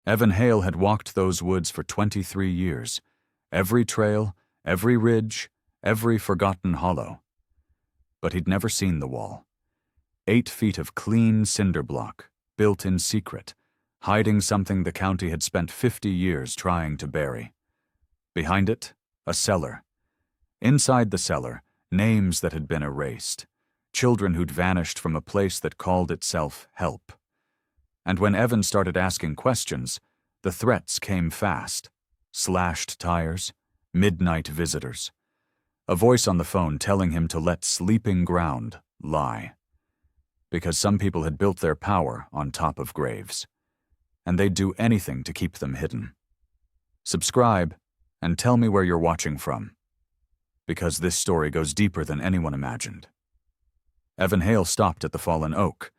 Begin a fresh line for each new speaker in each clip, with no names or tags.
Evan Hale had walked those woods for 23 years. Every trail, every ridge, every forgotten hollow. But he'd never seen the wall. 8 feet of clean cinder block, built in secret, hiding something the county had spent 50 years trying to bury. Behind it, a cellar. Inside the cellar, names that had been erased. Children who'd vanished from a place that called itself help. And when Evan started asking questions, the threats came fast. Slashed tires, midnight visitors. A voice on the phone telling him to let sleeping ground lie. Because some people had built their power on top of graves. And they'd do anything to keep them hidden. Subscribe, and tell me where you're watching from. Because this story goes deeper than anyone imagined. Evan Hale stopped at the fallen oak.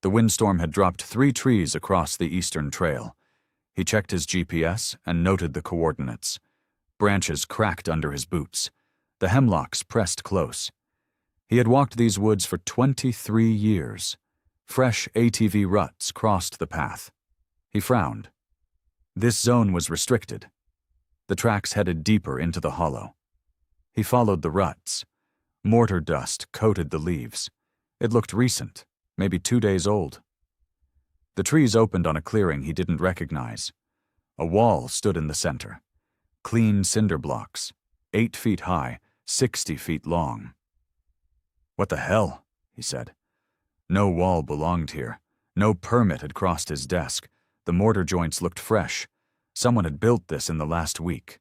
The windstorm had dropped 3 trees across the eastern trail. He checked his GPS and noted the coordinates. Branches cracked under his boots. The hemlocks pressed close. He had walked these woods for 23 years. Fresh ATV ruts crossed the path. He frowned. This zone was restricted. The tracks headed deeper into the hollow. He followed the ruts. Mortar dust coated the leaves. It looked recent, maybe 2 days old. The trees opened on a clearing he didn't recognize. A wall stood in the center. Clean cinder blocks, 8 feet high, 60 feet long. "What the hell?" he said. No wall belonged here. No permit had crossed his desk. The mortar joints looked fresh. Someone had built this in the last week.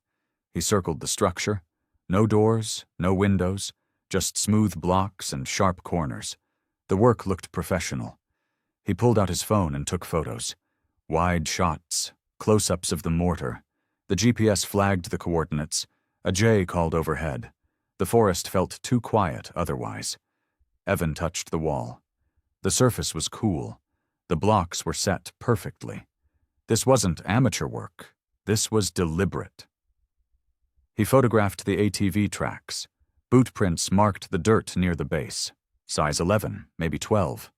He circled the structure. No doors, no windows, just smooth blocks and sharp corners. The work looked professional. He pulled out his phone and took photos. Wide shots, close-ups of the mortar. The GPS flagged the coordinates. A jay called overhead. The forest felt too quiet otherwise. Evan touched the wall. The surface was cool. The blocks were set perfectly. This wasn't amateur work. This was deliberate. He photographed the ATV tracks. Boot prints marked the dirt near the base. Size 11, maybe 12.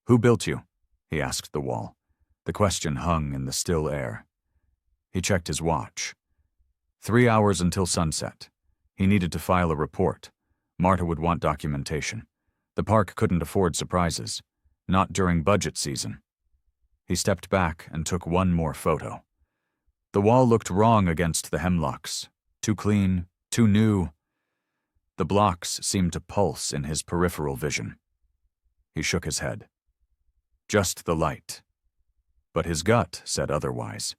"Who built you?" he asked the wall. The question hung in the still air. He checked his watch. 3 hours until sunset. He needed to file a report. Marta would want documentation. The park couldn't afford surprises. Not during budget season. He stepped back and took one more photo. The wall looked wrong against the hemlocks. Too clean, too new. The blocks seemed to pulse in his peripheral vision. He shook his head. Just the light. But his gut said otherwise.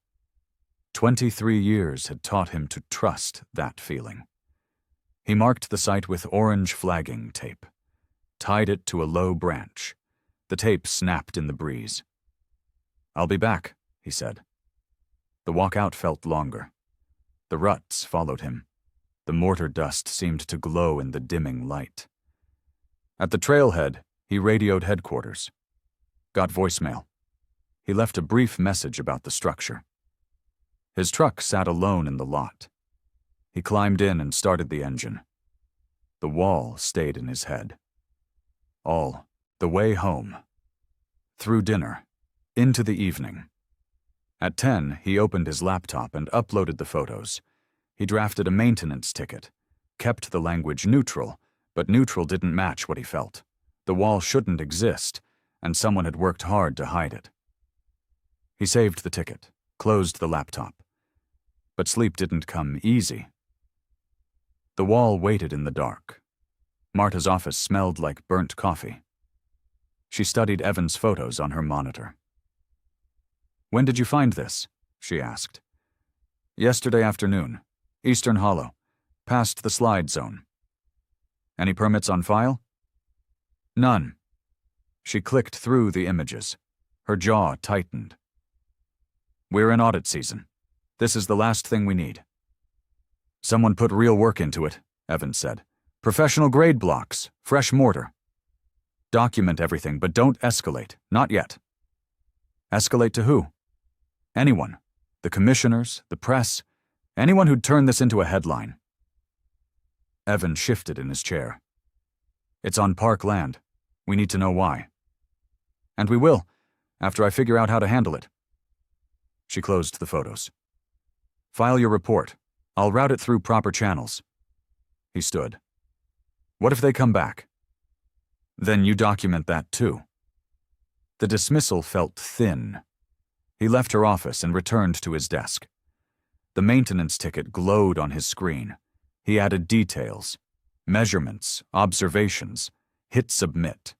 23 years had taught him to trust that feeling. He marked the site with orange flagging tape. Tied it to a low branch. The tape snapped in the breeze. "I'll be back," he said. The walk out felt longer. The ruts followed him. The mortar dust seemed to glow in the dimming light. At the trailhead, he radioed headquarters. Got voicemail. He left a brief message about the structure. His truck sat alone in the lot. He climbed in and started the engine. The wall stayed in his head. All the way home. Through dinner. Into the evening. At 10, he opened his laptop and uploaded the photos. He drafted a maintenance ticket, kept the language neutral, but neutral didn't match what he felt. The wall shouldn't exist, and someone had worked hard to hide it. He saved the ticket, closed the laptop. But sleep didn't come easy. The wall waited in the dark. Marta's office smelled like burnt coffee. She studied Evan's photos on her monitor. "When did you find this?" she asked. "Yesterday afternoon. Eastern Hollow. Past the slide zone." "Any permits on file?" "None." She clicked through the images. Her jaw tightened. "We're in audit season. This is the last thing we need." "Someone put real work into it," Evan said. "Professional grade blocks, fresh mortar. Document everything, but don't escalate. Not yet." "Escalate to who?" "Anyone. The commissioners, the press, anyone who'd turn this into a headline." Evan shifted in his chair. "It's on park land. We need to know why." "And we will, after I figure out how to handle it." She closed the photos. File your report. I'll route it through proper channels. He stood. What if they come back? Then you document that too. The dismissal felt thin. He left her office and returned to his desk. The maintenance ticket glowed on his screen. He added details, measurements, observations, hit submit.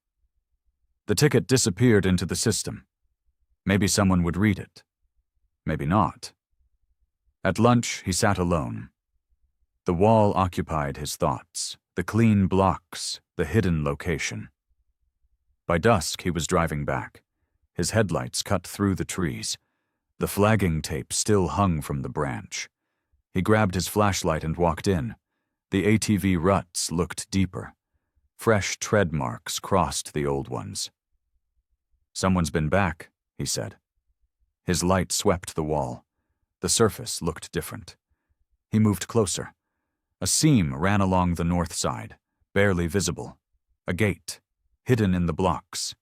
The ticket disappeared into the system. Maybe someone would read it. Maybe not. At lunch, he sat alone. The wall occupied his thoughts, the clean blocks, the hidden location. By dusk, he was driving back. His headlights cut through the trees. The flagging tape still hung from the branch. He grabbed his flashlight and walked in. The ATV ruts looked deeper. Fresh tread marks crossed the old ones. Someone's been back, he said. His light swept the wall. The surface looked different. He moved closer. A seam ran along the north side, barely visible. A gate, hidden in the blocks.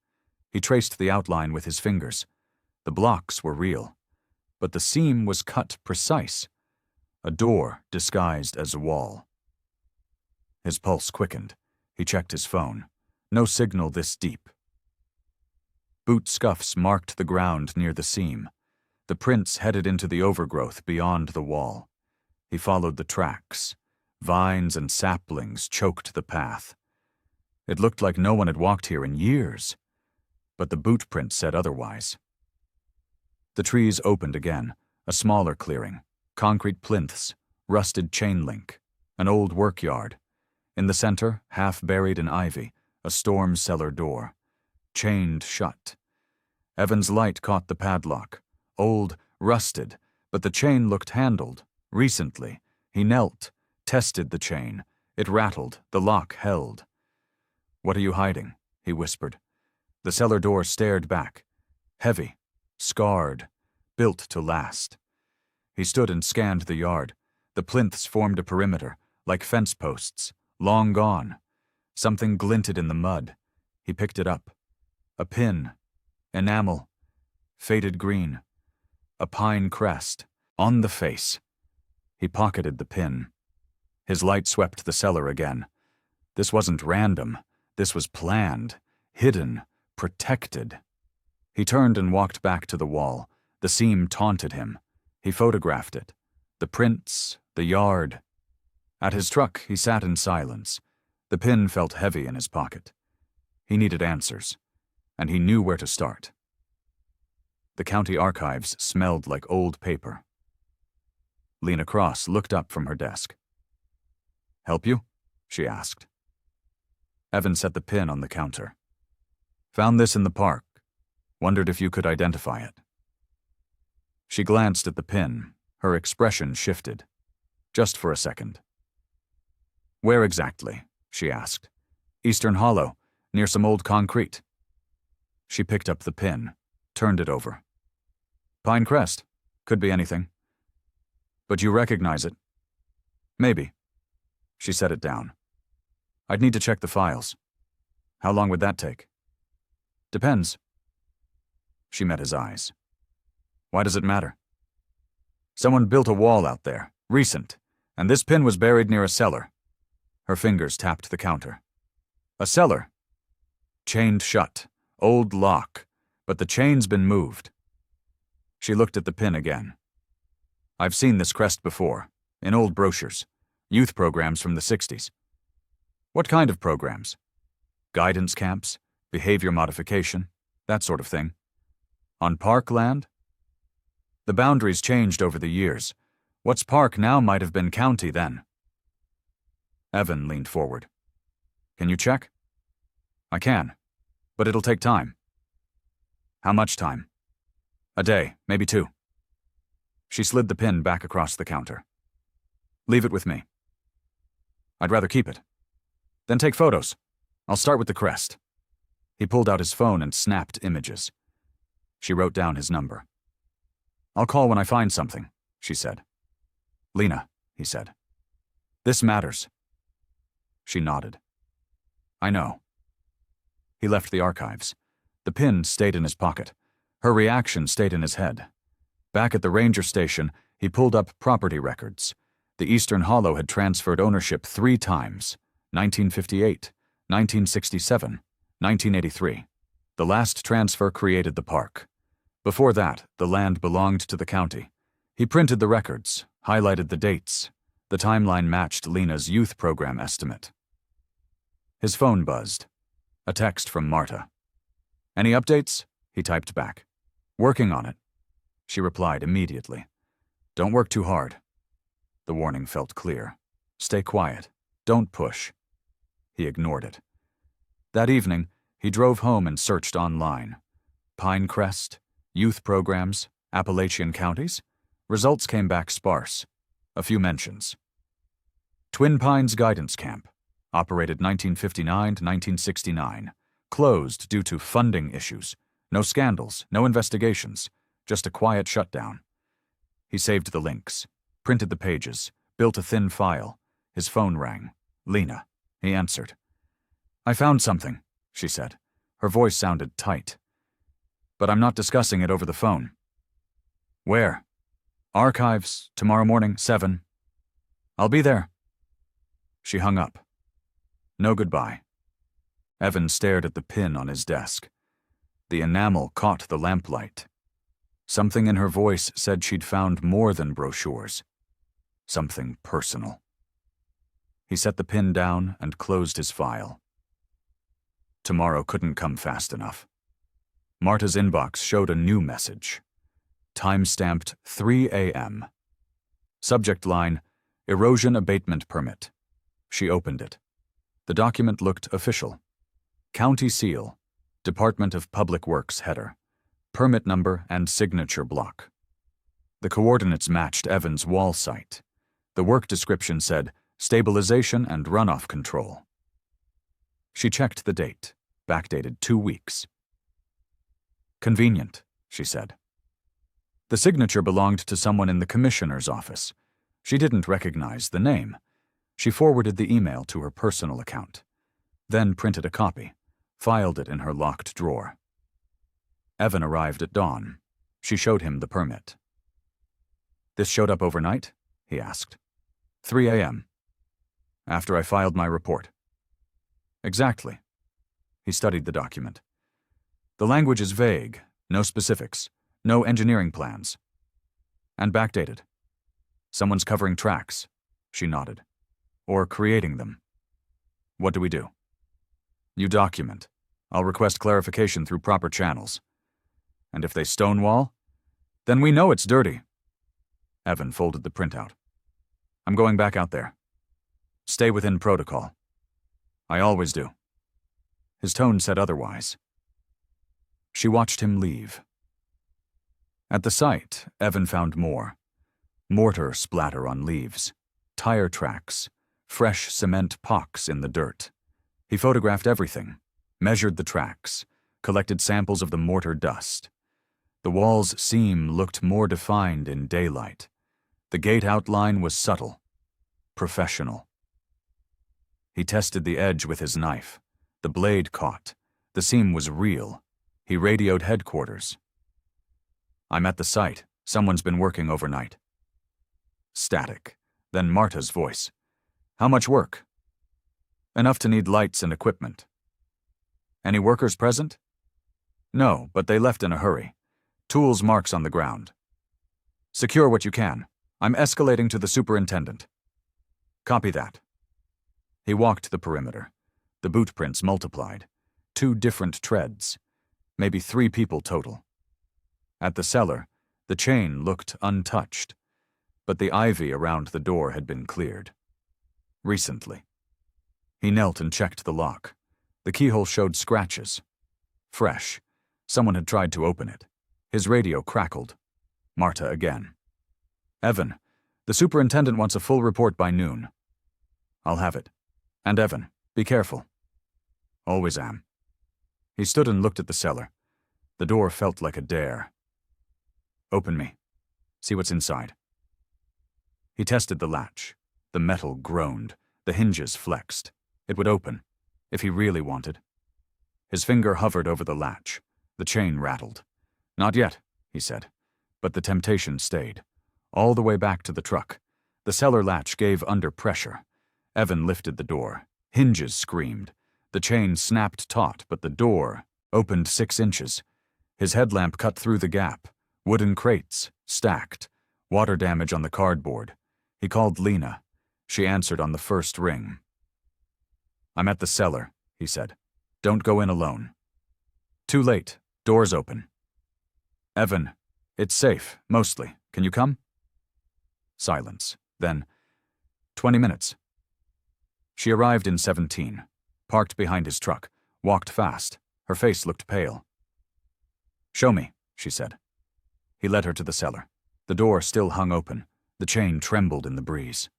He traced the outline with his fingers. The blocks were real, but the seam was cut precise. A door disguised as a wall. His pulse quickened. He checked his phone. No signal this deep. Boot scuffs marked the ground near the seam. The prints headed into the overgrowth beyond the wall. He followed the tracks. Vines and saplings choked the path. It looked like no one had walked here in years, but the boot print said otherwise. The trees opened again, a smaller clearing, concrete plinths, rusted chain link, an old workyard. In the center, half buried in ivy, a storm cellar door, chained shut. Evan's light caught the padlock, old, rusted, but the chain looked handled, recently. He knelt, tested the chain. It rattled, the lock held. "What are you hiding?" he whispered. The cellar door stared back, heavy, scarred, built to last. He stood and scanned the yard. The plinths formed a perimeter, like fence posts, long gone. Something glinted in the mud. He picked it up. A pin, enamel, faded green, a pine crest, on the face. He pocketed the pin. His light swept the cellar again. This wasn't random. This was planned, hidden, protected. He turned and walked back to the wall. The seam taunted him. He photographed it. The prints, the yard. At his truck, he sat in silence. The pin felt heavy in his pocket. He needed answers, and he knew where to start. The county archives smelled like old paper. Lena Cross looked up from her desk. "Help you?" she asked. Evan set the pin on the counter. "Found this in the park. Wondered if you could identify it." She glanced at the pin. Her expression shifted. Just for a second. "Where exactly?" she asked. "Eastern Hollow, near some old concrete." She picked up the pin, turned it over. "Pine Crest. Could be anything." "But you recognize it?" "Maybe." She set it down. "I'd need to check the files." "How long would that take?" "Depends." She met his eyes. "Why does it matter?" "Someone built a wall out there, recent, and this pin was buried near a cellar." Her fingers tapped the counter. "A cellar. Chained shut, old lock, but the chain's been moved." She looked at the pin again. "I've seen this crest before, in old brochures, youth programs from the 60s. "What kind of programs?" "Guidance camps, behavior modification, that sort of thing." "On park land?" "The boundaries changed over the years. What's park now might have been county then." Evan leaned forward. "Can you check?" "I can, but it'll take time." "How much time?" "A day, maybe 2. She slid the pin back across the counter. "Leave it with me." "I'd rather keep it." "Then take photos. I'll start with the crest." He pulled out his phone and snapped images. She wrote down his number. "I'll call when I find something," she said. "Lena," he said. "This matters." She nodded. "I know." He left the archives. The pin stayed in his pocket. Her reaction stayed in his head. Back at the ranger station, he pulled up property records. The Eastern Hollow had transferred ownership 3 times: 1958, 1967, 1983. The last transfer created the park. Before that, the land belonged to the county. He printed the records, highlighted the dates. The timeline matched Lena's youth program estimate. His phone buzzed. A text from Marta. "Any updates?" He typed back. "Working on it." She replied immediately. "Don't work too hard." The warning felt clear. Stay quiet. Don't push. He ignored it. That evening, he drove home and searched online. Pinecrest, youth programs, Appalachian counties? Results came back sparse. A few mentions. Twin Pines Guidance Camp, operated 1959 to 1969. Closed due to funding issues. No scandals, no investigations, just a quiet shutdown. He saved the links, printed the pages, built a thin file. His phone rang. Lena. He answered. "I found something," she said. Her voice sounded tight. "But I'm not discussing it over the phone." "Where?" "Archives, tomorrow morning, 7. "I'll be there." She hung up. No goodbye. Evan stared at the pin on his desk. The enamel caught the lamplight. Something in her voice said she'd found more than brochures. Something personal. He set the pin down and closed his file. Tomorrow couldn't come fast enough. Marta's inbox showed a new message. Time-stamped 3 a.m. Subject line, Erosion Abatement Permit. She opened it. The document looked official. County seal, Department of Public Works header, permit number and signature block. The coordinates matched Evan's wall site. The work description said, stabilization and runoff control. She checked the date, backdated 2 weeks. Convenient, she said. The signature belonged to someone in the commissioner's office. She didn't recognize the name. She forwarded the email to her personal account, then printed a copy, filed it in her locked drawer. Evan arrived at dawn. She showed him the permit. "This showed up overnight?" he asked. 3 a.m. After I filed my report. Exactly. He studied the document. The language is vague, no specifics, no engineering plans. And backdated. Someone's covering tracks, she nodded. Or creating them. What do we do? You document. I'll request clarification through proper channels. And if they stonewall, then we know it's dirty. Evan folded the printout. I'm going back out there. Stay within protocol. I always do. His tone said otherwise. She watched him leave. At the site, Evan found more. Mortar splatter on leaves, tire tracks, fresh cement pocks in the dirt. He photographed everything, measured the tracks, collected samples of the mortar dust. The wall's seam looked more defined in daylight. The gate outline was subtle, professional. He tested the edge with his knife. The blade caught. The seam was real. He radioed headquarters. I'm at the site. Someone's been working overnight. Static. Then Marta's voice. How much work? Enough to need lights and equipment. Any workers present? No, but they left in a hurry. Tools marks on the ground. Secure what you can. I'm escalating to the superintendent. Copy that. He walked the perimeter. The boot prints multiplied. 2 different treads. Maybe 3 people total. At the cellar, the chain looked untouched, but the ivy around the door had been cleared. Recently. He knelt and checked the lock. The keyhole showed scratches. Fresh. Someone had tried to open it. His radio crackled. Marta again. Evan, the superintendent wants a full report by noon. I'll have it. And Evan, be careful. Always am. He stood and looked at the cellar. The door felt like a dare. Open me. See what's inside. He tested the latch. The metal groaned. The hinges flexed. It would open, if he really wanted. His finger hovered over the latch. The chain rattled. Not yet, he said. But the temptation stayed. All the way back to the truck. The cellar latch gave under pressure. Evan lifted the door. Hinges screamed. The chain snapped taut, but the door opened 6 inches. His headlamp cut through the gap. Wooden crates, stacked. Water damage on the cardboard. He called Lena. She answered on the first ring. "I'm at the cellar," he said. "Don't go in alone." "Too late. Door's open." "Evan, it's safe, mostly. Can you come?" Silence. Then, 20 minutes. She arrived in 17, parked behind his truck, walked fast. Her face looked pale. "Show me," she said. He led her to the cellar. The door still hung open. The chain trembled in the breeze.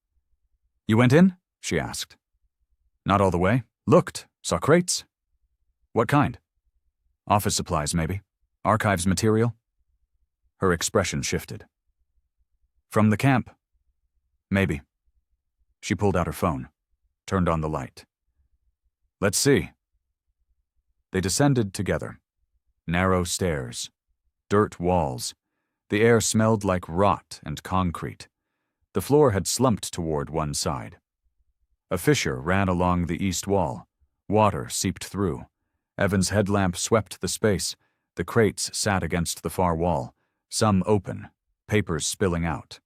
"You went in?" she asked. "Not all the way. Looked. Saw crates." "What kind?" "Office supplies, maybe. Archives material." Her expression shifted. "From the camp?" "Maybe." She pulled out her phone, turned on the light. "Let's see." They descended together. Narrow stairs. Dirt walls. The air smelled like rot and concrete. The floor had slumped toward one side. A fissure ran along the east wall. Water seeped through. Evan's headlamp swept the space. The crates sat against the far wall, some open, papers spilling out.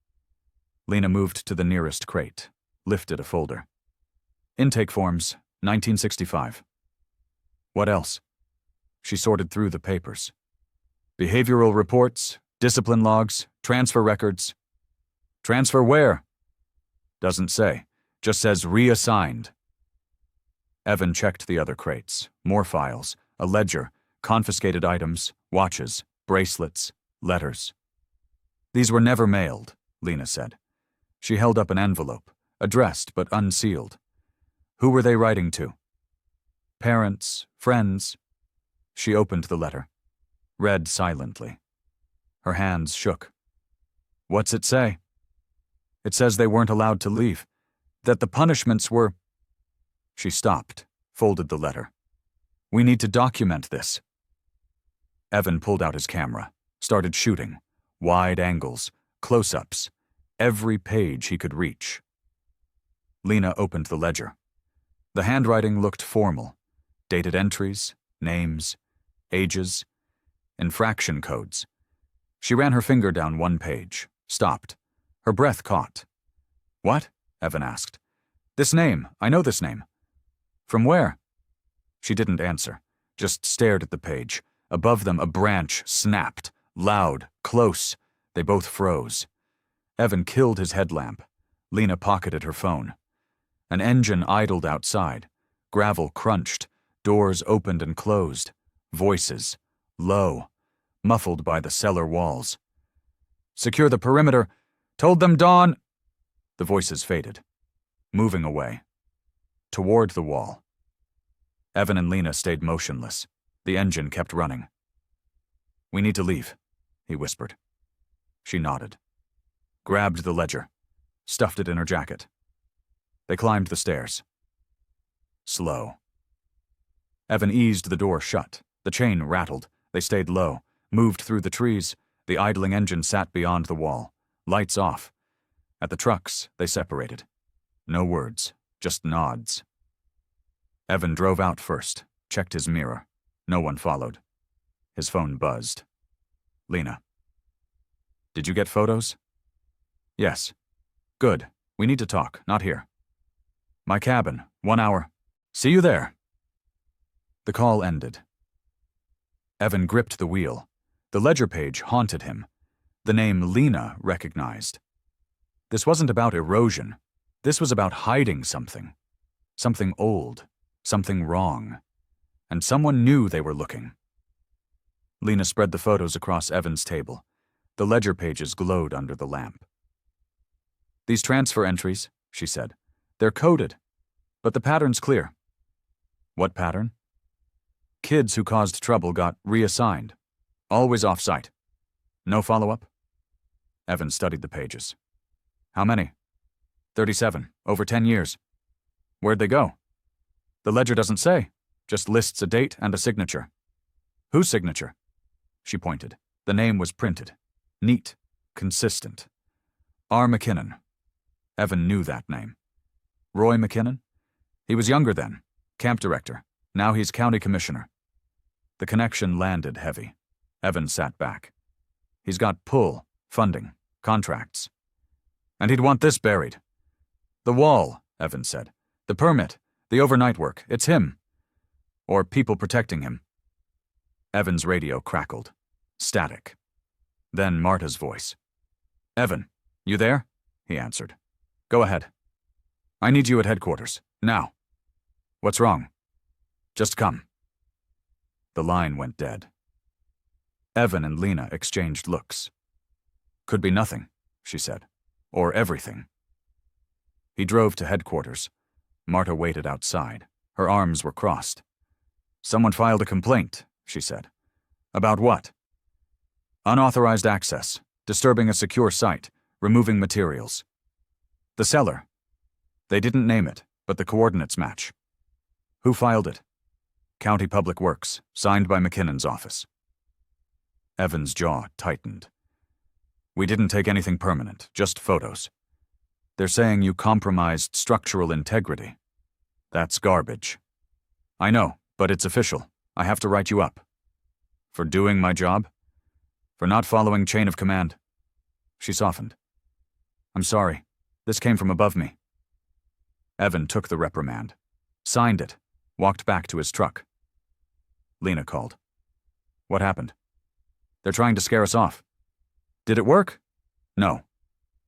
Lena moved to the nearest crate, lifted a folder. "Intake forms, 1965. "What else?" She sorted through the papers. "Behavioral reports, discipline logs, transfer records." "Transfer where?" "Doesn't say. Just says reassigned." Evan checked the other crates. More files, a ledger, confiscated items, watches, bracelets, letters. "These were never mailed," Lena said. She held up an envelope, addressed but unsealed. "Who were they writing to?" "Parents, friends." She opened the letter, read silently. Her hands shook. "What's it say?" "It says they weren't allowed to leave. That the punishments were—" She stopped, folded the letter. "We need to document this." Evan pulled out his camera, started shooting. Wide angles, close-ups, every page he could reach. Lena opened the ledger. The handwriting looked formal. Dated entries, names, ages, infraction codes. She ran her finger down one page, stopped. Her breath caught. "What?" Evan asked. "This name. I know this name." "From where?" She didn't answer, just stared at the page. Above them, a branch snapped, loud, close. They both froze. Evan killed his headlamp. Lena pocketed her phone. An engine idled outside. Gravel crunched. Doors opened and closed. Voices. Low. Muffled by the cellar walls. "Secure the perimeter. Told them Dawn—" The voices faded. Moving away. Toward the wall. Evan and Lena stayed motionless. The engine kept running. "We need to leave," he whispered. She nodded. Grabbed the ledger. Stuffed it in her jacket. They climbed the stairs. Slow. Evan eased the door shut. The chain rattled. They stayed low, moved through the trees. The idling engine sat beyond the wall. Lights off. At the trucks, they separated. No words, just nods. Evan drove out first, checked his mirror. No one followed. His phone buzzed. Lena. "Did you get photos?" "Yes." "Good. We need to talk, not here." "My cabin, 1 hour. See you there." The call ended. Evan gripped the wheel. The ledger page haunted him. The name Lena recognized. This wasn't about erosion. This was about hiding something. Something old. Something wrong. And someone knew they were looking. Lena spread the photos across Evan's table. The ledger pages glowed under the lamp. "These transfer entries," she said, "they're coded. But the pattern's clear." "What pattern?" "Kids who caused trouble got reassigned. Always off-site. No follow-up?" Evan studied the pages. "How many?" 37, over 10 years. "Where'd they go?" "The ledger doesn't say, just lists a date and a signature." "Whose signature?" She pointed. The name was printed. Neat, consistent. R. McKinnon. Evan knew that name. Roy McKinnon? He was younger then, camp director. Now he's county commissioner. The connection landed heavy. Evan sat back. He's got pull, funding, contracts. And he'd want this buried. The wall, Evan said. The permit, the overnight work, it's him. Or people protecting him. Evan's radio crackled. Static. Then Marta's voice. Evan, you there? He answered. Go ahead. I need you at headquarters, now. What's wrong? Just come. The line went dead. Evan and Lena exchanged looks. Could be nothing, she said. Or everything. He drove to headquarters. Marta waited outside. Her arms were crossed. Someone filed a complaint, she said. About what? Unauthorized access, disturbing a secure site, removing materials. The seller. They didn't name it, but the coordinates match. Who filed it? County Public Works, signed by McKinnon's office. Evan's jaw tightened. We didn't take anything permanent, just photos. They're saying you compromised structural integrity. That's garbage. I know, but it's official. I have to write you up. For doing my job? For not following chain of command? She softened. I'm sorry. This came from above me. Evan took the reprimand, signed it, walked back to his truck. Lena called. What happened? They're trying to scare us off. Did it work? No.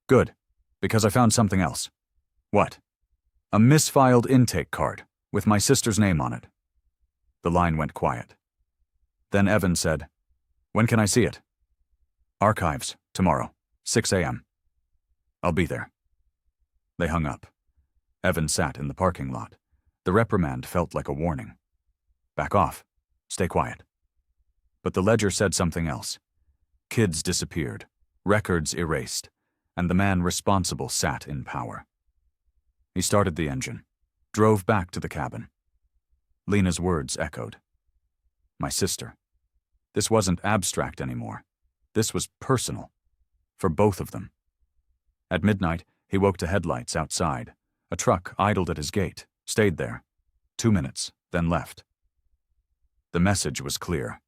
Good, because I found something else. What? A misfiled intake card with my sister's name on it. The line went quiet. Then Evan said, When can I see it? Archives, tomorrow, 6 a.m. I'll be there. They hung up. Evan sat in the parking lot. The reprimand felt like a warning. Back off. Stay quiet. But the ledger said something else. Kids disappeared, records erased, and the man responsible sat in power. He started the engine, drove back to the cabin. Lena's words echoed. My sister. This wasn't abstract anymore. This was personal. For both of them. At midnight, he woke to headlights outside. A truck idled at his gate, stayed there. 2 minutes, then left. The message was clear.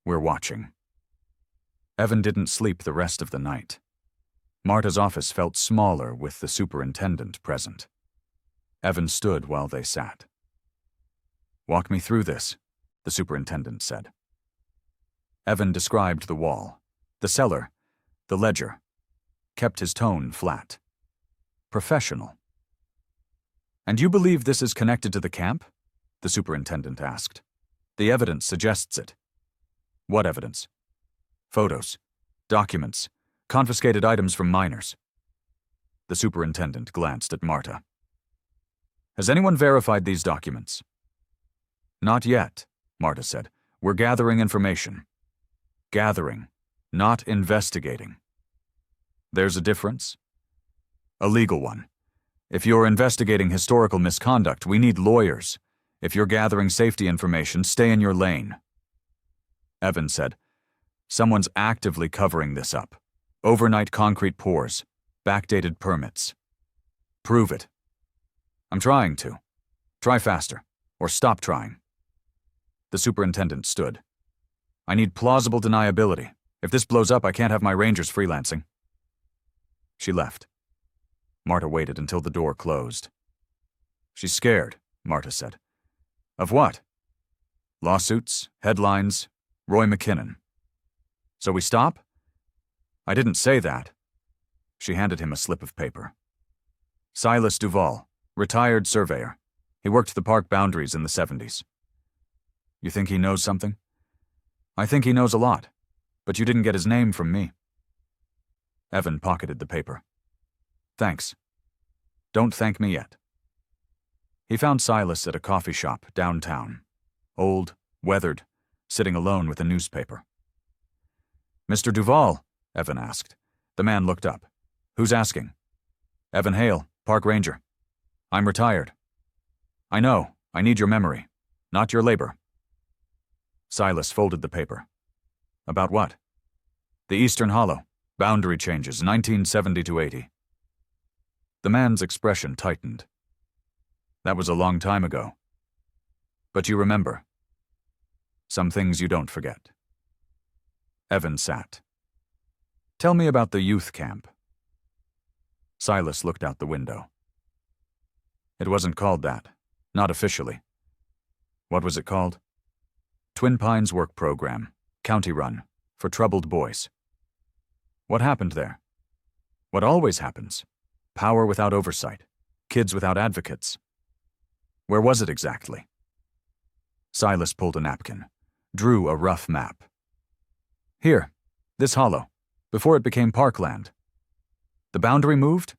We're watching. Evan didn't sleep the rest of the night. Marta's office felt smaller with the superintendent present. Evan stood while they sat. Walk me through this, the superintendent said. Evan described the wall, the cellar, the ledger, kept his tone flat. Professional. And you believe this is connected to the camp? The superintendent asked. The evidence suggests it. What evidence? Photos, documents, confiscated items from miners. The superintendent glanced at Marta. Has anyone verified these documents? Not yet, Marta said. We're gathering information. Gathering, not investigating. There's a difference? A legal one. If you're investigating historical misconduct, we need lawyers. If you're gathering safety information, stay in your lane. Evan said, Someone's actively covering this up. Overnight concrete pours, backdated permits. Prove it. I'm trying to. Try faster, or stop trying. The superintendent stood. I need plausible deniability. If this blows up, I can't have my rangers freelancing. She left. Marta waited until the door closed. She's scared, Marta said. Of what? Lawsuits, headlines, Roy McKinnon. So we stop? I didn't say that. She handed him a slip of paper. Silas Duvall, retired surveyor. He worked the park boundaries in the 70s. You think he knows something? I think he knows a lot, but you didn't get his name from me. Evan pocketed the paper. Thanks. Don't thank me yet. He found Silas at a coffee shop downtown. Old, weathered, sitting alone with a newspaper. Mr. Duvall? Evan asked. The man looked up. Who's asking? Evan Hale, park ranger. I'm retired. I know. I need your memory, not your labor. Silas folded the paper. About what? The Eastern Hollow. Boundary changes, 1970 to 80. The man's expression tightened. That was a long time ago. But you remember. Some things you don't forget. Evan sat. Tell me about the youth camp. Silas looked out the window. It wasn't called that. Not officially. What was it called? Twin Pines Work Program, county run, for troubled boys. What happened there? What always happens. Power without oversight. Kids without advocates. Where was it exactly? Silas pulled a napkin, drew a rough map. Here, this hollow, before it became parkland. The boundary moved?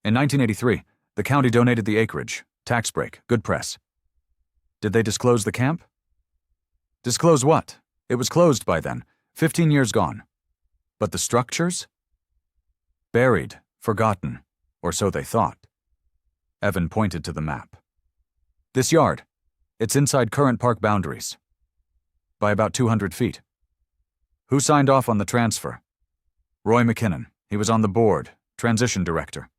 In 1983, the county donated the acreage, tax break, good press. Did they disclose the camp? Disclose what? It was closed by then, 15 years gone. But the structures? Buried, forgotten, or so they thought. Evan pointed to the map. This yard, it's inside current park boundaries. By about 200 feet. Who signed off on the transfer? Roy McKinnon. He was on the board, transition director.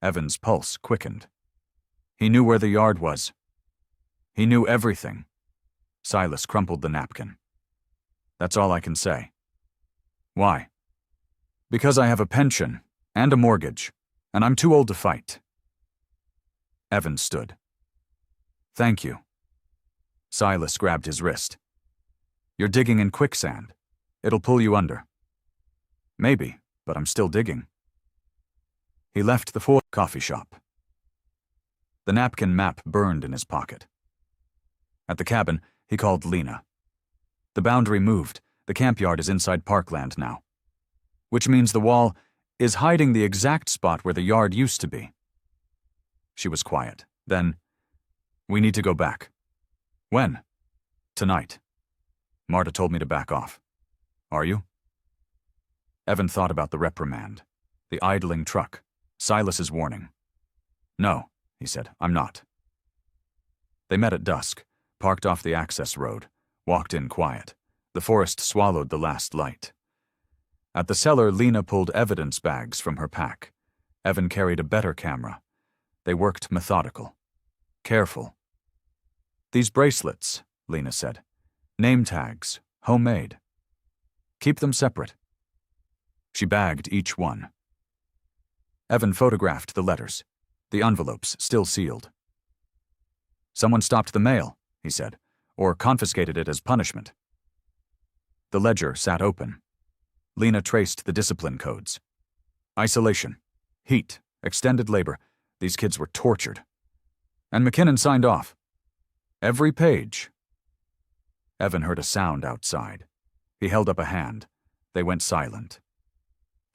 Evan's pulse quickened. He knew where the yard was. He knew everything. Silas crumpled the napkin. That's all I can say. Why? Because I have a pension and a mortgage, and I'm too old to fight. Evan stood. Thank you. Silas grabbed his wrist. You're digging in quicksand. It'll pull you under. Maybe, but I'm still digging. He left the coffee shop. The napkin map burned in his pocket. At the cabin, he called Lena. The boundary moved. The camp yard is inside parkland now. Which means the wall is hiding the exact spot where the yard used to be. She was quiet. Then, we need to go back. When? Tonight. Marta told me to back off. Are you? Evan thought about the reprimand, the idling truck, Silas's warning. No, he said, I'm not. They met at dusk, parked off the access road, walked in quiet. The forest swallowed the last light. At the cellar, Lena pulled evidence bags from her pack. Evan carried a better camera. They worked methodical. Careful. These bracelets, Lena said. Name tags, homemade. Keep them separate. She bagged each one. Evan photographed the letters, the envelopes still sealed. Someone stopped the mail, he said, or confiscated it as punishment. The ledger sat open. Lena traced the discipline codes. Isolation, heat, extended labor. These kids were tortured. And McKinnon signed off. Every page. Evan heard a sound outside. He held up a hand. They went silent.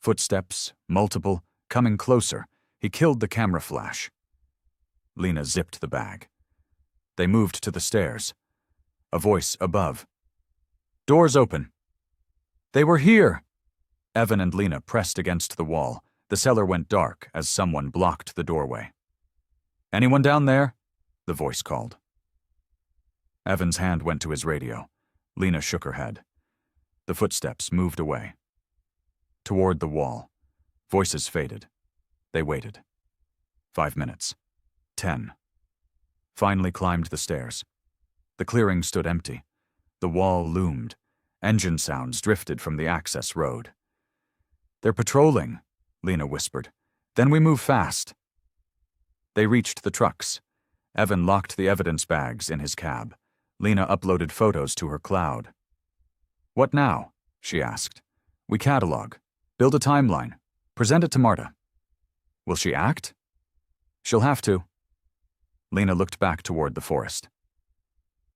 Footsteps, multiple, coming closer. He killed the camera flash. Lena zipped the bag. They moved to the stairs. A voice above. Doors open. They were here. Evan and Lena pressed against the wall. The cellar went dark as someone blocked the doorway. Anyone down there? The voice called. Evan's hand went to his radio. Lena shook her head. The footsteps moved away. Toward the wall. Voices faded. They waited. 5 minutes. 10. Finally climbed the stairs. The clearing stood empty. The wall loomed. Engine sounds drifted from the access road. They're patrolling, Lena whispered. Then we move fast. They reached the trucks. Evan locked the evidence bags in his cab. Lena uploaded photos to her cloud. What now? She asked. We catalog. Build a timeline. Present it to Marta. Will she act? She'll have to. Lena looked back toward the forest.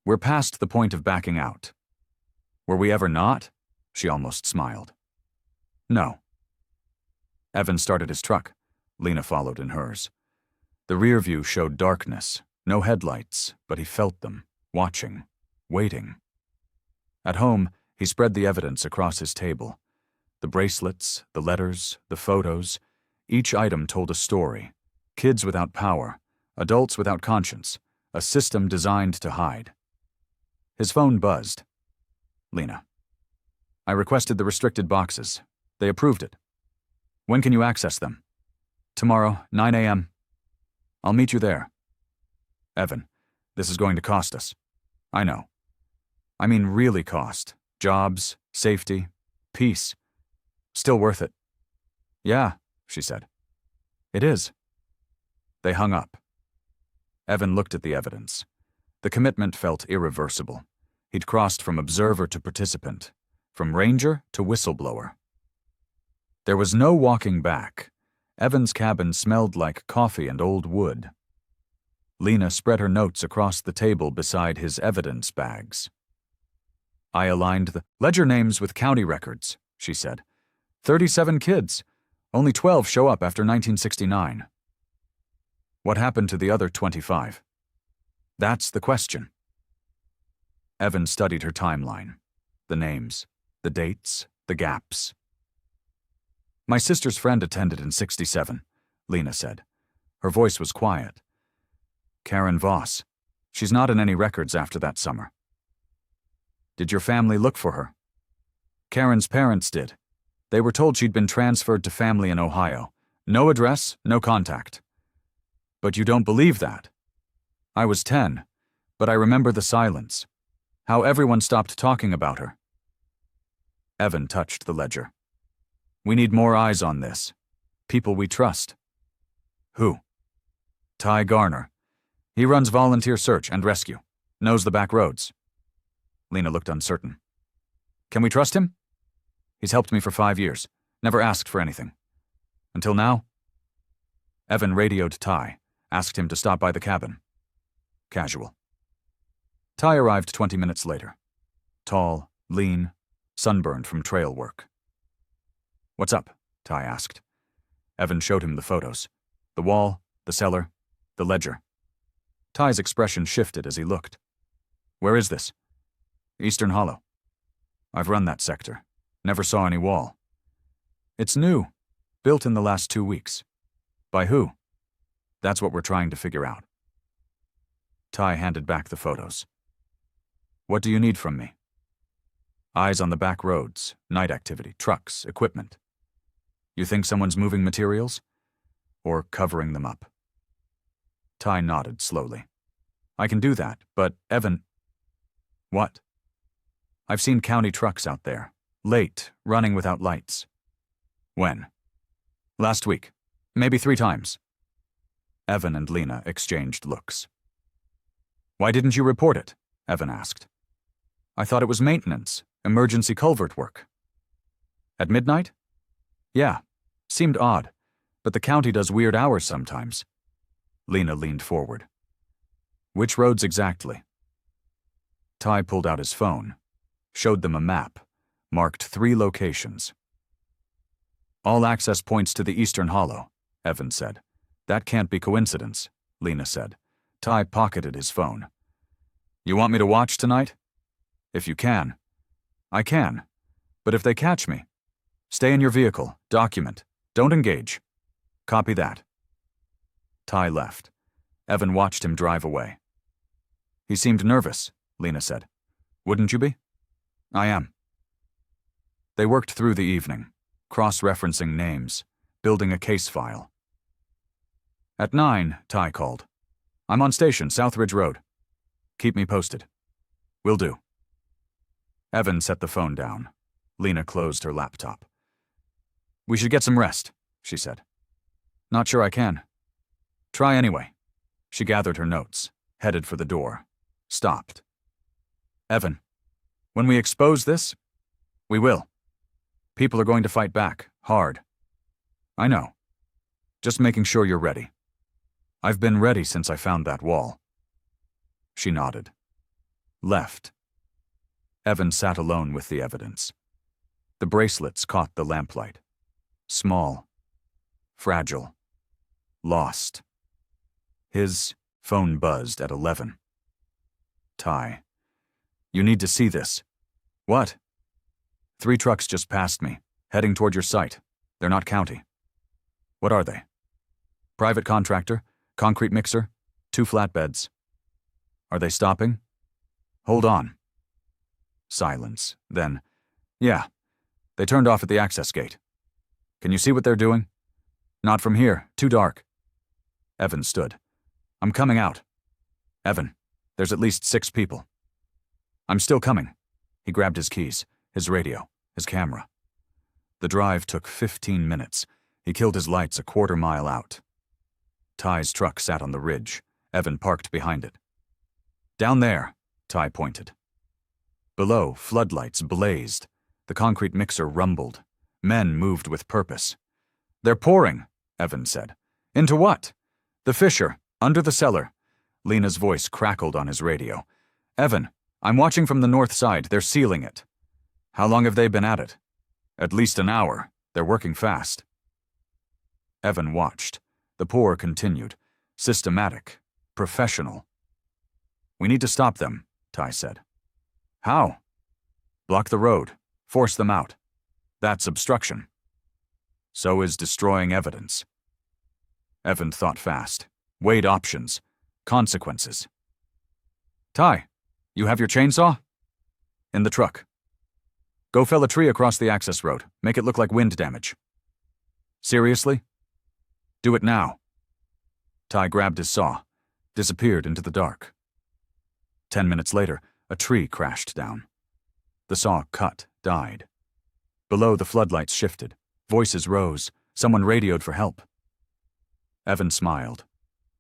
We're past the point of backing out. Were we ever not? She almost smiled. No. Evan started his truck. Lena followed in hers. The rear view showed darkness, no headlights, but he felt them, watching, waiting. At home, he spread the evidence across his table. The bracelets, the letters, the photos. Each item told a story. Kids without power, adults without conscience, a system designed to hide. His phone buzzed. Lena. I requested the restricted boxes. They approved it. When can you access them? Tomorrow, 9 a.m. I'll meet you there. Evan, this is going to cost us. I know. I mean really cost. Jobs, safety, peace. Still worth it. Yeah, she said. It is. They hung up. Evan looked at the evidence. The commitment felt irreversible. He'd crossed from observer to participant, from ranger to whistleblower. There was no walking back. Evan's cabin smelled like coffee and old wood. Lena spread her notes across the table beside his evidence bags. I aligned the ledger names with county records, she said. 37 kids. Only 12 show up after 1969. What happened to the other 25? That's the question. Evan studied her timeline. The names, the dates, the gaps. My sister's friend attended in 67, Lena said. Her voice was quiet. Karen Voss. She's not in any records after that summer. Did your family look for her? Karen's parents did. They were told she'd been transferred to family in Ohio. No address, no contact. But you don't believe that. I was 10, but I remember the silence. How everyone stopped talking about her. Evan touched the ledger. We need more eyes on this. People we trust. Who? Ty Garner. He runs volunteer search and rescue. Knows the back roads. Lena looked uncertain. Can we trust him? He's helped me for 5 years. Never asked for anything. Until now? Evan radioed Ty, asked him to stop by the cabin. Casual. Ty arrived 20 minutes later. Tall, lean, sunburned from trail work. What's up? Ty asked. Evan showed him the photos. The wall, the cellar, the ledger. Ty's expression shifted as he looked. Where is this? Eastern Hollow. I've run that sector. Never saw any wall. It's new. Built in the last 2 weeks. By who? That's what we're trying to figure out. Ty handed back the photos. What do you need from me? Eyes on the back roads, night activity, trucks, equipment. You think someone's moving materials? Or covering them up? Ty nodded slowly. I can do that, but Evan... What? I've seen county trucks out there, late, running without lights. When? Last week. Maybe 3 times. Evan and Lena exchanged looks. Why didn't you report it? Evan asked. I thought it was maintenance, emergency culvert work. At midnight? Yeah. Seemed odd, but the county does weird hours sometimes. Lena leaned forward. Which roads exactly? Ty pulled out his phone, showed them a map, marked 3 locations. All access points to the Eastern Hollow, Evan said. That can't be coincidence, Lena said. Ty pocketed his phone. You want me to watch tonight? If you can. I can. But if they catch me, stay in your vehicle, document. Don't engage. Copy that. Ty left. Evan watched him drive away. He seemed nervous, Lena said. Wouldn't you be? I am. They worked through the evening, cross-referencing names, building a case file. At 9, Ty called. I'm on station, Southridge Road. Keep me posted. Will do. Evan set the phone down. Lena closed her laptop. We should get some rest, she said. Not sure I can. Try anyway. She gathered her notes, headed for the door, stopped. Evan, when we expose this, we will. People are going to fight back, hard. I know. Just making sure you're ready. I've been ready since I found that wall. She nodded. Left. Evan sat alone with the evidence. The bracelets caught the lamplight. Small. Fragile. Lost. His phone buzzed at 11. Ty. You need to see this. What? 3 trucks just passed me, heading toward your site. They're not county. What are they? Private contractor, concrete mixer, 2 flatbeds. Are they stopping? Hold on. Silence. Then, yeah, they turned off at the access gate. Can you see what they're doing? Not from here. Too dark. Evan stood. I'm coming out. Evan, there's at least 6 people. I'm still coming. He grabbed his keys, his radio, his camera. The drive took 15 minutes. He killed his lights a quarter-mile out. Ty's truck sat on the ridge. Evan parked behind it. Down there, Ty pointed. Below, floodlights blazed. The concrete mixer rumbled. Men moved with purpose. They're pouring, Evan said. Into what? The fissure, under the cellar. Lena's voice crackled on his radio. Evan, I'm watching from the north side. They're sealing it. How long have they been at it? At least an hour. They're working fast. Evan watched. The pour continued. Systematic. Professional. We need to stop them, Ty said. How? Block the road. Force them out. That's obstruction. So is destroying evidence. Evan thought fast. Weighed options. Consequences. Ty, you have your chainsaw? In the truck. Go fell a tree across the access road. Make it look like wind damage. Seriously? Do it now. Ty grabbed his saw, disappeared into the dark. 10 minutes later, a tree crashed down. The saw cut, died. Below, the floodlights shifted. Voices rose. Someone radioed for help. Evan smiled.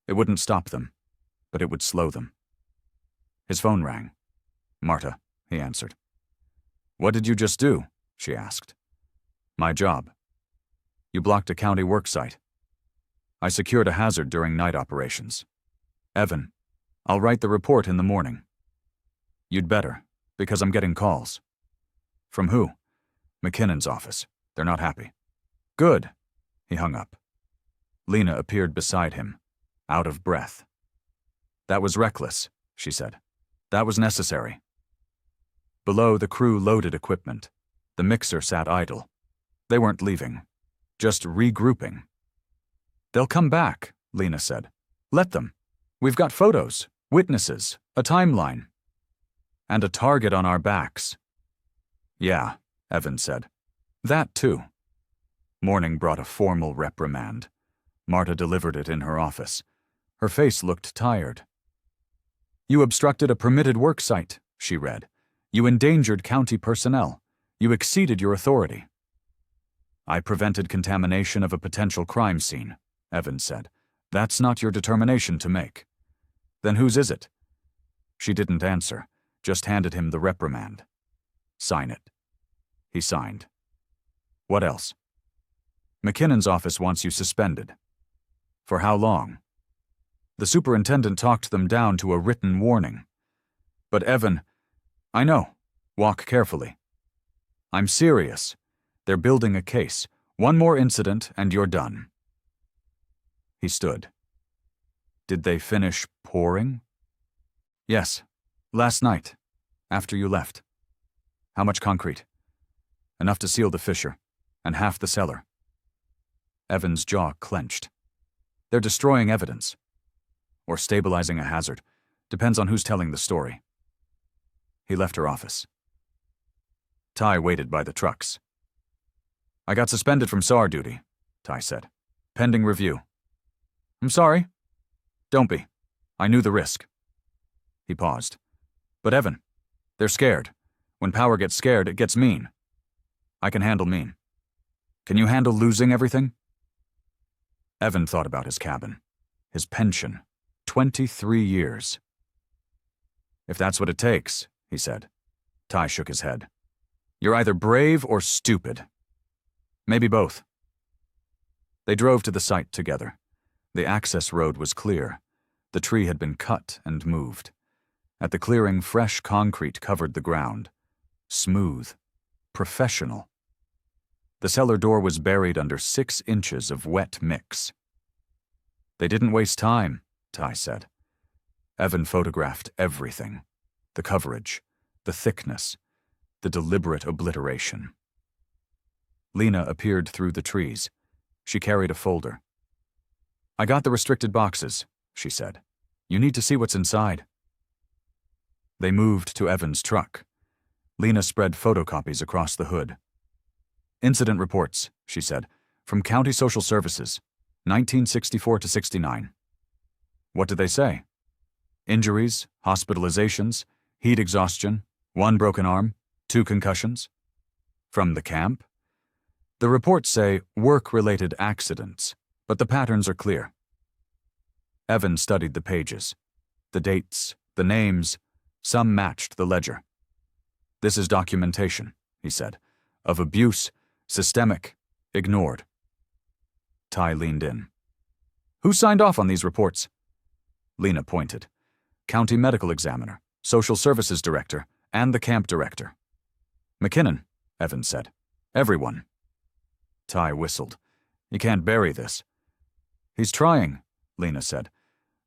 It wouldn't stop them, but it would slow them. His phone rang. Marta, he answered. What did you just do? She asked. My job. You blocked a county work site. I secured a hazard during night operations. Evan, I'll write the report in the morning. You'd better, because I'm getting calls. From who? McKinnon's office. They're not happy. Good. He hung up. Lena appeared beside him, out of breath. That was reckless, she said. That was necessary. Below, the crew loaded equipment. The mixer sat idle. They weren't leaving, just regrouping. They'll come back, Lena said. Let them. We've got photos, witnesses, a timeline. And a target on our backs. Yeah, Evan said. That too. Morning brought a formal reprimand. Marta delivered it in her office. Her face looked tired. You obstructed a permitted work site, she read. You endangered county personnel. You exceeded your authority. I prevented contamination of a potential crime scene, Evan said. That's not your determination to make. Then whose is it? She didn't answer, just handed him the reprimand. Sign it. He signed. What else? McKinnon's office wants you suspended. For how long? The superintendent talked them down to a written warning. But Evan, I know. Walk carefully. I'm serious. They're building a case. One more incident and you're done. He stood. Did they finish pouring? Yes. Last night. After you left. How much concrete? Enough to seal the fissure. And half the cellar. Evan's jaw clenched. They're destroying evidence. Or stabilizing a hazard. Depends on who's telling the story. He left her office. Ty waited by the trucks. I got suspended from SAR duty, Ty said. Pending review. I'm sorry. Don't be. I knew the risk. He paused. But Evan, they're scared. When power gets scared, it gets mean. I can handle mean. Can you handle losing everything? Evan thought about his cabin. His pension. 23 years. If that's what it takes, he said. Ty shook his head. You're either brave or stupid. Maybe both. They drove to the site together. The access road was clear. The tree had been cut and moved. At the clearing, fresh concrete covered the ground. Smooth. Professional. The cellar door was buried under 6 inches of wet mix. They didn't waste time, Ty said. Evan photographed everything. The coverage, the thickness, the deliberate obliteration. Lena appeared through the trees. She carried a folder. I got the restricted boxes, she said. You need to see what's inside. They moved to Evan's truck. Lena spread photocopies across the hood. Incident reports, she said. from County Social Services, 1964 to 69. What did they say? Injuries, hospitalizations, heat exhaustion, 1 broken arm, 2 concussions. From the camp? The reports say work-related accidents, but the patterns are clear. Evan studied the pages. The dates, the names, some matched the ledger. This is documentation, he said, of abuse, systemic, ignored. Ty leaned in. Who signed off on these reports? Lena pointed. County medical examiner, social services director, and the camp director. McKinnon, Evan said. Everyone. Ty whistled. You can't bury this. He's trying, Lena said.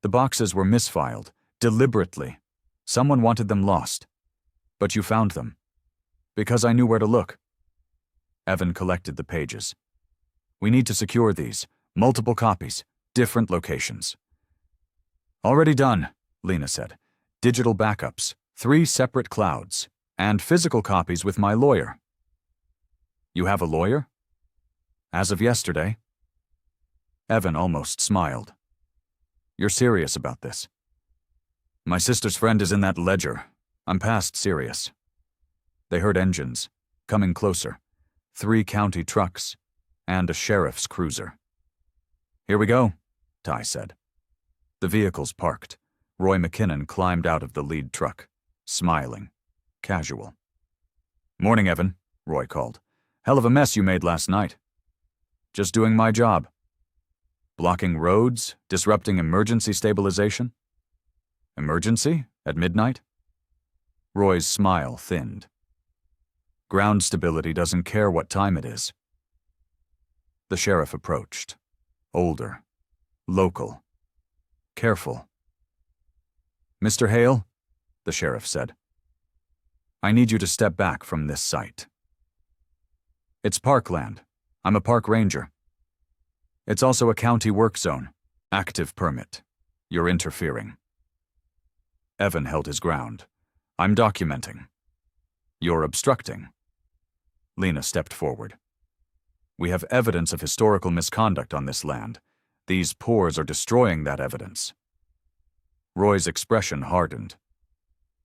The boxes were misfiled, deliberately. Someone wanted them lost. But you found them. Because I knew where to look. Evan collected the pages. We need to secure these. Multiple copies. Different locations. Already done, Lena said. Digital backups. 3 separate clouds. And physical copies with my lawyer. You have a lawyer? As of yesterday. Evan almost smiled. You're serious about this? My sister's friend is in that ledger. I'm past serious. They heard engines, coming closer. 3 county trucks, and a sheriff's cruiser. Here we go, Ty said. The vehicles parked. Roy McKinnon climbed out of the lead truck, smiling, casual. Morning, Evan, Roy called. Hell of a mess you made last night. Just doing my job. Blocking roads, disrupting emergency stabilization? Emergency? At midnight? Roy's smile thinned. Ground stability doesn't care what time it is. The sheriff approached. Older. Local. Careful. Mr. Hale, the sheriff said. I need you to step back from this site. It's parkland. I'm a park ranger. It's also a county work zone. Active permit. You're interfering. Evan held his ground. I'm documenting. You're obstructing. Lena stepped forward. We have evidence of historical misconduct on this land. These pores are destroying that evidence. Roy's expression hardened.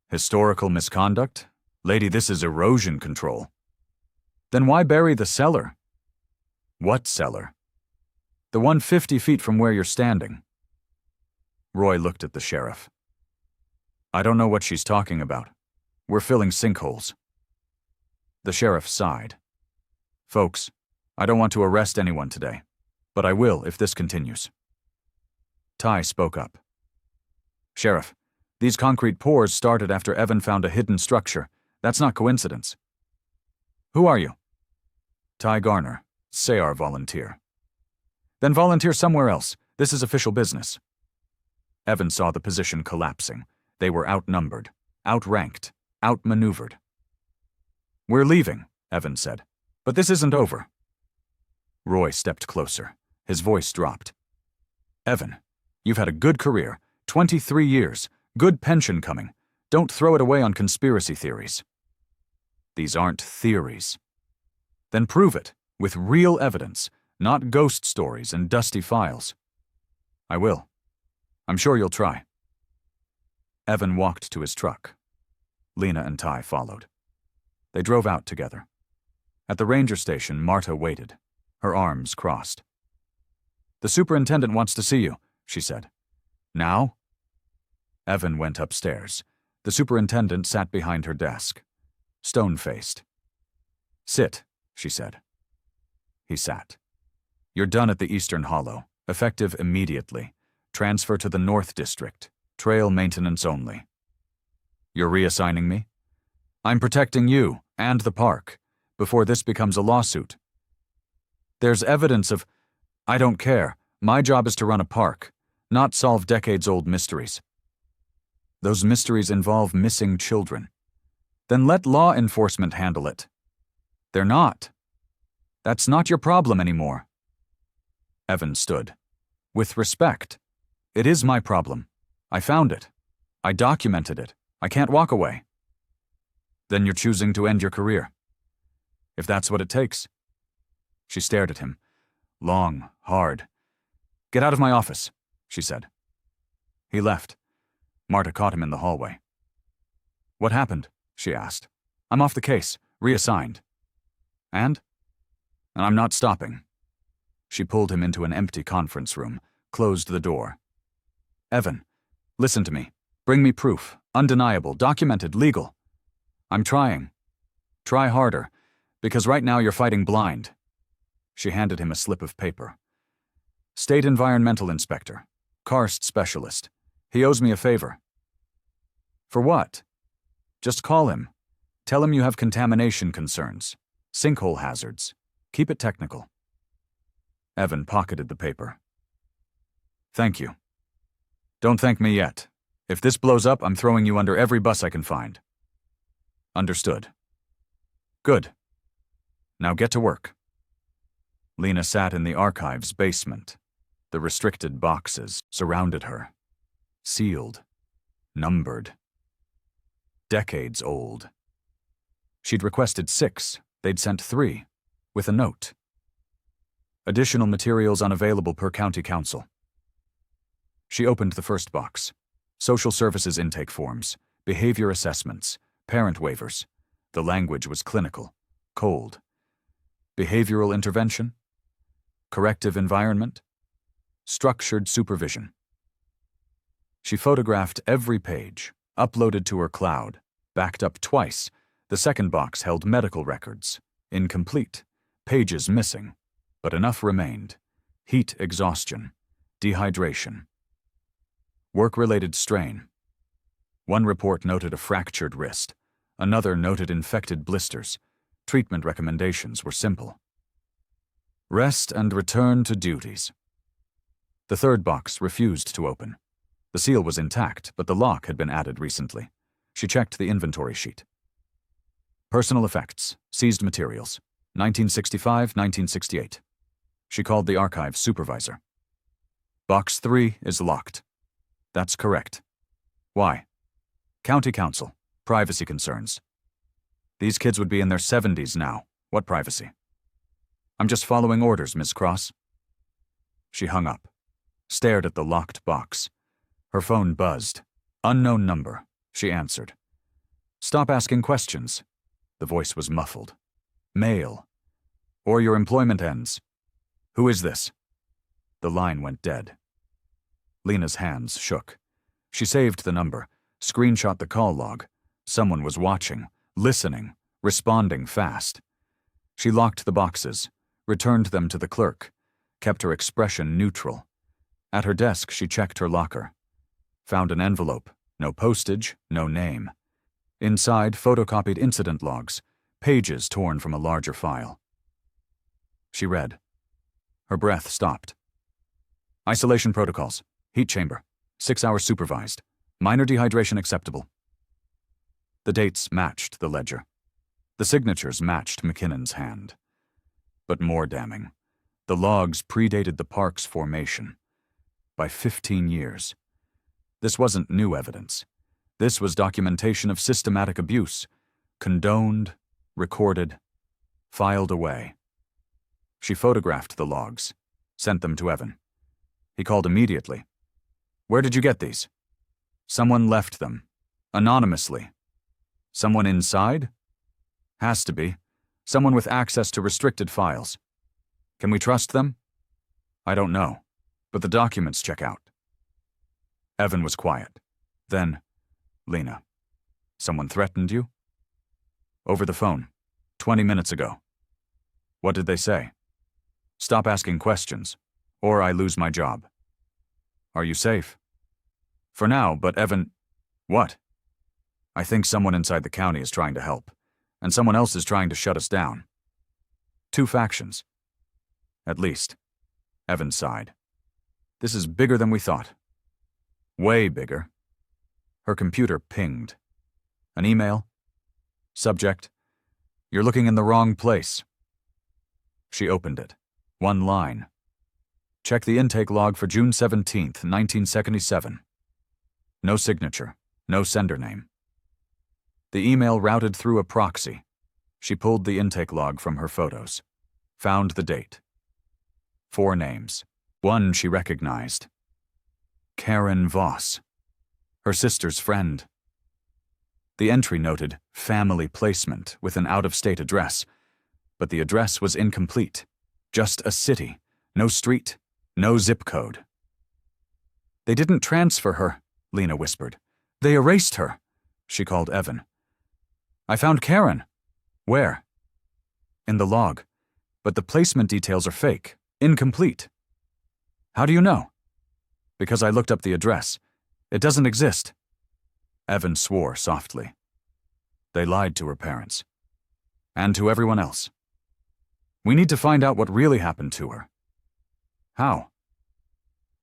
Historical misconduct? Lady, this is erosion control. Then why bury the cellar? What cellar? The one 50 feet from where you're standing. Roy looked at the sheriff. I don't know what she's talking about. We're filling sinkholes. The sheriff sighed. Folks, I don't want to arrest anyone today, but I will if this continues. Ty spoke up. Sheriff, these concrete pours started after Evan found a hidden structure. That's not coincidence. Who are you? Ty Garner, SAR volunteer. Then volunteer somewhere else. This is official business. Evan saw the position collapsing. They were outnumbered, outranked, outmaneuvered. We're leaving, Evan said. But this isn't over. Roy stepped closer. His voice dropped. Evan, you've had a good career, 23 years, good pension coming. Don't throw it away on conspiracy theories. These aren't theories. Then prove it, with real evidence, not ghost stories and dusty files. I will. I'm sure you'll try. Evan walked to his truck. Lena and Ty followed. They drove out together. At the ranger station, Marta waited, her arms crossed. The superintendent wants to see you, she said. Now? Evan went upstairs. The superintendent sat behind her desk, stone-faced. Sit, she said. He sat. You're done at the Eastern Hollow, effective immediately. Transfer to the North District, trail maintenance only. You're reassigning me? I'm protecting you and the park before this becomes a lawsuit. There's evidence of... I don't care. My job is to run a park, not solve decades-old mysteries. Those mysteries involve missing children. Then let law enforcement handle it. They're not. That's not your problem anymore. Evan stood. With respect. It is my problem. I found it. I documented it. I can't walk away. Then you're choosing to end your career. If that's what it takes. She stared at him. long, hard. "Get out of my office," she said. He left. Marta caught him in the hallway. "What happened?" she asked. "I'm off the case, reassigned." And I'm not stopping." She pulled him into an empty conference room, closed the door. "Evan, listen to me. Bring me proof. Undeniable, documented, legal. I'm trying. Try harder, because right now you're fighting blind." She handed him a slip of paper. "State Environmental Inspector, Karst Specialist. He owes me a favor." "For what?" "Just call him. Tell him you have contamination concerns, sinkhole hazards. Keep it technical." Evan pocketed the paper. "Thank you. Don't thank me yet. If this blows up, I'm throwing you under every bus I can find." "Understood." "Good. Now get to work." Lena sat in the archive's basement. The restricted boxes surrounded her. Sealed. Numbered. Decades old. She'd requested 6. They'd sent 3. With a note. Additional materials unavailable per county council. She opened the first box. Social services intake forms, behavior assessments, parent waivers. The language was clinical, cold. Behavioral intervention? Corrective environment? Structured supervision. She photographed every page, uploaded to her cloud, backed up twice. The second box held medical records. Incomplete. Pages missing. But enough remained. Heat exhaustion. Dehydration. Work-related strain. One report noted a fractured wrist. Another noted infected blisters. Treatment recommendations were simple. Rest and return to duties. The third box refused to open. The seal was intact, but the lock had been added recently. She checked the inventory sheet. Personal effects, seized materials, 1965-1968. She called the archive supervisor. Box 3 is locked. That's correct. Why? County council, privacy concerns. These kids would be in their 70s now. What privacy? I'm just following orders, Miss Cross. She hung up, stared at the locked box. Her phone buzzed. Unknown number. She answered. Stop asking questions. The voice was muffled. Mail. Or your employment ends. Who is this? The line went dead. Lena's hands shook. She saved the number, screenshot the call log. Someone was watching, listening, responding fast. She locked the boxes, returned them to the clerk, kept her expression neutral. At her desk, she checked her locker. Found an envelope, no postage, no name. Inside, photocopied incident logs, pages torn from a larger file. She read. Her breath stopped. Isolation protocols. Heat chamber. 6 hours supervised. Minor dehydration acceptable. The dates matched the ledger. The signatures matched McKinnon's hand. But more damning, the logs predated the park's formation by 15 years. This wasn't new evidence. This was documentation of systematic abuse, condoned, recorded, filed away. She photographed the logs, sent them to Evan. He called immediately. Where did you get these? Someone left them. Anonymously. Someone inside? Has to be. Someone with access to restricted files. Can we trust them? I don't know, but the documents check out. Evan was quiet. Then, Lena, someone threatened you? Over the phone, 20 minutes ago. What did they say? Stop asking questions, or I lose my job. Are you safe? For now, but Evan... What? I think someone inside the county is trying to help, and someone else is trying to shut us down. 2 factions. At least. Evan sighed. This is bigger than we thought. Way bigger. Her computer pinged. An email? Subject: You're looking in the wrong place. She opened it. 1 line. Check the intake log for June 17th, 1977. No signature. No sender name. The email routed through a proxy. She pulled the intake log from her photos. Found the date. 4 names. One she recognized. Karen Voss, her sister's friend. The entry noted family placement with an out-of-state address, but the address was incomplete. Just a city, no street, no zip code. They didn't transfer her, Lena whispered. They erased her. She called Evan. I found Karen. Where? In the log, but the placement details are fake, incomplete. How do you know? Because I looked up the address. It doesn't exist. Evan swore softly. They lied to her parents. And to everyone else. We need to find out what really happened to her. How?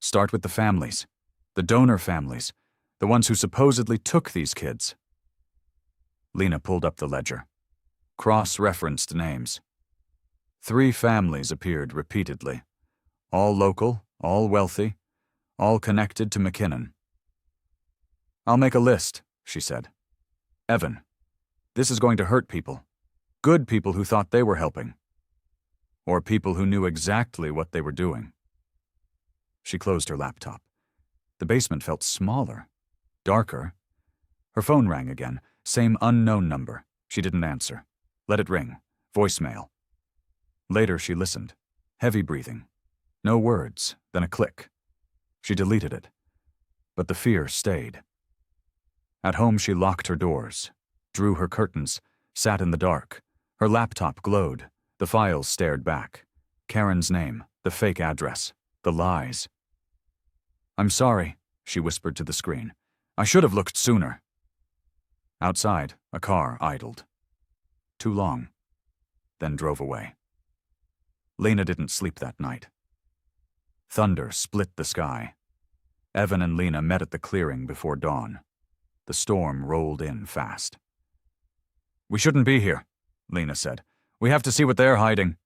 Start with the families. The donor families. The ones who supposedly took these kids. Lena pulled up the ledger. Cross-referenced names. 3 families appeared repeatedly. All local, all wealthy, all connected to McKinnon. I'll make a list, she said. Evan, this is going to hurt people. Good people who thought they were helping. Or people who knew exactly what they were doing. She closed her laptop. The basement felt smaller, darker. Her phone rang again, same unknown number. She didn't answer. Let it ring. Voicemail. Later she listened. Heavy breathing. No words, then a click. She deleted it. But the fear stayed. At home she locked her doors, drew her curtains, sat in the dark. Her laptop glowed. The files stared back. Karen's name, the fake address, the lies. I'm sorry, she whispered to the screen. I should have looked sooner. Outside, a car idled. Too long. Then drove away. Lena didn't sleep that night. Thunder split the sky. Evan and Lena met at the clearing before dawn. The storm rolled in fast. We shouldn't be here, Lena said. We have to see what they're hiding.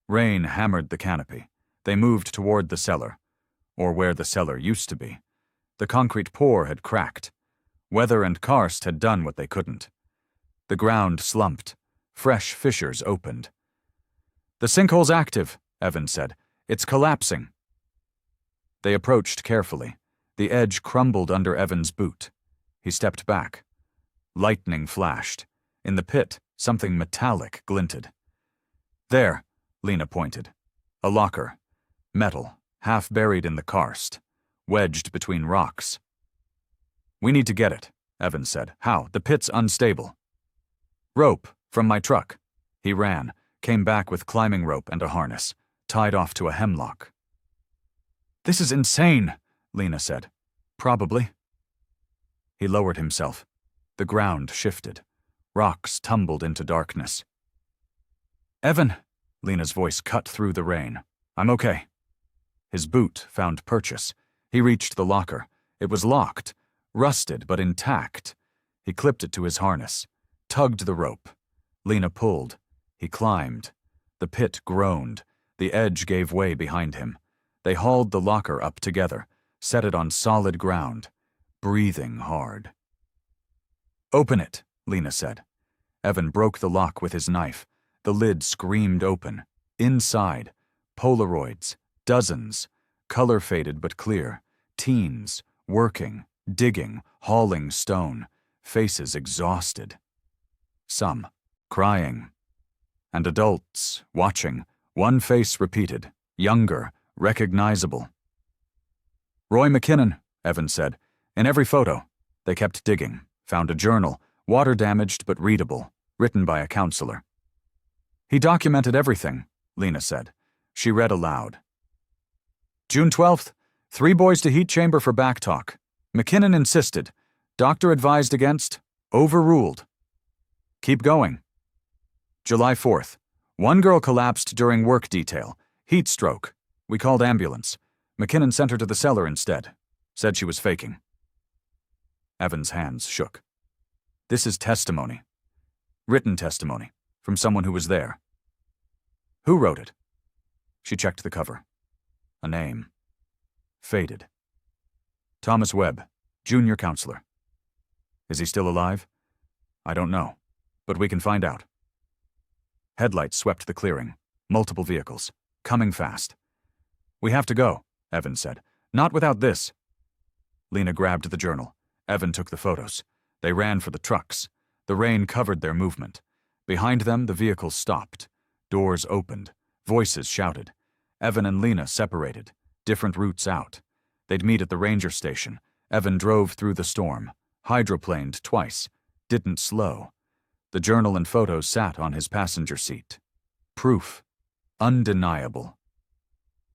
Rain hammered the canopy. They moved toward the cellar, or where the cellar used to be. The concrete pour had cracked. Weather and karst had done what they couldn't. The ground slumped. Fresh fissures opened. The sinkhole's active, Evan said. It's collapsing. They approached carefully. The edge crumbled under Evan's boot. He stepped back. Lightning flashed. In the pit, something metallic glinted. There, Lena pointed. A locker. Metal, half buried in the karst. Wedged between rocks. We need to get it, Evan said. How? The pit's unstable. Rope, from my truck. He ran, came back with climbing rope and a harness, tied off to a hemlock. This is insane, Lena said. Probably. He lowered himself. The ground shifted. Rocks tumbled into darkness. Evan, Lena's voice cut through the rain. I'm okay. His boot found purchase. He reached the locker. It was locked, rusted but intact. He clipped it to his harness, tugged the rope. Lena pulled. He climbed. The pit groaned. The edge gave way behind him. They hauled the locker up together, set it on solid ground, breathing hard. Open it, Lena said. Evan broke the lock with his knife. The lid screamed open. Inside, Polaroids, dozens, color-faded but clear, teens, working, digging, hauling stone, faces exhausted. Some crying. And adults, watching, one face repeated, younger, recognizable. Roy McKinnon, Evan said. In every photo. They kept digging, found a journal, water-damaged but readable, written by a counselor. He documented everything, Lena said. She read aloud. June 12th, 3 boys to heat chamber for back talk. McKinnon insisted. Doctor advised against. Overruled. Keep going. July 4th, 1 girl collapsed during work detail. Heat stroke. We called ambulance. McKinnon sent her to the cellar instead. Said she was faking. Evan's hands shook. This is testimony. Written testimony. From someone who was there. Who wrote it? She checked the cover. A name. Faded. Thomas Webb, junior counselor. Is he still alive? I don't know, but we can find out. Headlights swept the clearing. Multiple vehicles. coming fast. We have to go, Evan said. Not without this. Lena grabbed the journal. Evan took the photos. They ran for the trucks. The rain covered their movement. Behind them, the vehicles stopped. Doors opened. Voices shouted. Evan and Lena separated. Different routes out. They'd meet at the ranger station. Evan drove through the storm. Hydroplaned twice. Didn't slow. The journal and photos sat on his passenger seat. Proof. Undeniable.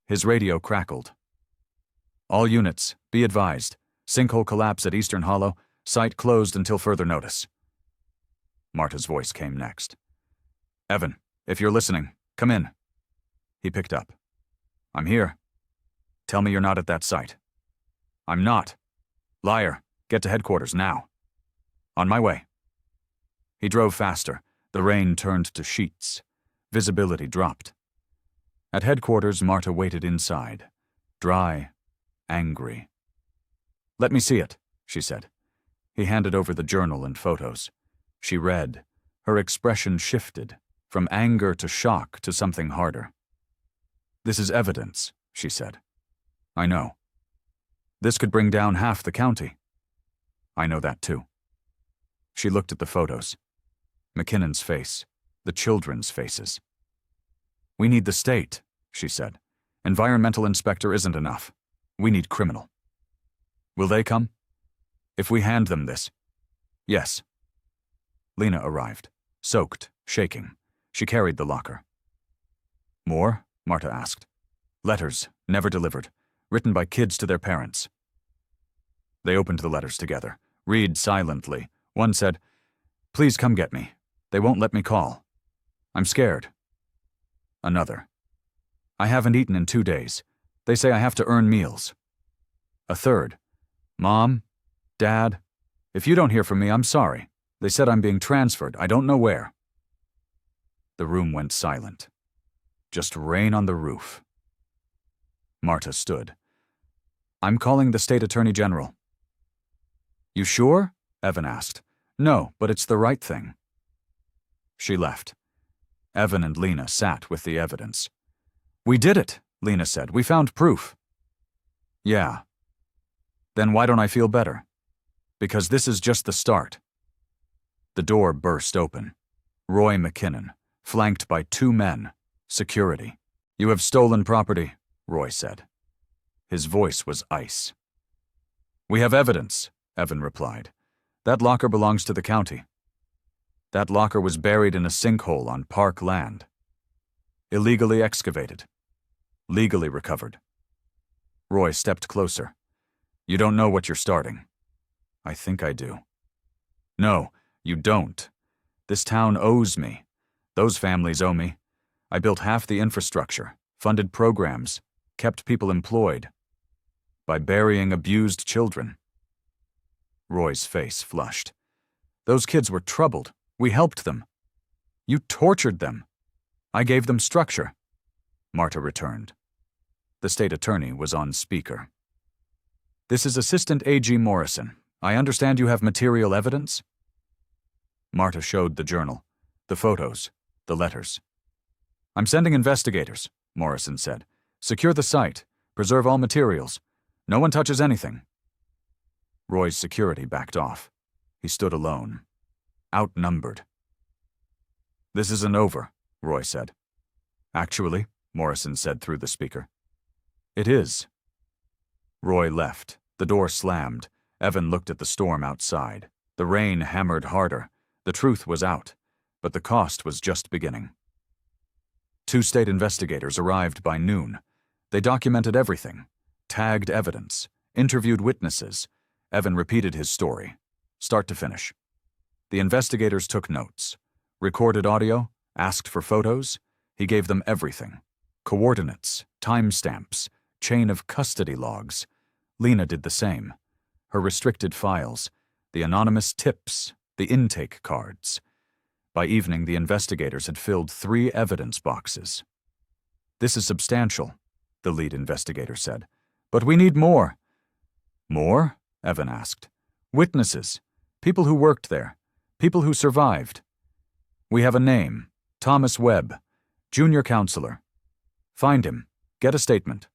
His radio crackled. All units, be advised. Sinkhole collapse at Eastern Hollow. Site closed until further notice. Marta's voice came next. Evan, if you're listening, come in. He picked up. I'm here. Tell me you're not at that site. I'm not. Liar, get to headquarters now. On my way. He drove faster. The rain turned to sheets. Visibility dropped. At headquarters, Marta waited inside. Dry, angry. Let me see it, she said. He handed over the journal and photos. She read. Her expression shifted, from anger to shock to something harder. This is evidence, she said. I know. This could bring down half the county. I know that too. She looked at the photos. McKinnon's face, the children's faces. We need the state, she said. Environmental inspector isn't enough. We need criminal. Will they come? If we hand them this? Yes. Lena arrived, soaked, shaking. She carried the locker. More? Marta asked. Letters, never delivered, written by kids to their parents. They opened the letters together, read silently. One said, Please come get me. They won't let me call. I'm scared. Another. I haven't eaten in 2 days. They say I have to earn meals. A third. Mom, Dad, if you don't hear from me, I'm sorry. They said I'm being transferred. I don't know where. The room went silent. Just rain on the roof. Marta stood. I'm calling the state attorney general. You sure? Evan asked. No, but it's the right thing. She left. Evan and Lena sat with the evidence. We did it, Lena said. We found proof. Yeah. Then why don't I feel better? Because this is just the start. The door burst open. Roy McKinnon, flanked by 2 men, security. You have stolen property, Roy said. His voice was ice. We have evidence, Evan replied. That locker belongs to the county. That locker was buried in a sinkhole on park land. Illegally excavated. Legally recovered. Roy stepped closer. You don't know what you're starting. I think I do. No, you don't. This town owes me. Those families owe me. I built half the infrastructure, funded programs, kept people employed. By burying abused children. Roy's face flushed. Those kids were troubled. We helped them. You tortured them. I gave them structure. Marta returned. The state attorney was on speaker. This is Assistant A.G. Morrison. I understand you have material evidence? Marta showed the journal, the photos, the letters. I'm sending investigators, Morrison said. Secure the site. Preserve all materials. No one touches anything. Roy's security backed off. He stood alone. Outnumbered. This isn't over, Roy said. Actually, Morrison said through the speaker. It is. Roy left. The door slammed. Evan looked at the storm outside. The rain hammered harder. The truth was out, but the cost was just beginning. 2 state investigators arrived by noon. They documented everything, tagged evidence, interviewed witnesses. Evan repeated his story, start to finish. The investigators took notes, recorded audio, asked for photos. He gave them everything. Coordinates, timestamps, chain of custody logs. Lena did the same. Her restricted files, the anonymous tips, the intake cards. By evening, the investigators had filled 3 evidence boxes. This is substantial, the lead investigator said. But we need more. More? Evan asked. Witnesses, people who worked there, people who survived. We have a name, Thomas Webb, junior counselor. Find him. Get a statement.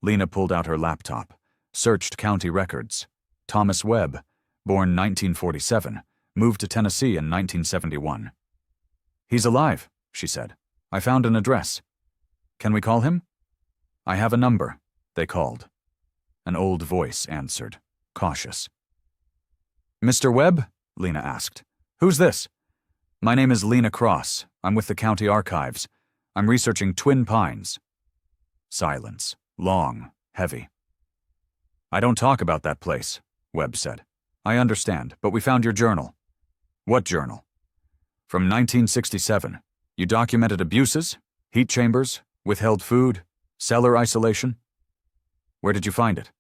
Lena pulled out her laptop, searched county records. Thomas Webb, born 1947, moved to Tennessee in 1971. He's alive, she said. I found an address. Can we call him? I have a number, they called. An old voice answered, cautious. Mr. Webb? Lena asked. Who's this? My name is Lena Cross. I'm with the county archives. I'm researching Twin Pines. Silence. Long. Heavy. I don't talk about that place, Webb said. I understand, but we found your journal. What journal? From 1967. You documented abuses, heat chambers, withheld food, cellar isolation. Where did you find it?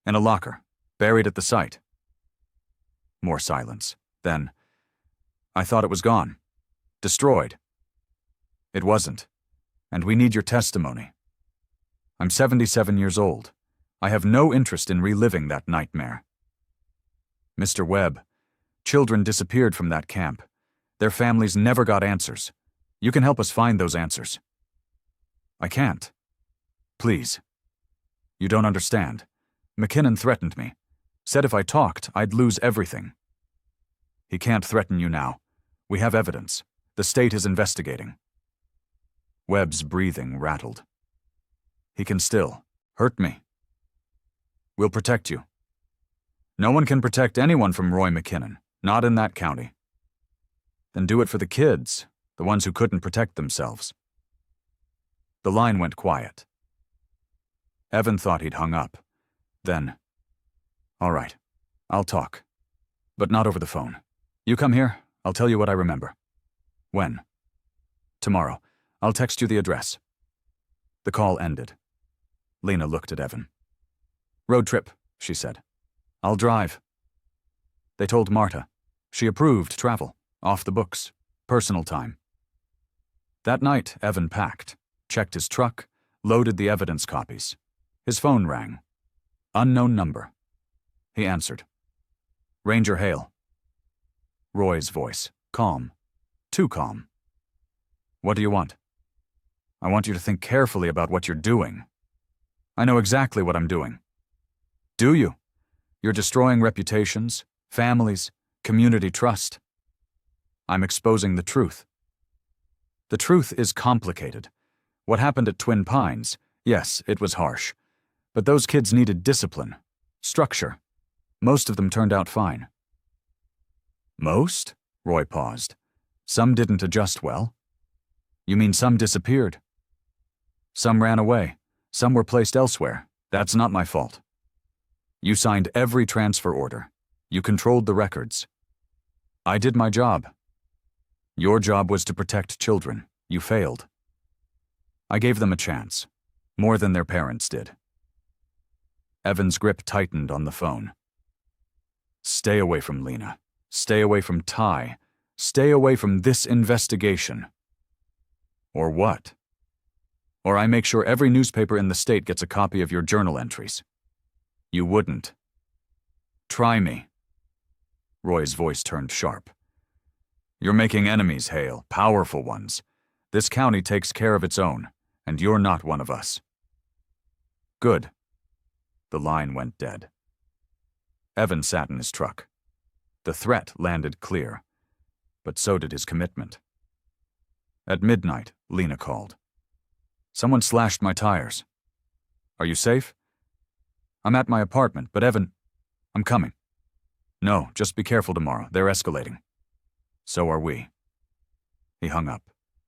In a locker, buried at the site. More silence. Then, I thought it was gone. Destroyed. It wasn't. And we need your testimony. I'm 77 years old. I have no interest in reliving that nightmare. Mr. Webb, children disappeared from that camp. Their families never got answers. You can help us find those answers. I can't. Please. You don't understand. McKinnon threatened me. Said if I talked, I'd lose everything. He can't threaten you now. We have evidence. The state is investigating. Webb's breathing rattled. He can still hurt me. We'll protect you. No one can protect anyone from Roy McKinnon, not in that county. Then do it for the kids, the ones who couldn't protect themselves. The line went quiet. Evan thought he'd hung up. Then, all right, I'll talk. But not over the phone. You come here, I'll tell you what I remember. When? Tomorrow. I'll text you the address. The call ended. Lena looked at Evan. Road trip, she said. I'll drive. They told Marta. She approved travel, off the books, personal time. That night, Evan packed, checked his truck, loaded the evidence copies. His phone rang. Unknown number. He answered. Ranger Hale. Roy's voice, calm. Too calm. What do you want? I want you to think carefully about what you're doing. I know exactly what I'm doing. Do you? You're destroying reputations, families, community trust. I'm exposing the truth. The truth is complicated. What happened at Twin Pines, yes, it was harsh. But those kids needed discipline, structure. Most of them turned out fine. Most? Roy paused. Some didn't adjust well. You mean some disappeared? Some ran away. Some were placed elsewhere. That's not my fault. You signed every transfer order. You controlled the records. I did my job. Your job was to protect children. You failed. I gave them a chance, more than their parents did. Evan's grip tightened on the phone. Stay away from Lena. Stay away from Ty. Stay away from this investigation. Or what? Or I make sure every newspaper in the state gets a copy of your journal entries. You wouldn't. Try me. Roy's voice turned sharp. You're making enemies, Hale, powerful ones. This county takes care of its own, and you're not one of us. Good. The line went dead. Evan sat in his truck. The threat landed clear, but so did his commitment. At midnight, Lena called. Someone slashed my tires. Are you safe? I'm at my apartment, but Evan, I'm coming. No, just be careful tomorrow. They're escalating. So are we. He hung up,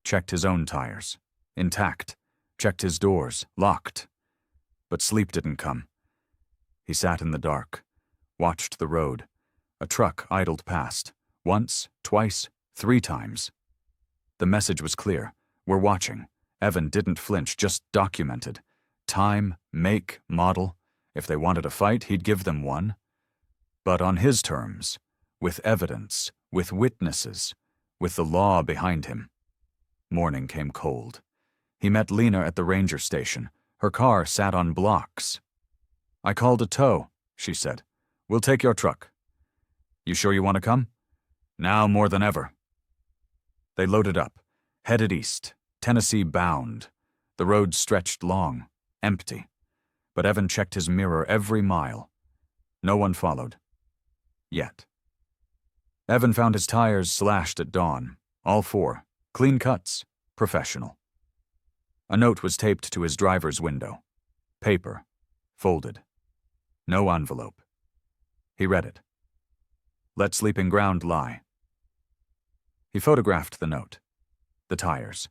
checked his own tires. Intact. Checked his doors. Locked. But sleep didn't come. He sat in the dark, watched the road. A truck idled past. Once, twice, 3 times. The message was clear. We're watching. Evan didn't flinch, just documented. Time, make, model. If they wanted a fight, he'd give them one. But on his terms, with evidence, with witnesses, with the law behind him. Morning came cold. He met Lena at the ranger station. Her car sat on blocks. I called a tow, she said. We'll take your truck. You sure you want to come? Now more than ever. They loaded up, headed east, Tennessee bound. The road stretched long, empty, but Evan checked his mirror every mile. No one followed. Yet. Evan found his tires slashed at dawn, all four, clean cuts, professional. A note was taped to his driver's window. Paper, folded. No envelope. He read it. Let sleeping ground lie. He photographed the note. The tires.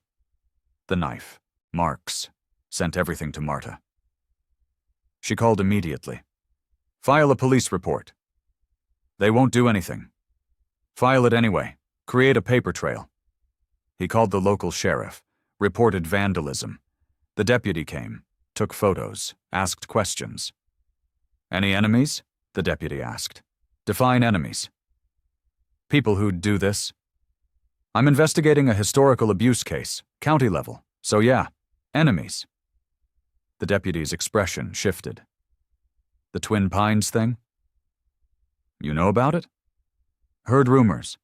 The knife. Marks. Sent everything to Marta. She called immediately. File a police report. They won't do anything. File it anyway. Create a paper trail. He called the local sheriff, reported vandalism. The deputy came, took photos, asked questions. Any enemies? The deputy asked. Define enemies. People who'd do this. I'm investigating a historical abuse case, county level, so yeah, enemies. The deputy's expression shifted. The Twin Pines thing? You know about it? Heard rumors.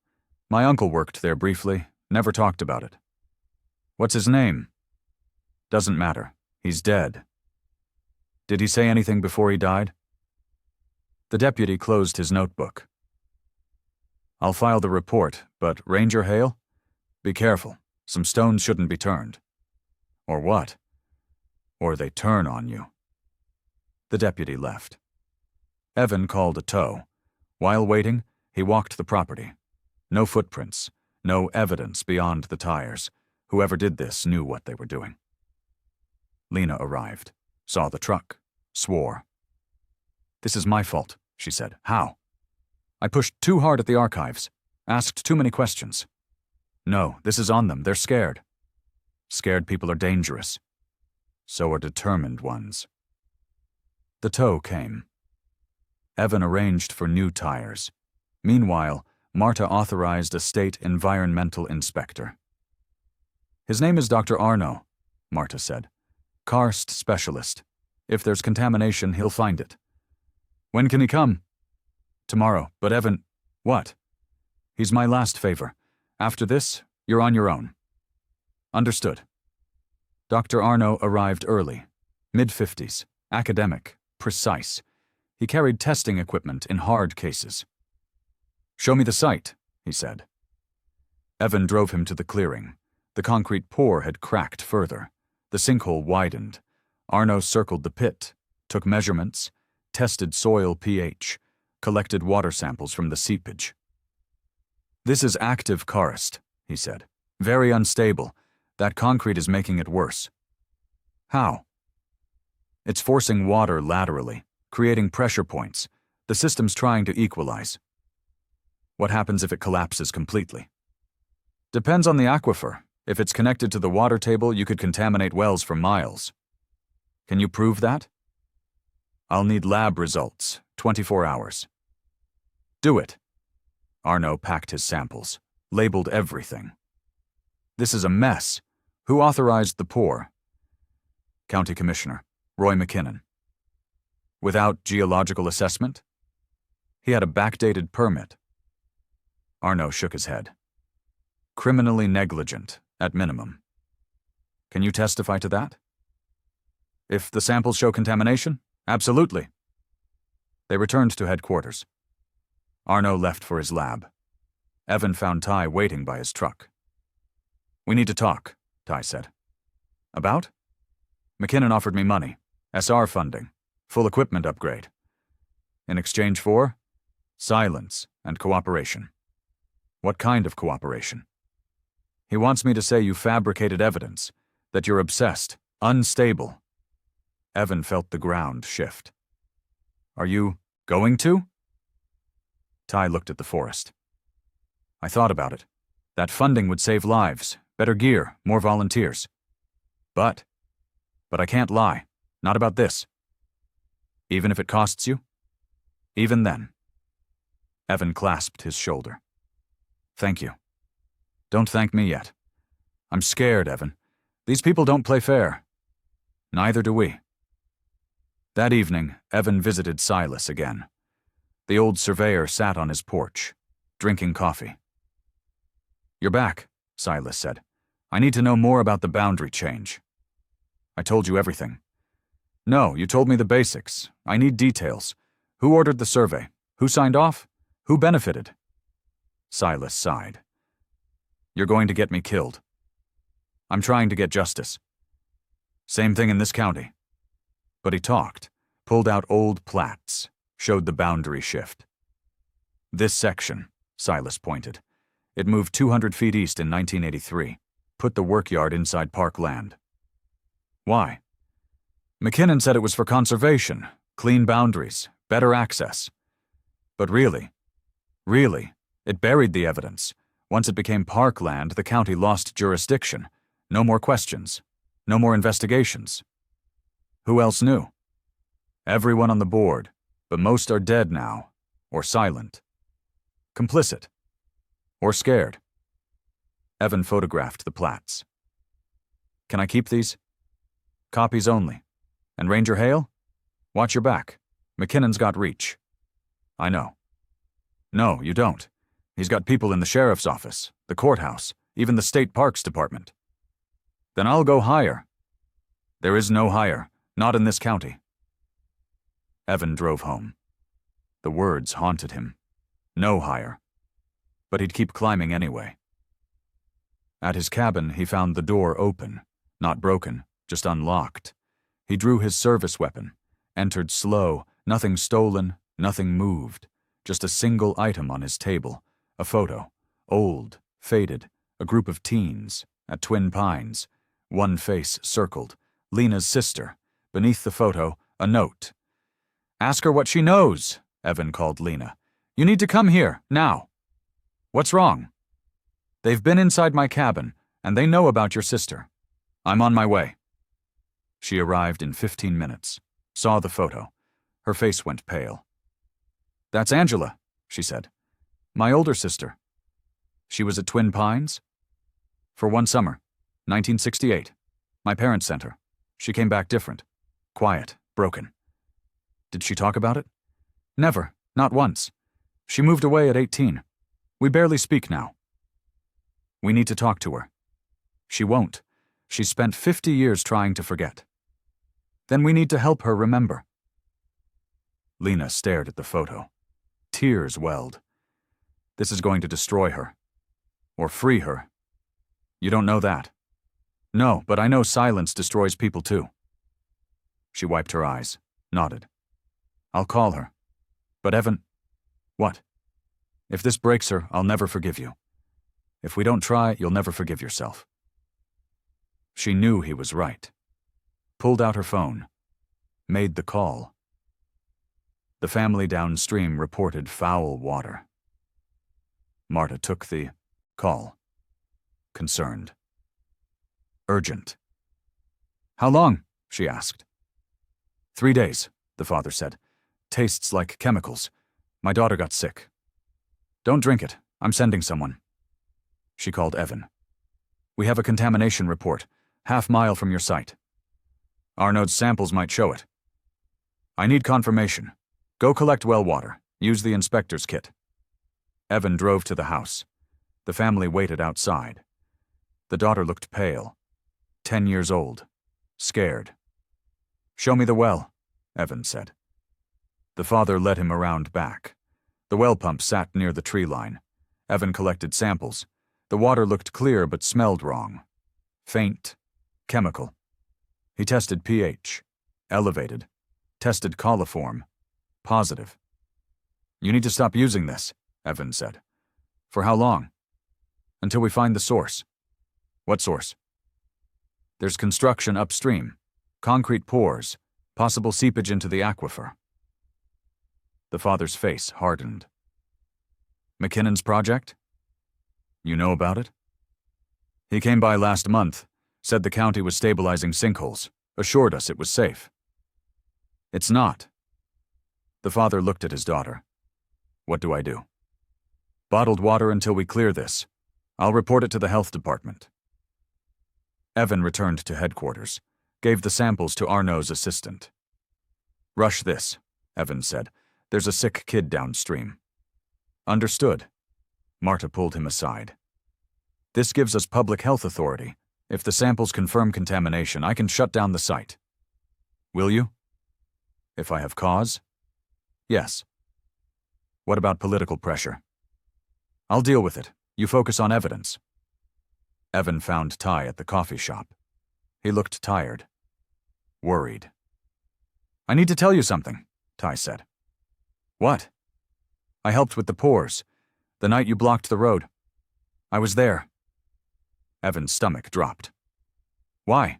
My uncle worked there briefly, never talked about it. What's his name? Doesn't matter. He's dead. Did he say anything before he died? The deputy closed his notebook. I'll file the report, but Ranger Hale? Be careful. Some stones shouldn't be turned. Or what? Or they turn on you. The deputy left. Evan called a tow. While waiting, he walked the property. No footprints, no evidence beyond the tires. Whoever did this knew what they were doing. Lena arrived, saw the truck, swore. This is my fault, she said. How? I pushed too hard at the archives, asked too many questions. No, this is on them. They're scared. Scared people are dangerous. So are determined ones. The tow came. Evan arranged for new tires. Meanwhile, Marta authorized a state environmental inspector. His name is Dr. Arno, Marta said. Karst specialist. If there's contamination, he'll find it. When can he come? Tomorrow, but Evan... What? He's my last favor. After this, you're on your own. Understood. Dr. Arno arrived early, mid-50s, academic, precise. He carried testing equipment in hard cases. Show me the site, he said. Evan drove him to the clearing. The concrete pour had cracked further. The sinkhole widened. Arno circled the pit, took measurements, tested soil pH, collected water samples from the seepage. This is active karst, he said. Very unstable. That concrete is making it worse. How? It's forcing water laterally, creating pressure points. The system's trying to equalize. What happens if it collapses completely? Depends on the aquifer. If it's connected to the water table, you could contaminate wells for miles. Can you prove that? I'll need lab results, 24 hours. Do it. Arno packed his samples, labeled everything. This is a mess. Who authorized the pour? County Commissioner, Roy McKinnon. Without geological assessment? He had a backdated permit. Arno shook his head. Criminally negligent, at minimum. Can you testify to that? If the samples show contamination? Absolutely. They returned to headquarters. Arno left for his lab. Evan found Ty waiting by his truck. We need to talk, Ty said. About? McKinnon offered me money, SR funding, full equipment upgrade. In exchange for? Silence and cooperation. What kind of cooperation? He wants me to say you fabricated evidence, that you're obsessed, unstable. Evan felt the ground shift. Are you going to? Ty looked at the forest. I thought about it. That funding would save lives, better gear, more volunteers. But I can't lie. Not about this. Even if it costs you? Even then. Evan clasped his shoulder. Thank you. Don't thank me yet. I'm scared, Evan. These people don't play fair. Neither do we. That evening, Evan visited Silas again. The old surveyor sat on his porch, drinking coffee. You're back, Silas said. I need to know more about the boundary change. I told you everything. No, you told me the basics. I need details. Who ordered the survey? Who signed off? Who benefited? Silas sighed. You're going to get me killed. I'm trying to get justice. Same thing in this county. But he talked, pulled out old plats, showed the boundary shift. This section, Silas pointed. It moved 200 feet east in 1983, put the workyard inside park land. Why? McKinnon said it was for conservation, clean boundaries, better access. But really, it buried the evidence. Once it became parkland, the county lost jurisdiction. No more questions. No more investigations. Who else knew? Everyone on the board, but most are dead now, or silent. Complicit. Or scared. Evan photographed the plats. Can I keep these? Copies only. And Ranger Hale? Watch your back. McKinnon's got reach. I know. No, you don't. He's got people in the sheriff's office, the courthouse, even the state parks department. Then I'll go higher. There is no higher, not in this county. Evan drove home. The words haunted him. No higher. But he'd keep climbing anyway. At his cabin, he found the door open, not broken, just unlocked. He drew his service weapon, entered slow, nothing stolen, nothing moved, just a single item on his table, a photo, old, faded, a group of teens, at Twin Pines, one face circled, Lena's sister, beneath the photo, a note. Ask her what she knows, Evan called Lena. You need to come here, now. What's wrong? They've been inside my cabin, and they know about your sister. I'm on my way. She arrived in 15 minutes, saw the photo. Her face went pale. That's Angela, she said. My older sister. She was at Twin Pines? For one summer, 1968. My parents sent her. She came back different. Quiet, broken. Did she talk about it? Never, not once. She moved away at 18. We barely speak now. We need to talk to her. She won't. She's spent 50 years trying to forget. Then we need to help her remember. Lena stared at the photo. Tears welled. This is going to destroy her. Or free her. You don't know that. No, but I know silence destroys people too. She wiped her eyes, nodded. I'll call her. But Evan... What? If this breaks her, I'll never forgive you. If we don't try, you'll never forgive yourself. She knew he was right. Pulled out her phone. Made the call. The family downstream reported foul water. Marta took the call. Concerned. Urgent. How long? She asked. 3 days, the father said. Tastes like chemicals. My daughter got sick. Don't drink it. I'm sending someone. She called Evan. We have a contamination report, half-mile from your site. Arnold's samples might show it. I need confirmation. Go collect well water. Use the inspector's kit. Evan drove to the house. The family waited outside. The daughter looked pale. 10 years old. Scared. Show me the well, Evan said. The father led him around back. The well pump sat near the tree line. Evan collected samples. The water looked clear but smelled wrong. Faint. Chemical. He tested pH. Elevated. Tested coliform. Positive. You need to stop using this, Evan said. For how long? Until we find the source. What source? There's construction upstream. Concrete pours. Possible seepage into the aquifer. The father's face hardened. McKinnon's project? You know about it? He came by last month, said the county was stabilizing sinkholes, assured us it was safe. It's not. The father looked at his daughter. What do I do? Bottled water until we clear this. I'll report it to the health department. Evan returned to headquarters, gave the samples to Arnaud's assistant. Rush this, Evan said. There's a sick kid downstream. Understood. Marta pulled him aside. This gives us public health authority. If the samples confirm contamination, I can shut down the site. Will you? If I have cause? Yes. What about political pressure? I'll deal with it. You focus on evidence. Evan found Ty at the coffee shop. He looked tired. Worried. I need to tell you something, Ty said. What? I helped with the pores, the night you blocked the road. I was there. Evan's stomach dropped. Why?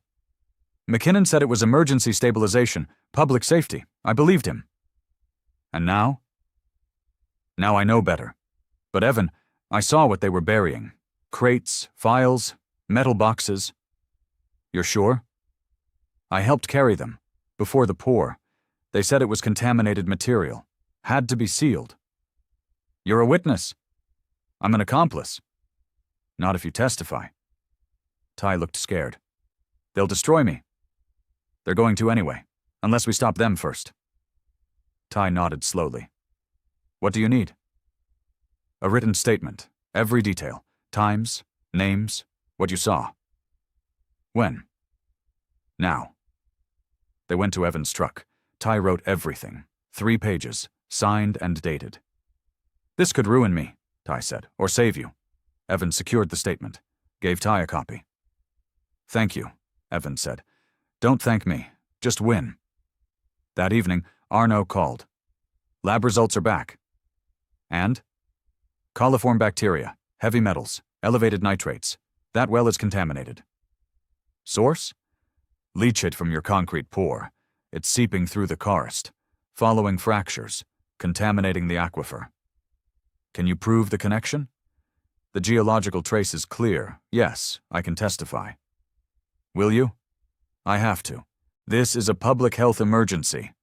McKinnon said it was emergency stabilization, public safety. I believed him. And now? Now I know better. But Evan, I saw what they were burying. Crates, files, metal boxes. You're sure? I helped carry them. Before the pour. They said it was contaminated material. Had to be sealed. You're a witness. I'm an accomplice. Not if you testify. Ty looked scared. They'll destroy me. They're going to anyway, unless we stop them first. Ty nodded slowly. What do you need? A written statement, every detail, times, names, what you saw. When? Now. They went to Evan's truck. Ty wrote everything, 3 pages, signed and dated. This could ruin me, Ty said, or save you. Evan secured the statement, gave Ty a copy. Thank you, Evan said. Don't thank me, just win. That evening, Arno called. Lab results are back. And? Coliform bacteria, heavy metals, elevated nitrates. That well is contaminated. Source? Leachate from your concrete pour. It's seeping through the karst, following fractures, contaminating the aquifer. Can you prove the connection? The geological trace is clear. Yes, I can testify. Will you? I have to. This is a public health emergency.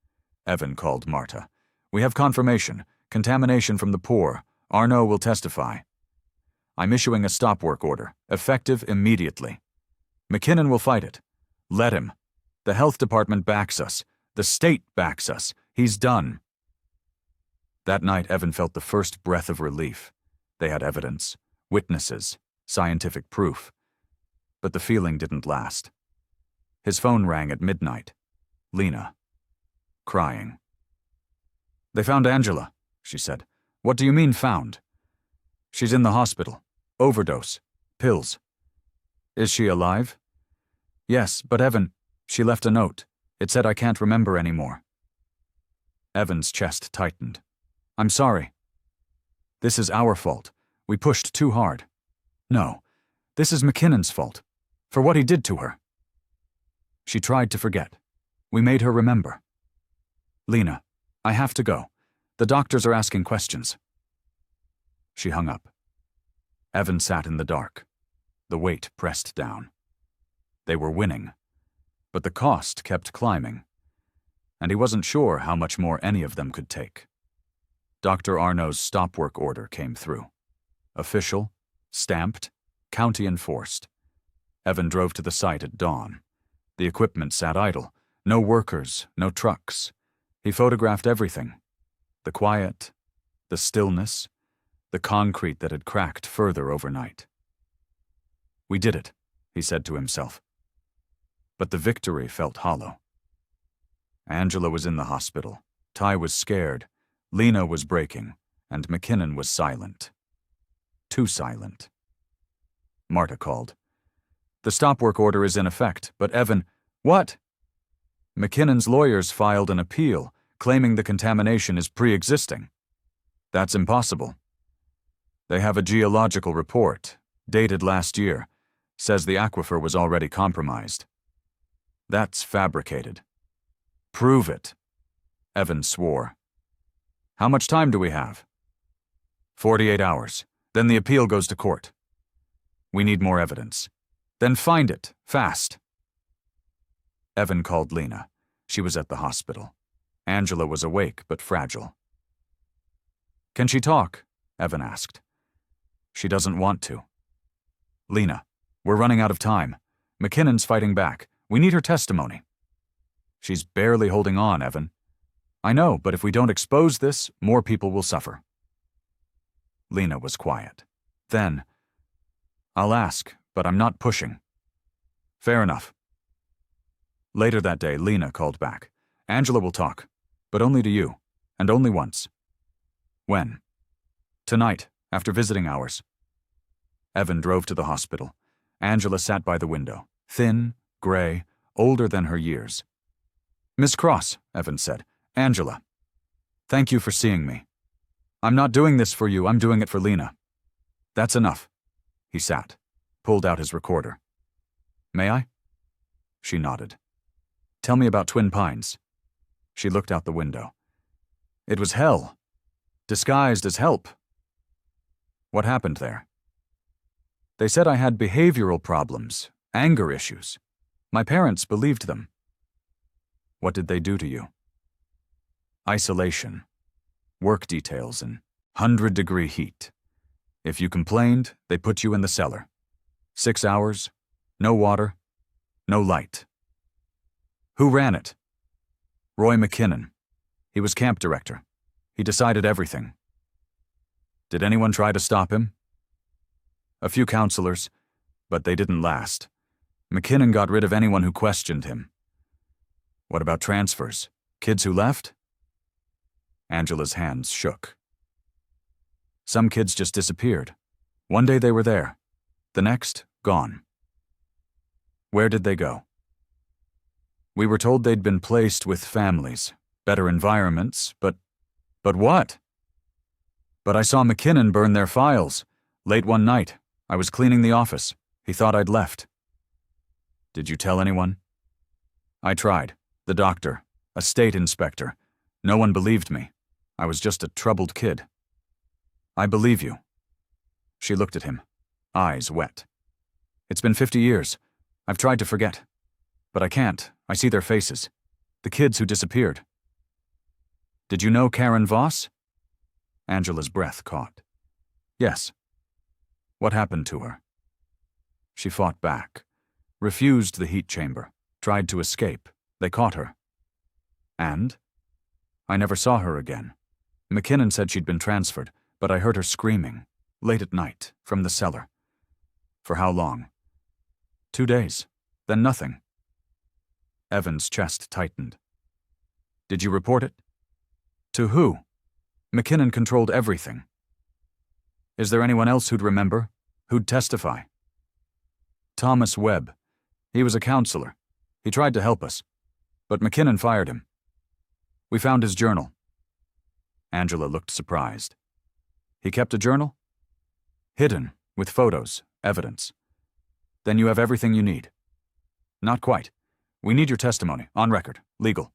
Evan called Marta. We have confirmation. Contamination from the pour. Arno will testify. I'm issuing a stop work order, effective immediately. McKinnon will fight it. Let him. The health department backs us. The state backs us. He's done. That night, Evan felt the first breath of relief. They had evidence, witnesses, scientific proof. But the feeling didn't last. His phone rang at midnight. Lena. Crying. They found Angela, she said. What do you mean found? She's in the hospital. Overdose. Pills. Is she alive? Yes, but Evan, she left a note. It said I can't remember anymore. Evan's chest tightened. I'm sorry. This is our fault. We pushed too hard. No, this is McKinnon's fault. For what he did to her. She tried to forget. We made her remember. Lena, I have to go. The doctors are asking questions. She hung up. Evan sat in the dark. The weight pressed down. They were winning. But the cost kept climbing. And he wasn't sure how much more any of them could take. Dr. Arno's stop work order came through. Official, stamped, county enforced. Evan drove to the site at dawn. The equipment sat idle. No workers, no trucks. He photographed everything. The quiet, the stillness, the concrete that had cracked further overnight. We did it, he said to himself. But the victory felt hollow. Angela was in the hospital. Ty was scared. Lena was breaking, and McKinnon was silent. Too silent. Marta called. The stop work order is in effect, but Evan... What? McKinnon's lawyers filed an appeal, claiming the contamination is pre-existing. That's impossible. They have a geological report, dated last year, says the aquifer was already compromised. That's fabricated. Prove it. Evan swore. How much time do we have? 48 hours. Then the appeal goes to court. We need more evidence. Then find it, fast. Evan called Lena. She was at the hospital. Angela was awake but fragile. Can she talk? Evan asked. She doesn't want to. Lena, we're running out of time. McKinnon's fighting back. We need her testimony. She's barely holding on, Evan. I know, but if we don't expose this, more people will suffer. Lena was quiet. Then, I'll ask, but I'm not pushing. Fair enough. Later that day, Lena called back. Angela will talk, but only to you, and only once. When? Tonight, after visiting hours. Evan drove to the hospital. Angela sat by the window, thin, gray, older than her years. Miss Cross, Evan said. Angela. Thank you for seeing me. I'm not doing this for you, I'm doing it for Lena. That's enough. He sat, pulled out his recorder. May I? She nodded. Tell me about Twin Pines. She looked out the window. It was hell, disguised as help. What happened there? They said I had behavioral problems, anger issues. My parents believed them. What did they do to you? Isolation, work details in 100-degree heat. If you complained, they put you in the cellar. 6 hours, no water, no light. Who ran it? Roy McKinnon. He was camp director. He decided everything. Did anyone try to stop him? A few counselors, but they didn't last. McKinnon got rid of anyone who questioned him. What about transfers? Kids who left? Angela's hands shook. Some kids just disappeared. One day they were there. The next, gone. Where did they go? We were told they'd been placed with families, better environments, but what? But I saw McKinnon burn their files. Late one night, I was cleaning the office. He thought I'd left. Did you tell anyone? I tried. The doctor, a state inspector. No one believed me. I was just a troubled kid. I believe you. She looked at him, eyes wet. It's been 50 years. I've tried to forget. But I can't. I see their faces. The kids who disappeared. Did you know Karen Voss? Angela's breath caught. Yes. What happened to her? She fought back, refused the heat chamber, tried to escape. They caught her. And? I never saw her again. McKinnon said she'd been transferred, but I heard her screaming, late at night, from the cellar. For how long? 2 days. Then nothing. Evan's chest tightened. Did you report it? To who? McKinnon controlled everything. Is there anyone else who'd remember? Who'd testify? Thomas Webb. He was a counselor. He tried to help us. But McKinnon fired him. We found his journal. Angela looked surprised. He kept a journal? Hidden, with photos, evidence. Then you have everything you need. Not quite. We need your testimony, on record, legal.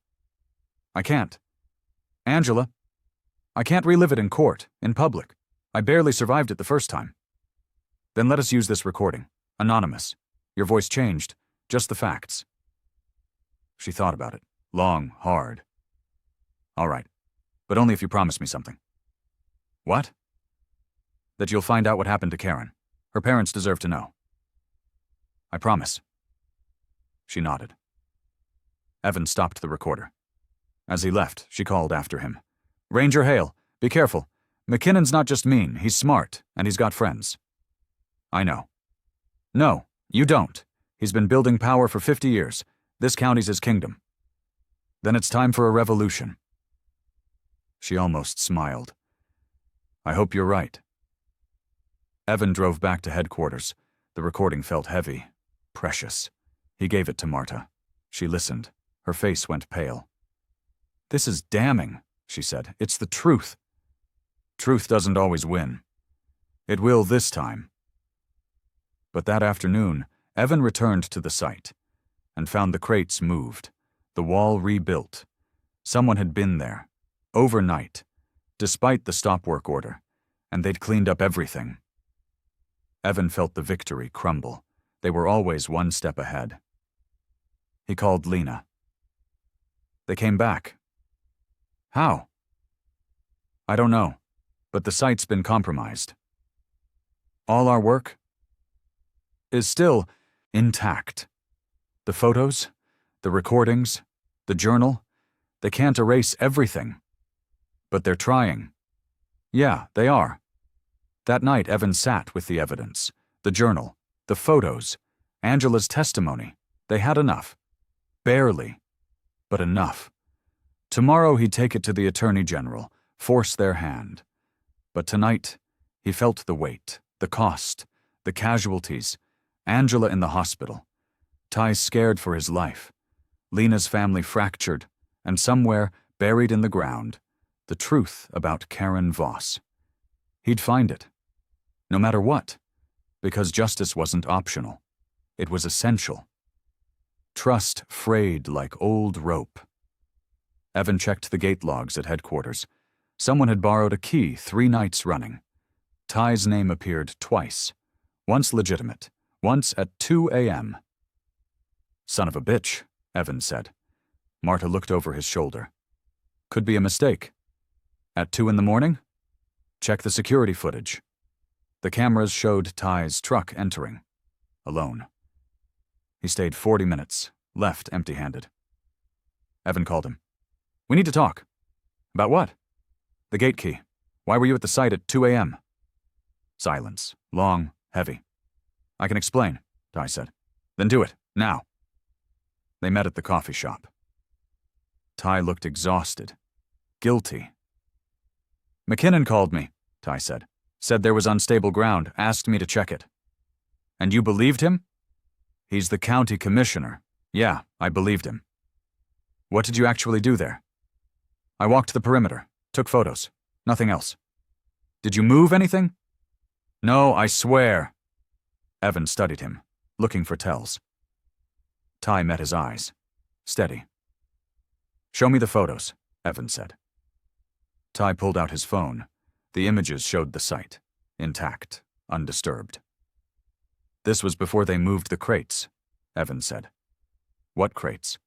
I can't. Angela, I can't relive it in court, in public. I barely survived it the first time. Then let us use this recording, anonymous. Your voice changed, just the facts. She thought about it, long, hard. All right, but only if you promise me something. What? That you'll find out what happened to Karen. Her parents deserve to know. I promise. She nodded. Evan stopped the recorder. As he left, she called after him. Ranger Hale, be careful. McKinnon's not just mean, he's smart, and he's got friends. I know. No, you don't. He's been building power for 50 years. This county's his kingdom. Then it's time for a revolution. She almost smiled. I hope you're right. Evan drove back to headquarters. The recording felt heavy, precious. He gave it to Marta. She listened. Her face went pale. This is damning, she said. It's the truth. Truth doesn't always win. It will this time. But that afternoon, Evan returned to the site and found the crates moved, the wall rebuilt. Someone had been there, overnight, despite the stop work order, and they'd cleaned up everything. Evan felt the victory crumble. They were always one step ahead. He called Lena. They came back. How? I don't know, but the site's been compromised. All our work is still intact. The photos, the recordings, the journal, they can't erase everything. But they're trying. Yeah, they are. That night, Evan sat with the evidence, the journal, the photos, Angela's testimony. They had enough. Barely, but enough. Tomorrow he'd take it to the Attorney General, force their hand. But tonight, he felt the weight, the cost, the casualties, Angela in the hospital, Ty scared for his life, Lena's family fractured, and somewhere, buried in the ground, the truth about Karen Voss. He'd find it, no matter what, because justice wasn't optional. It was essential. Trust frayed like old rope. Evan checked the gate logs at headquarters. Someone had borrowed a key 3 nights running. Ty's name appeared twice, once legitimate, once at 2 a.m. Son of a bitch, Evan said. Marta looked over his shoulder. Could be a mistake. At 2 in the morning? Check the security footage. The cameras showed Ty's truck entering, alone. He stayed 40 minutes, left empty-handed. Evan called him. We need to talk. About what? The gate key. Why were you at the site at 2 a.m.? Silence. Long, heavy. I can explain, Ty said. Then do it, now. They met at the coffee shop. Ty looked exhausted. Guilty. McKinnon called me, Ty said. Said there was unstable ground, asked me to check it. And you believed him? He's the county commissioner. Yeah, I believed him. What did you actually do there? I walked the perimeter, took photos, nothing else. Did you move anything? No, I swear. Evan studied him, looking for tells. Ty met his eyes, steady. Show me the photos, Evan said. Ty pulled out his phone. The images showed the site, intact, undisturbed. This was before they moved the crates, Evan said. What crates?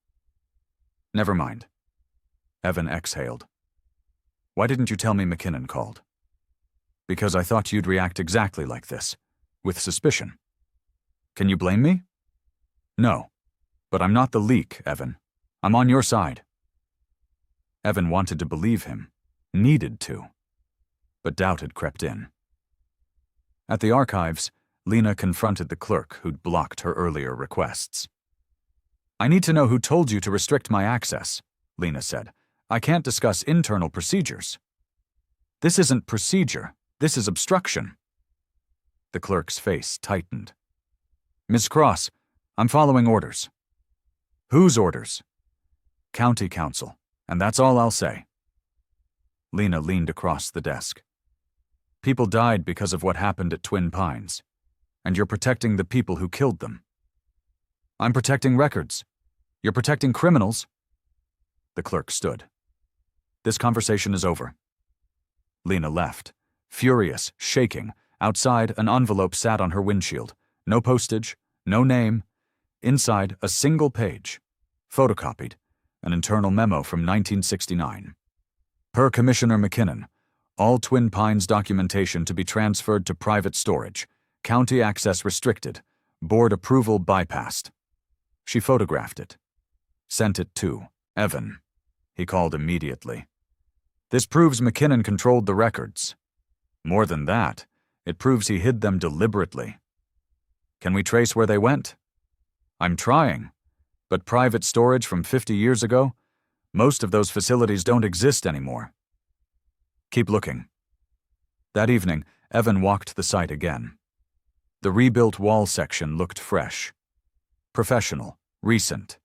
Never mind. Evan exhaled. Why didn't you tell me McKinnon called? Because I thought you'd react exactly like this, with suspicion. Can you blame me? No, but I'm not the leak, Evan. I'm on your side. Evan wanted to believe him, needed to, but doubt had crept in. At the archives, Lena confronted the clerk who'd blocked her earlier requests. I need to know who told you to restrict my access, Lena said. I can't discuss internal procedures. This isn't procedure. This is obstruction. The clerk's face tightened. Ms. Cross, I'm following orders. Whose orders? County Council, and that's all I'll say. Lena leaned across the desk. People died because of what happened at Twin Pines, and you're protecting the people who killed them. I'm protecting records. You're protecting criminals. The clerk stood. This conversation is over. Lena left, furious, shaking. Outside, an envelope sat on her windshield. No postage, no name. Inside, a single page. Photocopied, an internal memo from 1969. Per Commissioner McKinnon, all Twin Pines documentation to be transferred to private storage. County access restricted. Board approval bypassed. She photographed it. Sent it to Evan. He called immediately. This proves McKinnon controlled the records. More than that, it proves he hid them deliberately. Can we trace where they went? I'm trying, but private storage from 50 years ago, most of those facilities don't exist anymore. Keep looking. That evening, Evan walked the site again. The rebuilt wall section looked fresh. Professional, recent.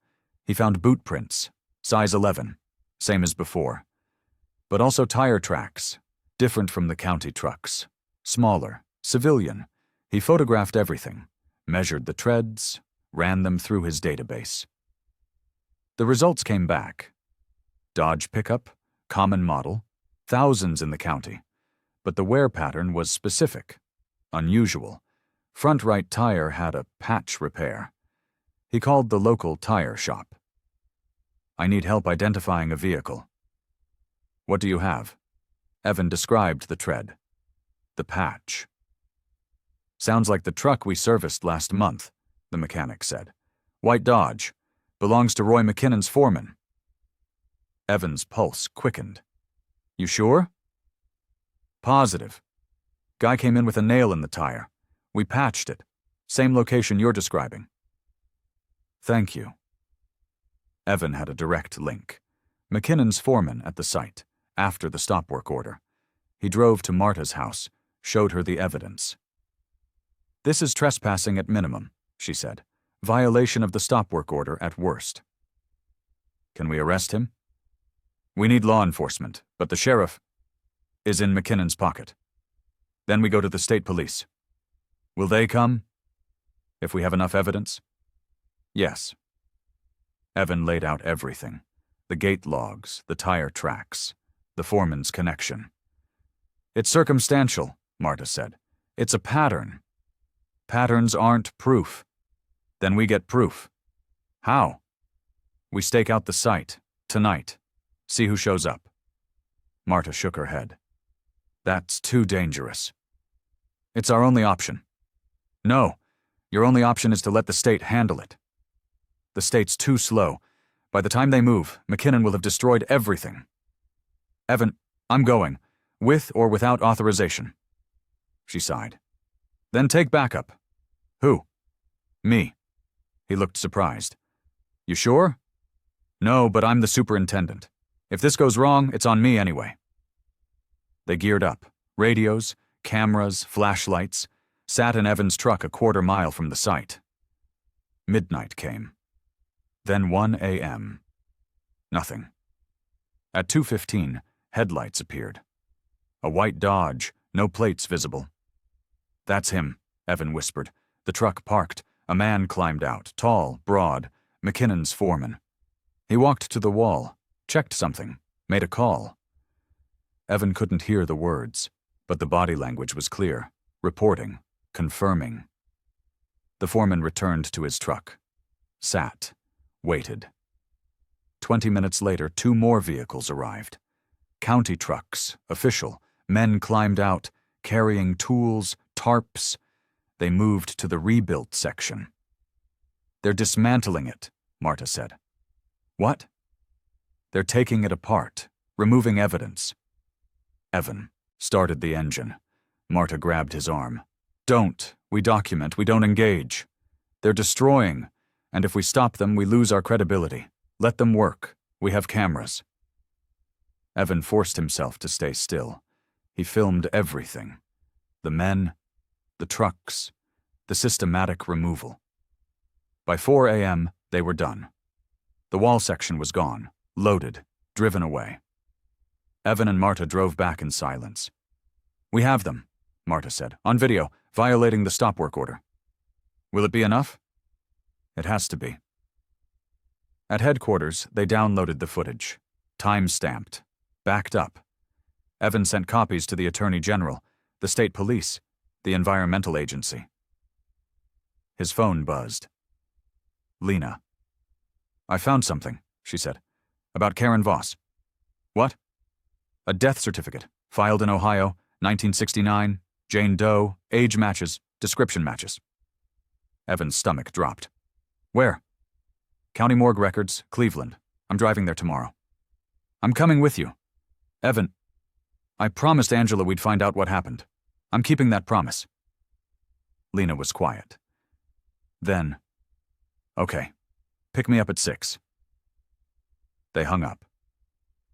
He found boot prints, size 11, same as before. But also tire tracks, different from the county trucks. Smaller, civilian. He photographed everything, measured the treads, ran them through his database. The results came back. Dodge pickup, common model, thousands in the county. But the wear pattern was specific, unusual. Front right tire had a patch repair. He called the local tire shop. I need help identifying a vehicle. What do you have? Evan described the tread. The patch. Sounds like the truck we serviced last month, the mechanic said. White Dodge. Belongs to Roy McKinnon's foreman. Evan's pulse quickened. You sure? Positive. Guy came in with a nail in the tire. We patched it. Same location you're describing. Thank you. Evan had a direct link. McKinnon's foreman at the site, after the stop work order. He drove to Marta's house, showed her the evidence. This is trespassing at minimum, she said. Violation of the stop work order at worst. Can we arrest him? We need law enforcement, but the sheriff is in McKinnon's pocket. Then we go to the state police. Will they come? If we have enough evidence? Yes. Evan laid out everything. The gate logs, the tire tracks, the foreman's connection. It's circumstantial, Marta said. It's a pattern. Patterns aren't proof. Then we get proof. How? We stake out the site, tonight. See who shows up. Marta shook her head. That's too dangerous. It's our only option. No, your only option is to let the state handle it. The state's too slow. By the time they move, McKinnon will have destroyed everything. Evan, I'm going, with or without authorization. She sighed. Then take backup. Who? Me. He looked surprised. You sure? No, but I'm the superintendent. If this goes wrong, it's on me anyway. They geared up. Radios, cameras, flashlights, sat in Evan's truck a quarter-mile from the site. Midnight came. Then 1 a.m. Nothing. At 2:15, headlights appeared. A white Dodge, no plates visible. That's him, Evan whispered. The truck parked. A man climbed out, tall, broad, McKinnon's foreman. He walked to the wall, checked something, made a call. Evan couldn't hear the words, but the body language was clear, reporting, confirming. The foreman returned to his truck, sat, waited. 20 minutes later, 2 more vehicles arrived. County trucks, official, men climbed out, carrying tools, tarps. They moved to the rebuilt section. They're dismantling it, Marta said. What? They're taking it apart, removing evidence. Evan started the engine. Marta grabbed his arm. Don't. We document. We don't engage. They're destroying, and if we stop them, we lose our credibility. Let them work. We have cameras. Evan forced himself to stay still. He filmed everything. The men, the trucks, the systematic removal. By 4 a.m., they were done. The wall section was gone, loaded, driven away. Evan and Marta drove back in silence. We have them, Marta said, on video, violating the stop work order. Will it be enough? It has to be. At headquarters, they downloaded the footage, time-stamped, backed up. Evan sent copies to the Attorney General, the state police, the environmental agency. His phone buzzed. Lena. I found something, she said, about Karen Voss. What? A death certificate, filed in Ohio, 1969, Jane Doe, age matches, description matches. Evan's stomach dropped. Where? County Morgue Records, Cleveland. I'm driving there tomorrow. I'm coming with you. Evan, I promised Angela we'd find out what happened. I'm keeping that promise. Lena was quiet. Then, okay, pick me up at 6. They hung up.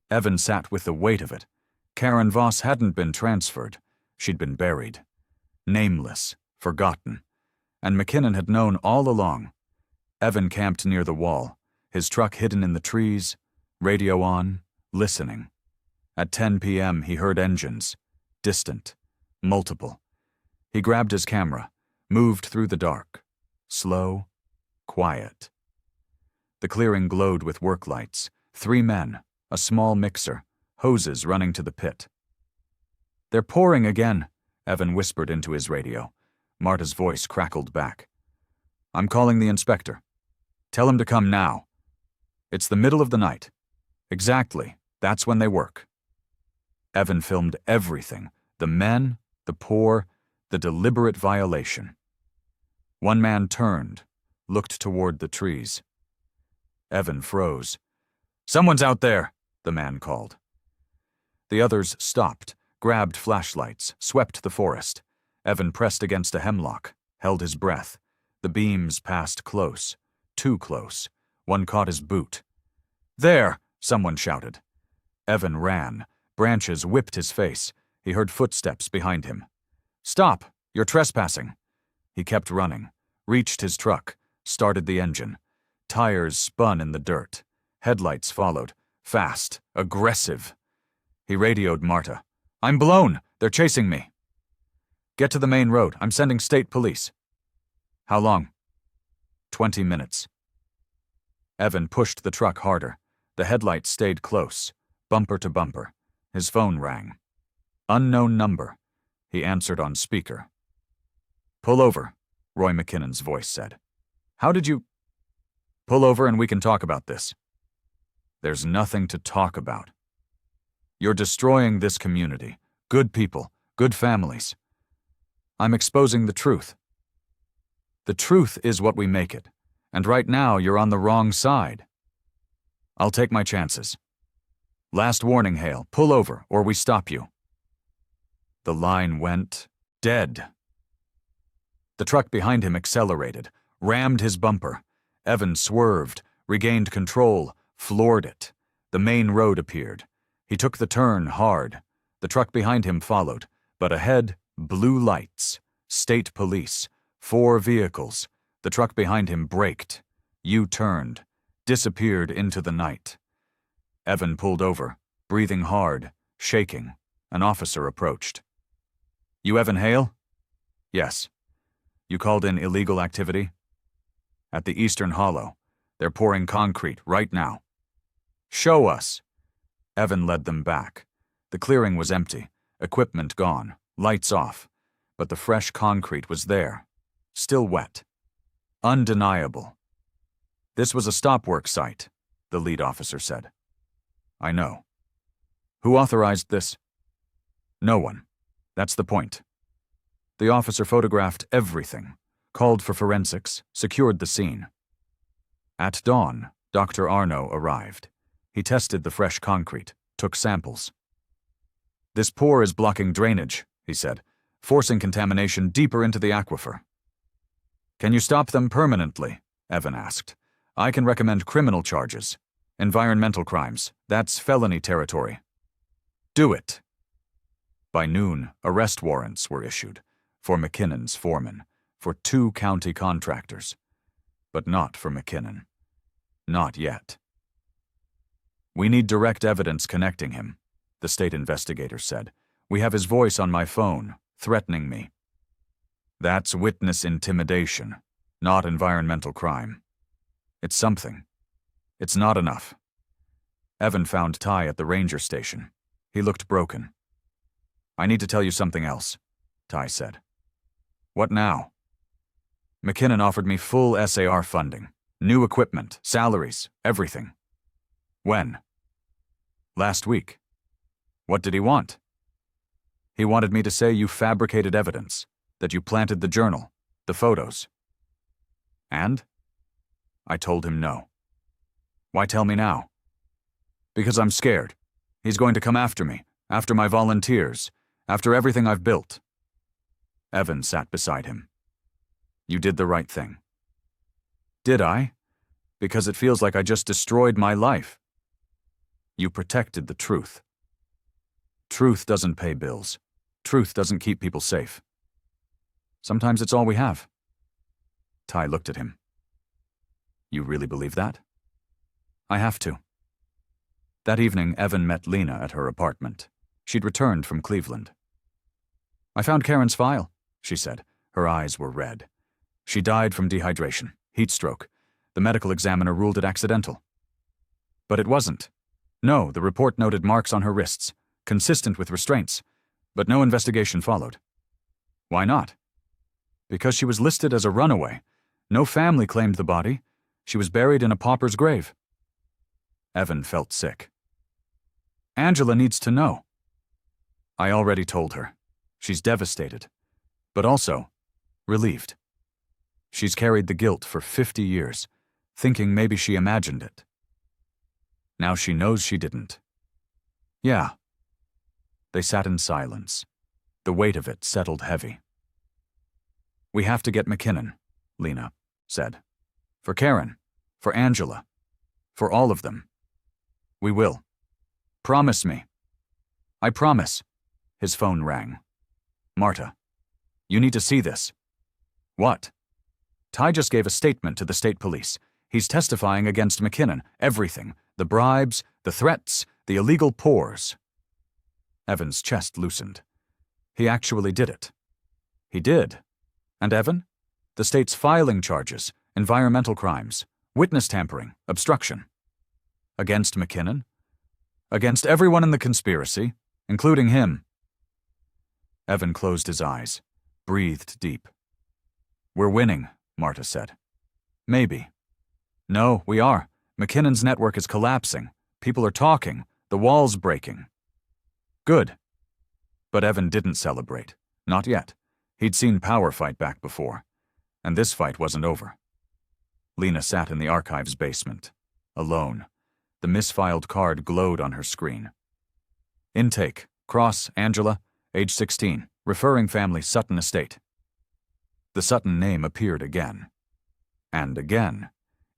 Evan sat with the weight of it. Karen Voss hadn't been transferred. She'd been buried. Nameless, forgotten. And McKinnon had known all along. Evan camped near the wall, his truck hidden in the trees, radio on, listening. At 10 p.m. he heard engines, distant, multiple. He grabbed his camera, moved through the dark, slow, quiet. The clearing glowed with work lights, 3 men, a small mixer, hoses running to the pit. They're pouring again, Evan whispered into his radio. Marta's voice crackled back. I'm calling the inspector. Tell him to come now. It's the middle of the night. Exactly, that's when they work. Evan filmed everything, the men, the pour, the deliberate violation. One man turned, looked toward the trees. Evan froze. Someone's out there, the man called. The others stopped, grabbed flashlights, swept the forest. Evan pressed against a hemlock, held his breath. The beams passed close. too close. One caught his boot. "There!" someone shouted. Evan ran. Branches whipped his face. He heard footsteps behind him. "Stop! You're trespassing!" He kept running, reached his truck, started the engine. Tires spun in the dirt. Headlights followed, fast, aggressive. He radioed Marta. "I'm blown! They're chasing me!" "Get to the main road. I'm sending state police." "How long?" 20 minutes. Evan pushed the truck harder. The headlights stayed close, bumper to bumper. His phone rang. Unknown number. He answered on speaker. "Pull over," Roy McKinnon's voice said. "How did you—" "Pull over and we can talk about this." "There's nothing to talk about. You're destroying this community. Good people, good families. I'm exposing the truth. The truth is what we make it, and right now you're on the wrong side. I'll take my chances. Last warning, Hale, pull over or we stop you." The line went dead. The truck behind him accelerated, rammed his bumper. Evan swerved, regained control, floored it. The main road appeared. He took the turn hard. The truck behind him followed, but ahead, blue lights, state police, 4 vehicles. The truck behind him braked, U-turned, disappeared into the night. Evan pulled over, breathing hard, shaking. An officer approached. "You Evan Hale?" "Yes." "You called in illegal activity?" "At the Eastern Hollow. They're pouring concrete right now." "Show us." Evan led them back. The clearing was empty, equipment gone, lights off, but the fresh concrete was there, still wet. Undeniable. "This was a stop work site," the lead officer said. "I know." "Who authorized this?" "No one. That's the point." The officer photographed everything, called for forensics, secured the scene. At dawn, Dr. Arno arrived. He tested the fresh concrete, took samples. "This pour is blocking drainage," he said, "forcing contamination deeper into the aquifer." "Can you stop them permanently?" Evan asked. "I can recommend criminal charges. Environmental crimes, that's felony territory." "Do it." By noon, arrest warrants were issued for McKinnon's foreman, for 2 county contractors. But not for McKinnon. Not yet. "We need direct evidence connecting him," the state investigator said. "We have his voice on my phone, threatening me." "That's witness intimidation, not environmental crime. It's something. It's not enough." Evan found Ty at the ranger station. He looked broken. "I need to tell you something else," Ty said. "What now?" "McKinnon offered me full SAR funding, new equipment, salaries, everything." "When?" "Last week." "What did he want?" "He wanted me to say you fabricated evidence, that you planted the journal, the photos." "And?" I told him no. "Why tell me now?" "Because I'm scared. He's going to come after me, after my volunteers, after everything I've built." Evan sat beside him. "You did the right thing." "Did I? Because it feels like I just destroyed my life." "You protected the truth." "Truth doesn't pay bills. Truth doesn't keep people safe. Sometimes it's all we have." Ty looked at him. "You really believe that?" "I have to." That evening, Evan met Lena at her apartment. She'd returned from Cleveland. "I found Karen's file," she said. Her eyes were red. "She died from dehydration, heat stroke. The medical examiner ruled it accidental." "But it wasn't." "No, the report noted marks on her wrists, consistent with restraints, but no investigation followed." "Why not?" "Because she was listed as a runaway. No family claimed the body. She was buried in a pauper's grave." Evan felt sick. "Angela needs to know." "I already told her. She's devastated, but also relieved. She's carried the guilt for 50 years, thinking maybe she imagined it. Now she knows she didn't." "Yeah." They sat in silence. The weight of it settled heavy. "We have to get McKinnon," Lena said. "For Karen. For Angela. For all of them. We will. Promise me. I promise. His phone rang. Marta. You need to see this. What? Ty just gave a statement to the state police. He's testifying against McKinnon. Everything. The bribes, the threats, the illegal pours. Evan's chest loosened. He actually did it. He did. And Evan? The state's filing charges, environmental crimes, witness tampering, obstruction. Against McKinnon? Against everyone in the conspiracy, including him. Evan closed his eyes, breathed deep. We're winning, Marta said. Maybe. No, we are. McKinnon's network is collapsing. People are talking. The wall's breaking. Good. But Evan didn't celebrate. Not yet. He'd seen power fight back before. And this fight wasn't over. Lena sat in the archives basement, alone. The misfiled card glowed on her screen. Intake. Cross, Angela, age 16, referring family Sutton Estate. The Sutton name appeared again. And again.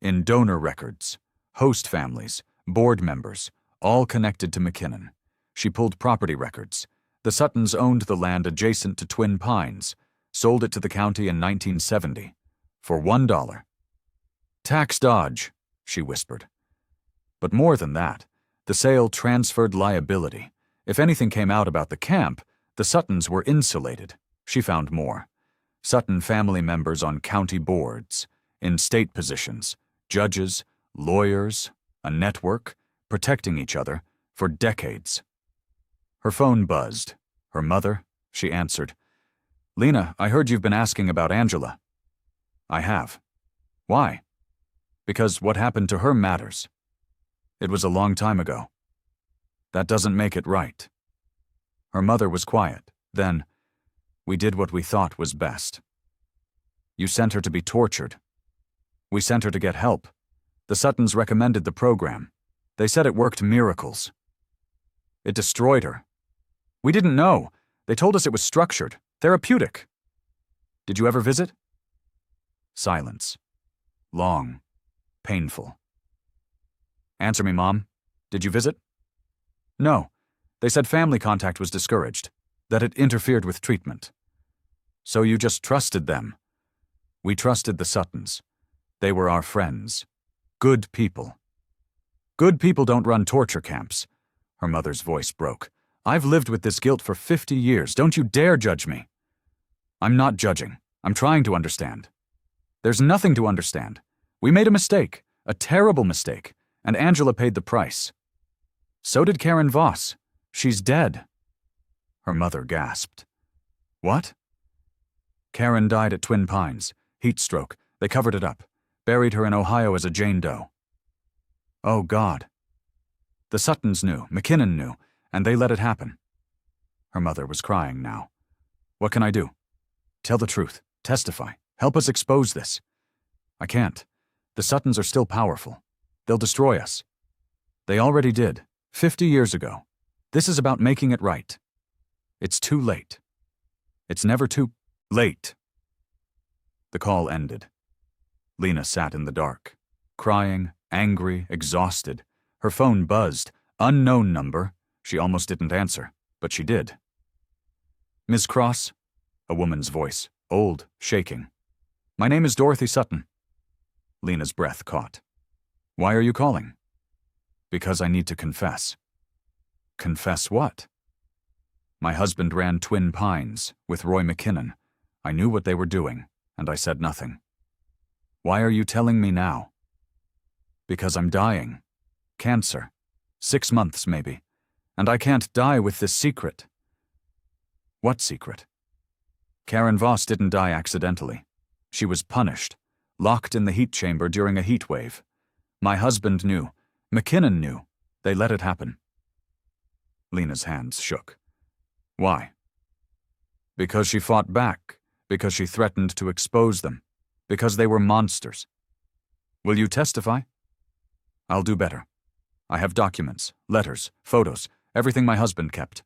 In donor records. Host families. Board members. All connected to McKinnon. She pulled property records. The Suttons owned the land adjacent to Twin Pines, sold it to the county in 1970. For $1. Tax dodge, she whispered. But more than that, the sale transferred liability. If anything came out about the camp, the Suttons were insulated. She found more. Sutton family members on county boards, in state positions, judges, lawyers, a network, protecting each other for decades. Her phone buzzed. Her mother, she answered. Lena, I heard you've been asking about Angela. I have. Why? Because what happened to her matters. It was a long time ago. That doesn't make it right. Her mother was quiet. Then, we did what we thought was best. You sent her to be tortured. We sent her to get help. The Suttons recommended the program. They said it worked miracles. It destroyed her. We didn't know. They told us it was structured, therapeutic. Did you ever visit? Silence. Long. Painful. Answer me, Mom. Did you visit? No. They said family contact was discouraged, that it interfered with treatment. So you just trusted them. We trusted the Suttons. They were our friends. Good people. Good people don't run torture camps. Her mother's voice broke. I've lived with this guilt for 50 years. Don't you dare judge me. I'm not judging. I'm trying to understand. There's nothing to understand. We made a mistake, a terrible mistake, and Angela paid the price. So did Karen Voss. She's dead. Her mother gasped. What? Karen died at Twin Pines. Heat stroke. They covered it up. Buried her in Ohio as a Jane Doe. Oh, God. The Suttons knew, McKinnon knew, and they let it happen. Her mother was crying now. What can I do? Tell the truth. Testify. Help us expose this. I can't. The Suttons are still powerful. They'll destroy us. They already did, 50 years ago. This is about making it right. It's too late. It's never too late. The call ended. Lena sat in the dark, crying, angry, exhausted. Her phone buzzed. Unknown number. She almost didn't answer, but she did. Ms. Cross? A woman's voice, old, shaking. My name is Dorothy Sutton. Lena's breath caught. Why are you calling? Because I need to confess. Confess what? My husband ran Twin Pines with Roy McKinnon. I knew what they were doing, and I said nothing. Why are you telling me now? Because I'm dying. Cancer. 6 months, maybe. And I can't die with this secret. What secret? Karen Voss didn't die accidentally. She was punished, locked in the heat chamber during a heat wave. My husband knew. McKinnon knew. They let it happen. Lena's hands shook. Why? Because she fought back. Because she threatened to expose them. Because they were monsters. Will you testify? I'll do better. I have documents, letters, photos, everything my husband kept.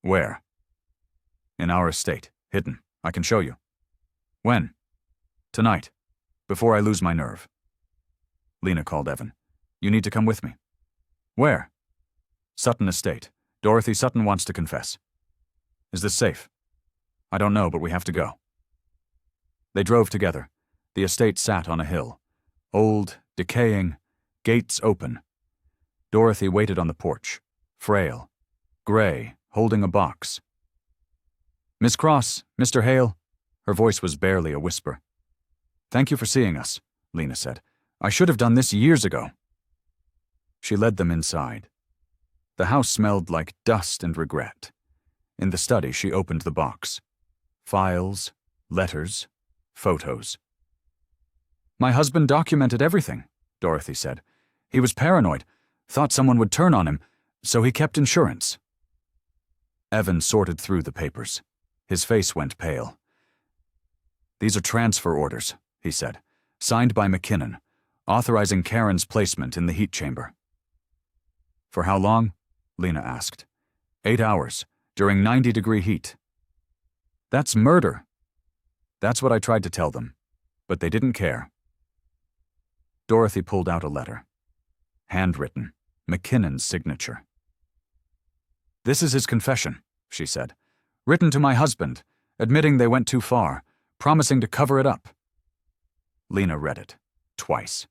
Where? In our estate, hidden. I can show you. When? Tonight, before I lose my nerve. Lena called Evan. "You need to come with me." "Where?" "Sutton Estate. Dorothy Sutton wants to confess." "Is this safe?" "I don't know, but we have to go." They drove together. The estate sat on a hill. Old, decaying, gates open. Dorothy waited on the porch, frail, gray, holding a box. "Miss Cross, Mr. Hale." Her voice was barely a whisper. "Thank you for seeing us," Lena said. "I should have done this years ago." She led them inside. The house smelled like dust and regret. In the study, she opened the box. Files, letters, photos. "My husband documented everything," Dorothy said. "He was paranoid, thought someone would turn on him, so he kept insurance." Evan sorted through the papers. His face went pale. "These are transfer orders," he said, "signed by McKinnon, authorizing Karen's placement in the heat chamber." "For how long?" Lena asked. 8 hours, during 90-degree heat." "That's murder." "That's what I tried to tell them, but they didn't care." Dorothy pulled out a letter. Handwritten, McKinnon's signature. "This is his confession," she said. "Written to my husband, admitting they went too far, promising to cover it up." Lena read it, twice.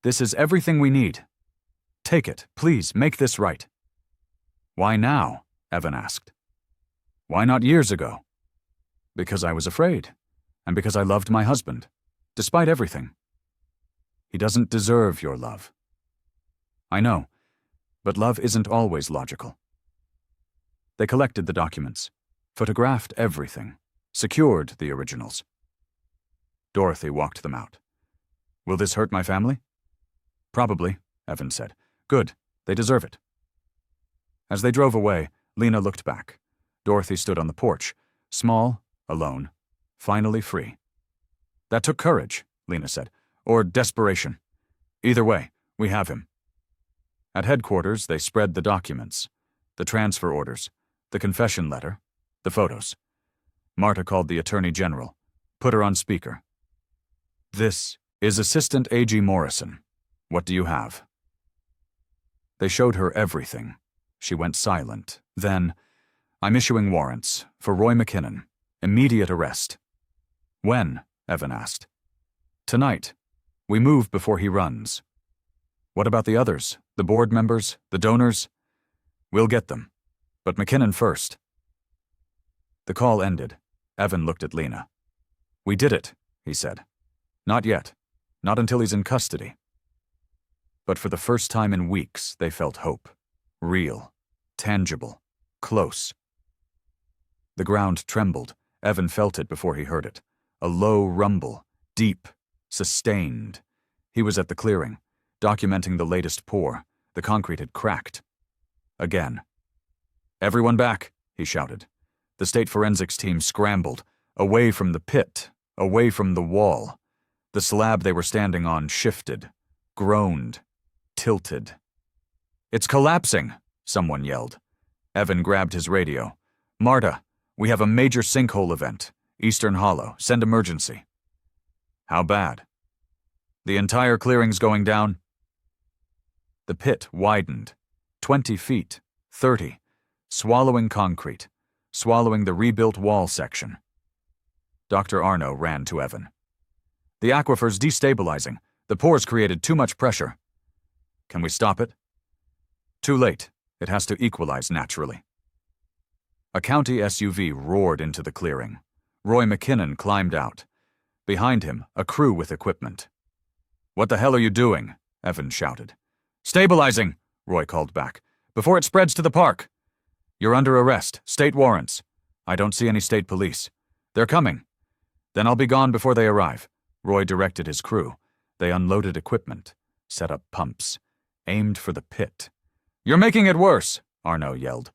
"This is everything we need. Take it, please, make this right." "Why now?" Evan asked. "Why not years ago?" "Because I was afraid, and because I loved my husband, despite everything." "He doesn't deserve your love." "I know, but love isn't always logical." They collected the documents, photographed everything, secured the originals. Dorothy walked them out. "Will this hurt my family?" "Probably," Evan said. "Good, they deserve it." As they drove away, Lena looked back. Dorothy stood on the porch, small, alone, finally free. "That took courage," Lena said, "or desperation. Either way, we have him." At headquarters, they spread the documents, the transfer orders, the confession letter, the photos. Marta called the Attorney General, put her on speaker. "This is Assistant A.G. Morrison. What do you have?" They showed her everything. She went silent. Then, "I'm issuing warrants for Roy McKinnon. Immediate arrest." "When?" Evan asked. "Tonight. We move before he runs." "What about the others? The board members? The donors?" "We'll get them. But McKinnon first." The call ended. Evan looked at Lena. "We did it," he said. "Not yet. Not until he's in custody." But for the first time in weeks, they felt hope. Real. Tangible. Close. The ground trembled. Evan felt it before he heard it. A low rumble. Deep. Sustained. He was at the clearing, documenting the latest pour. The concrete had cracked. Again. "Everyone back," he shouted. The state forensics team scrambled, away from the pit, away from the wall. The slab they were standing on shifted, groaned, tilted. "It's collapsing," someone yelled. Evan grabbed his radio. "Marta, we have a major sinkhole event. Eastern Hollow. Send emergency." "How bad?" "The entire clearing's going down." The pit widened. 20 feet, 30, swallowing concrete, swallowing the rebuilt wall section. Dr. Arno ran to Evan. "The aquifer's destabilizing. The pores created too much pressure." "Can we stop it?" "Too late. It has to equalize naturally." A county SUV roared into the clearing. Roy McKinnon climbed out. Behind him, a crew with equipment. "What the hell are you doing?" Evan shouted. "Stabilizing," Roy called back, "before it spreads to the park." "You're under arrest. State warrants." "I don't see any state police." "They're coming." "Then I'll be gone before they arrive." Roy directed his crew. They unloaded equipment, set up pumps, aimed for the pit. "You're making it worse," Arno yelled.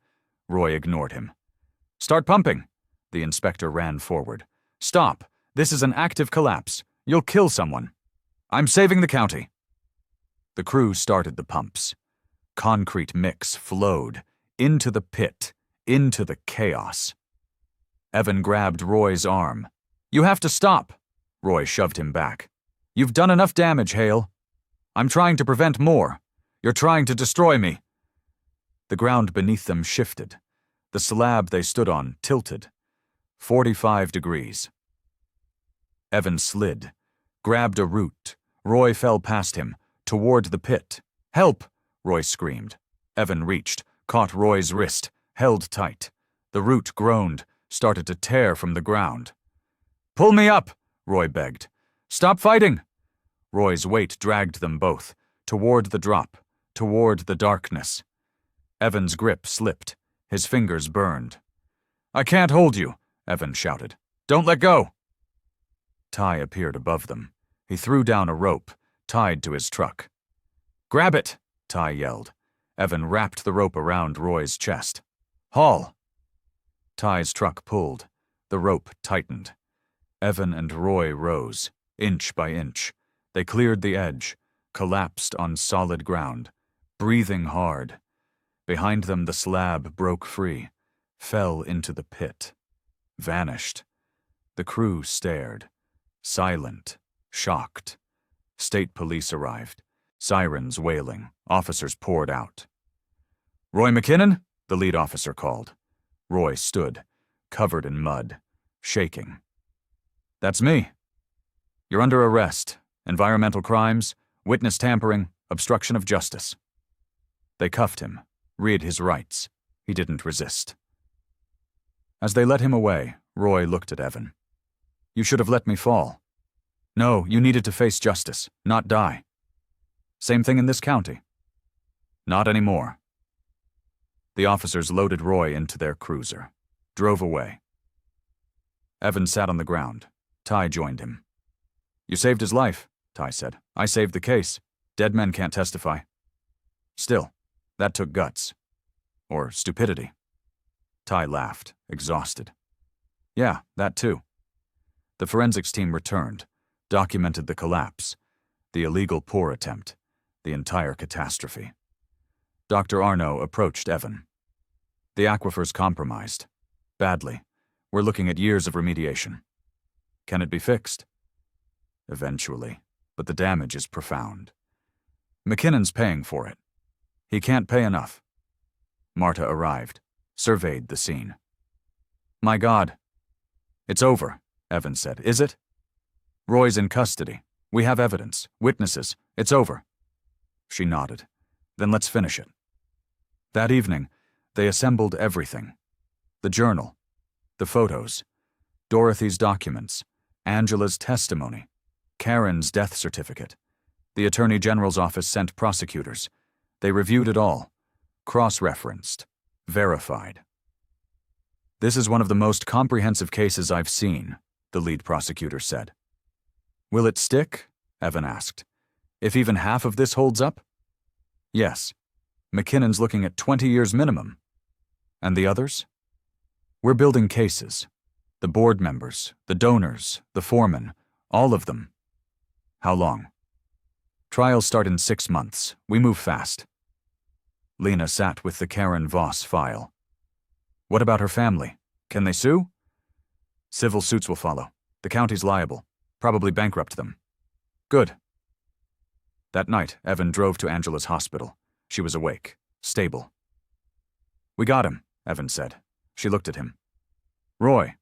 Roy ignored him. "Start pumping." The inspector ran forward. "Stop. This is an active collapse. You'll kill someone." "I'm saving the county." The crew started the pumps. Concrete mix flowed into the pit, into the chaos. Evan grabbed Roy's arm. "You have to stop." Roy shoved him back. "You've done enough damage, Hale." I'm trying to prevent more. You're trying to destroy me. The ground beneath them shifted. The slab they stood on tilted. 45 degrees. Evan slid, grabbed a root. Roy fell past him, toward the pit. Help! Roy screamed. Evan reached, caught Roy's wrist, held tight. The root groaned, started to tear from the ground. Pull me up, Roy begged. Stop fighting! Roy's weight dragged them both, toward the drop, toward the darkness. Evan's grip slipped. His fingers burned. I can't hold you, Evan shouted. Don't let go! Ty appeared above them. He threw down a rope, tied to his truck. Grab it, Ty yelled. Evan wrapped the rope around Roy's chest. Haul! Ty's truck pulled. The rope tightened. Evan and Roy rose, inch by inch. They cleared the edge, collapsed on solid ground, breathing hard. Behind them the slab broke free, fell into the pit, vanished. The crew stared, silent, shocked. State police arrived, sirens wailing, officers poured out. Roy McKinnon? The lead officer called. Roy stood, covered in mud, shaking. That's me. You're under arrest. Environmental crimes, witness tampering, obstruction of justice. They cuffed him, read his rights. He didn't resist. As they led him away, Roy looked at Evan. You should have let me fall. No, you needed to face justice, not die. Same thing in this county. Not anymore. The officers loaded Roy into their cruiser, drove away. Evan sat on the ground. Ty joined him. You saved his life, Ty said. I saved the case. Dead men can't testify. Still, that took guts. Or stupidity. Ty laughed, exhausted. Yeah, that too. The forensics team returned, documented the collapse, the illegal pour attempt, the entire catastrophe. Dr. Arno approached Evan. The aquifer's compromised. Badly. We're looking at years of remediation. Can it be fixed? Eventually, but the damage is profound. McKinnon's paying for it. He can't pay enough. Marta arrived, surveyed the scene. My God. It's over, Evan said. Is it? Roy's in custody. We have evidence, witnesses. It's over. She nodded. Then let's finish it. That evening, they assembled everything. The journal, the photos, Dorothy's documents, Angela's testimony, Karen's death certificate. The Attorney General's office sent prosecutors. They reviewed it all, cross-referenced, verified. This is one of the most comprehensive cases I've seen, the lead prosecutor said. Will it stick? Evan asked. If even half of this holds up? Yes. McKinnon's looking at 20 years minimum. And the others? We're building cases. The board members, the donors, the foreman, all of them. How long? Trials start in 6 months. We move fast. Lena sat with the Karen Voss file. What about her family? Can they sue? Civil suits will follow. The county's liable. Probably bankrupt them. Good. That night, Evan drove to Angela's hospital. She was awake, stable. We got him, Evan said. She looked at him. Roy.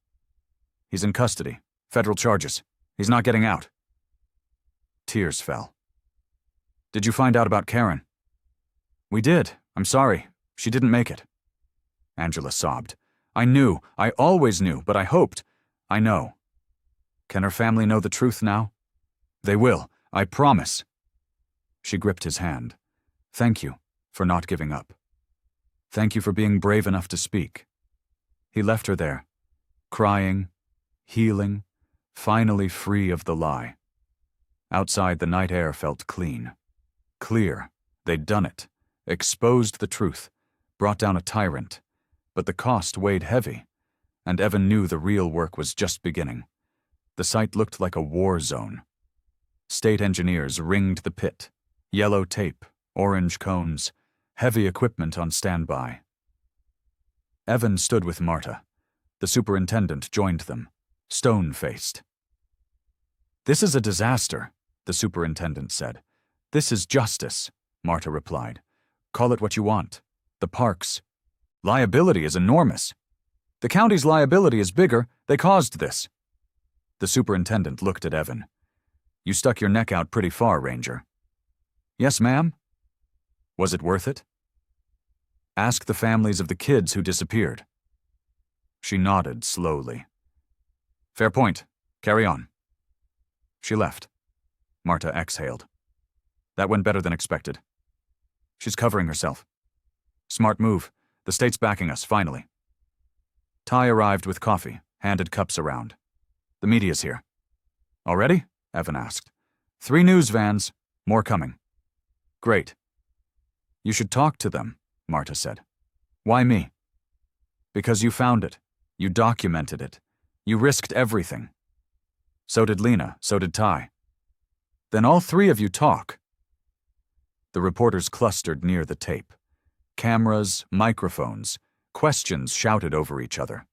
He's in custody. Federal charges. He's not getting out. Tears fell. Did you find out about Karen? We did. I'm sorry. She didn't make it. Angela sobbed. I knew. I always knew, but I hoped. I know. Can her family know the truth now? They will. I promise. She gripped his hand. Thank you for not giving up. Thank you for being brave enough to speak. He left her there, crying, healing, finally free of the lie. Outside, the night air felt clean. Clear. They'd done it. Exposed the truth. Brought down a tyrant. But the cost weighed heavy, and Evan knew the real work was just beginning. The site looked like a war zone. State engineers ringed the pit. Yellow tape, orange cones, heavy equipment on standby. Evan stood with Marta. The superintendent joined them, stone-faced. This is a disaster, the superintendent said. This is justice, Marta replied. Call it what you want. The park's liability is enormous. The county's liability is bigger. They caused this. The superintendent looked at Evan. You stuck your neck out pretty far, Ranger. Yes, ma'am. Was it worth it? Ask the families of the kids who disappeared. She nodded slowly. Fair point. Carry on. She left. Marta exhaled. That went better than expected. She's covering herself. Smart move. The state's backing us, finally. Ty arrived with coffee, handed cups around. The media's here. Already? Evan asked. 3 news vans. More coming. Great. You should talk to them, Marta said. Why me? Because you found it. You documented it. You risked everything. So did Lena, so did Ty. Then all 3 of you talk. The reporters clustered near the tape. Cameras, microphones, questions shouted over each other.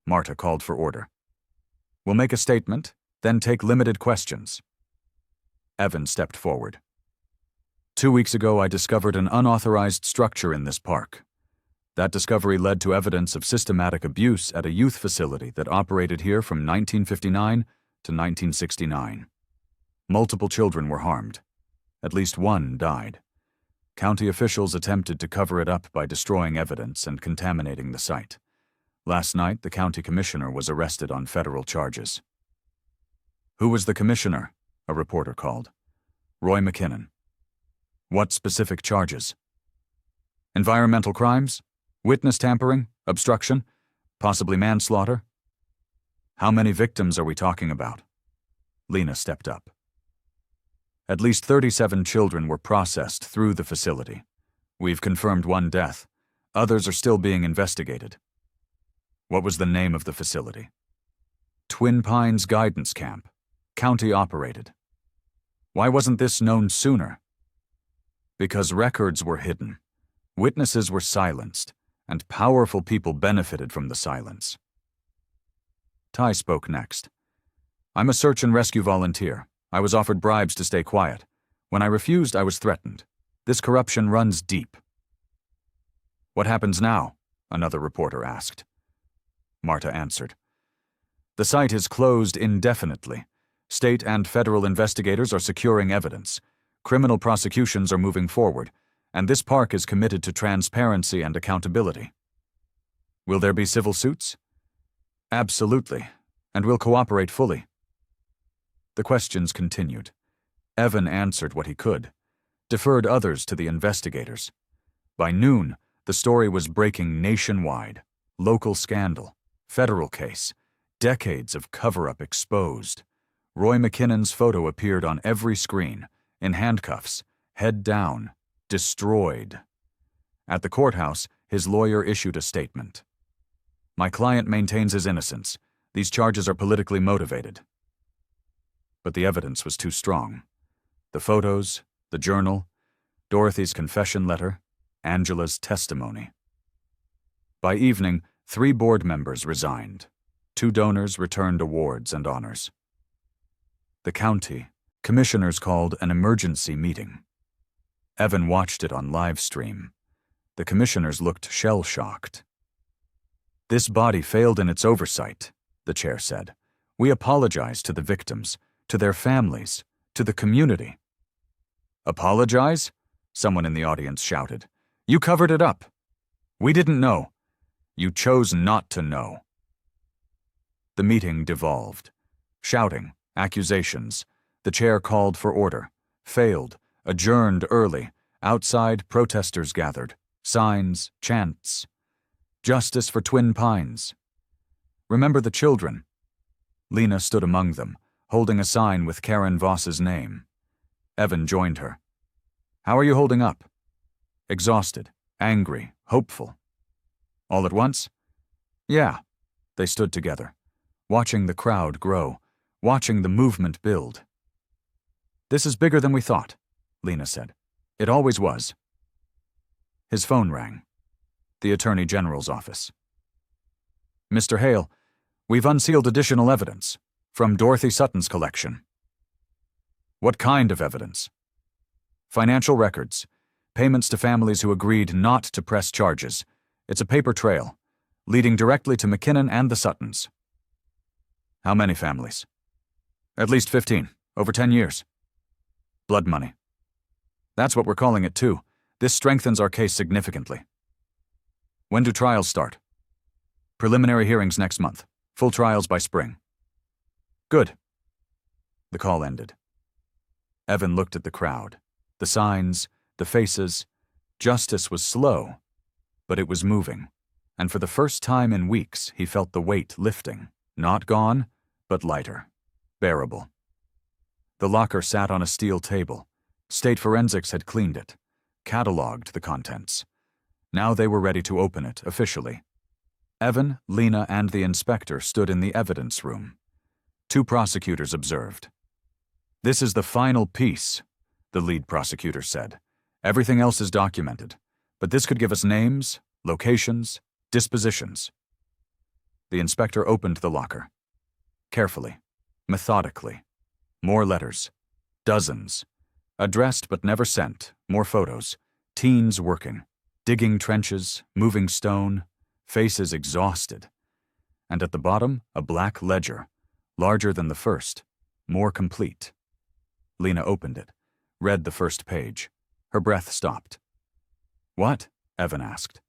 Marta called for order. We'll make a statement, then take limited questions. Evan stepped forward. 2 weeks ago, I discovered an unauthorized structure in this park. That discovery led to evidence of systematic abuse at a youth facility that operated here from 1959 to 1969. Multiple children were harmed. At least 1 died. County officials attempted to cover it up by destroying evidence and contaminating the site. Last night, the county commissioner was arrested on federal charges. Who was the commissioner? A reporter called. Roy McKinnon. What specific charges? Environmental crimes? Witness tampering? Obstruction? Possibly manslaughter? How many victims are we talking about? Lena stepped up. At least 37 children were processed through the facility. We've confirmed 1 death. Others are still being investigated. What was the name of the facility? Twin Pines Guidance Camp. County operated. Why wasn't this known sooner? Because records were hidden. Witnesses were silenced, and powerful people benefited from the silence. Ty spoke next. I'm a search and rescue volunteer. I was offered bribes to stay quiet. When I refused, I was threatened. This corruption runs deep. What happens now? Another reporter asked. Marta answered. The site is closed indefinitely. State and federal investigators are securing evidence. Criminal prosecutions are moving forward, and this park is committed to transparency and accountability. Will there be civil suits? Absolutely, and we'll cooperate fully. The questions continued. Evan answered what he could, deferred others to the investigators. By noon, the story was breaking nationwide. Local scandal, federal case, decades of cover-up exposed. Roy McKinnon's photo appeared on every screen, in handcuffs, head down, destroyed. At the courthouse, his lawyer issued a statement. My client maintains his innocence. These charges are politically motivated. But the evidence was too strong. The photos, the journal, Dorothy's confession letter, Angela's testimony. By evening, 3 board members resigned. 2 donors returned awards and honors. The county commissioners called an emergency meeting. Evan watched it on live stream. The commissioners looked shell-shocked. This body failed in its oversight, the chair said. We apologize to the victims, to their families, to the community. Apologize? Someone in the audience shouted. You covered it up. We didn't know. You chose not to know. The meeting devolved. Shouting, accusations. The chair called for order. Failed. Adjourned early. Outside, protesters gathered. Signs, chants. Justice for Twin Pines. Remember the children. Lena stood among them, holding a sign with Karen Voss's name. Evan joined her. How are you holding up? Exhausted, angry, hopeful. All at once? Yeah. They stood together, watching the crowd grow, watching the movement build. This is bigger than we thought, Lena said. It always was. His phone rang. The Attorney General's office. Mr. Hale, we've unsealed additional evidence from Dorothy Sutton's collection. What kind of evidence? Financial records. Payments to families who agreed not to press charges. It's a paper trail, leading directly to McKinnon and the Suttons. How many families? At least 15, over 10 years. Blood money. That's what we're calling it too. This strengthens our case significantly. When do trials start? Preliminary hearings next month. Full trials by spring. Good. The call ended. Evan looked at the crowd. The signs, the faces. Justice was slow, but it was moving. And for the first time in weeks, he felt the weight lifting. Not gone, but lighter. Bearable. The locker sat on a steel table. State Forensics had cleaned it, cataloged the contents. Now they were ready to open it officially. Evan, Lena, and the inspector stood in the evidence room. 2 prosecutors observed. "This is the final piece," the lead prosecutor said. "Everything else is documented, but this could give us names, locations, dispositions." The inspector opened the locker. Carefully, methodically. More letters. Dozens. Addressed but never sent. More photos. Teens working. Digging trenches, moving stone. Faces exhausted. And at the bottom, a black ledger. Larger than the first. More complete. Lena opened it. Read the first page. Her breath stopped. "What?" Evan asked.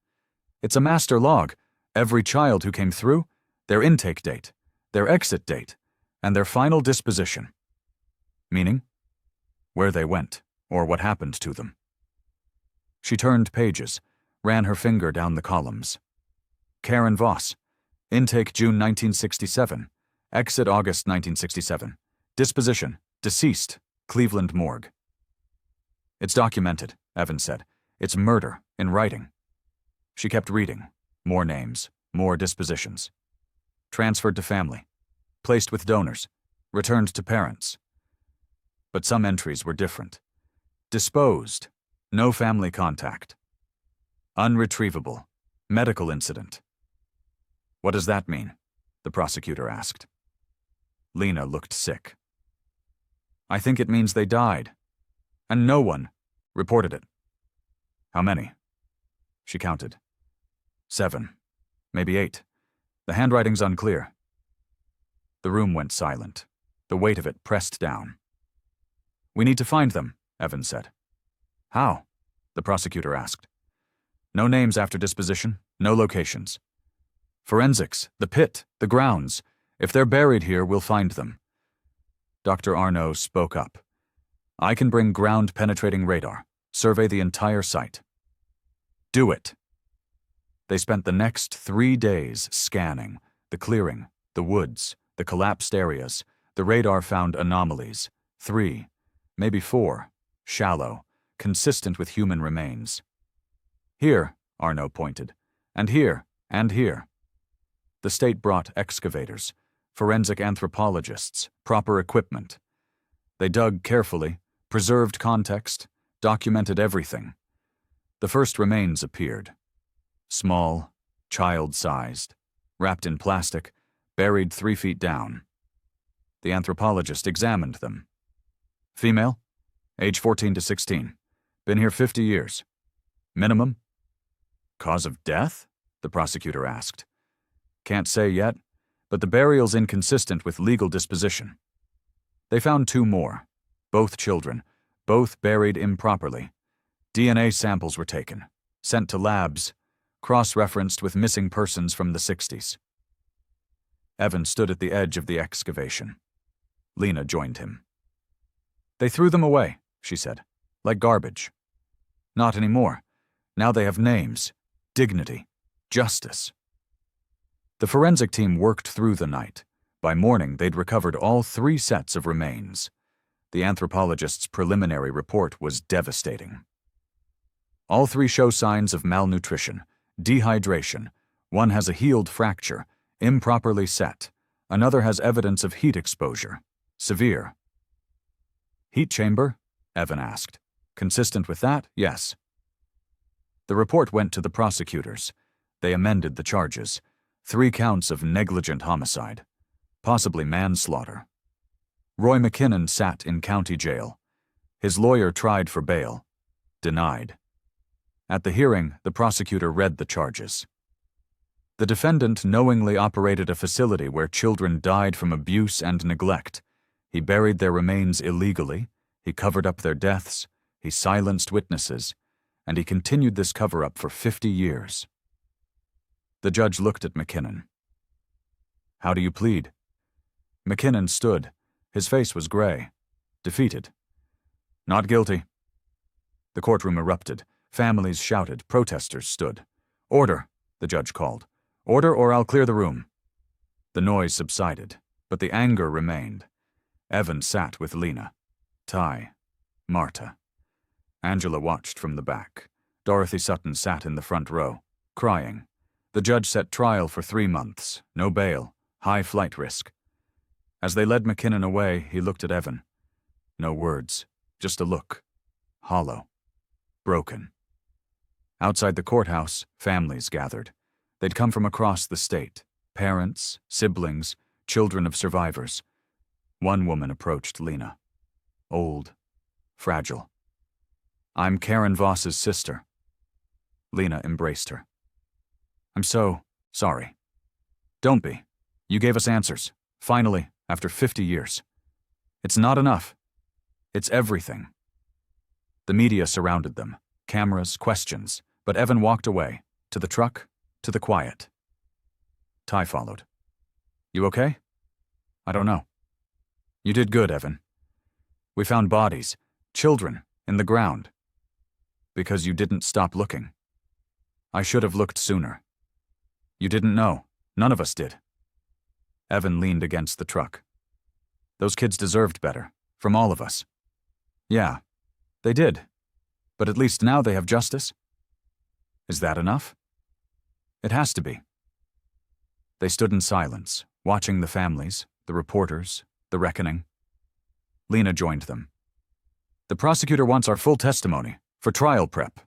"It's a master log. Every child who came through, their intake date, their exit date, and their final disposition." Meaning? Where they went, or what happened to them. She turned pages, ran her finger down the columns. Karen Voss. Intake June 1967. Exit August 1967. Disposition. Deceased. Cleveland Morgue. "It's documented," Evan said. "It's murder, in writing." She kept reading. More names. More dispositions. Transferred to family. Placed with donors. Returned to parents. But some entries were different. Disposed. No family contact. Unretrievable. Medical incident. "What does that mean?" the prosecutor asked. Lena looked sick. "I think it means they died. And no one reported it." "How many?" She counted. 7. Maybe 8. The handwriting's unclear. The room went silent. The weight of it pressed down. "We need to find them," Evan said. "How?" the prosecutor asked. "No names after disposition, no locations. Forensics, the pit, the grounds. If they're buried here, we'll find them." Dr. Arno spoke up. "I can bring ground-penetrating radar, survey the entire site." "Do it." They spent the next 3 days scanning the clearing, the woods, the collapsed areas. The radar found anomalies. 3, maybe 4, shallow, consistent with human remains. "Here," Arno pointed, "and here, and here." The state brought excavators, forensic anthropologists, proper equipment. They dug carefully, preserved context, documented everything. The first remains appeared. Small, child-sized, wrapped in plastic, buried 3 feet down. The anthropologist examined them. "Female, age 14 to 16. Been here 50 years. Minimum?" "Cause of death?" the prosecutor asked. "Can't say yet, but the burial's inconsistent with legal disposition." They found 2 more, both children, both buried improperly. DNA samples were taken, sent to labs, cross-referenced with missing persons from the 60s. Evan stood at the edge of the excavation. Lena joined him. "They threw them away," she said, "like garbage." "Not anymore. Now they have names, dignity, justice." The forensic team worked through the night. By morning, they'd recovered all 3 sets of remains. The anthropologist's preliminary report was devastating. All 3 show signs of malnutrition, dehydration. One has a healed fracture, improperly set. Another has evidence of heat exposure, severe. "Heat chamber?" Evan asked. "Consistent with that, yes." The report went to the prosecutors. They amended the charges. 3 counts of negligent homicide, possibly manslaughter. Roy McKinnon sat in county jail. His lawyer tried for bail. Denied. At the hearing, the prosecutor read the charges. The defendant knowingly operated a facility where children died from abuse and neglect. He buried their remains illegally, he covered up their deaths, he silenced witnesses, and he continued this cover-up for 50 years. The judge looked at McKinnon. "How do you plead?" McKinnon stood. His face was gray, defeated. "Not guilty." The courtroom erupted. Families shouted. Protesters stood. "Order," the judge called. "Order, or I'll clear the room." The noise subsided, but the anger remained. Evan sat with Lena, Ty, Marta. Angela watched from the back. Dorothy Sutton sat in the front row, crying. The judge set trial for 3 months, no bail, high flight risk. As they led McKinnon away, he looked at Evan. No words, just a look. Hollow. Broken. Outside the courthouse, families gathered. They'd come from across the state. Parents, siblings, children of survivors. One woman approached Lena. Old. Fragile. "I'm Karen Voss's sister." Lena embraced her. "I'm so sorry." "Don't be. You gave us answers. Finally, after 50 years. It's not enough. It's everything." The media surrounded them. Cameras, questions. But Evan walked away. To the truck, to the quiet. Ty followed. "You okay?" "I don't know." "You did good, Evan. We found bodies. Children. In the ground. Because you didn't stop looking. I should have looked sooner. You didn't know. None of us did." Evan leaned against the truck. "Those kids deserved better. From all of us." "Yeah, they did. But at least now they have justice." "Is that enough?" "It has to be." They stood in silence, watching the families, the reporters, the reckoning. Lena joined them. "The prosecutor wants our full testimony, for trial prep."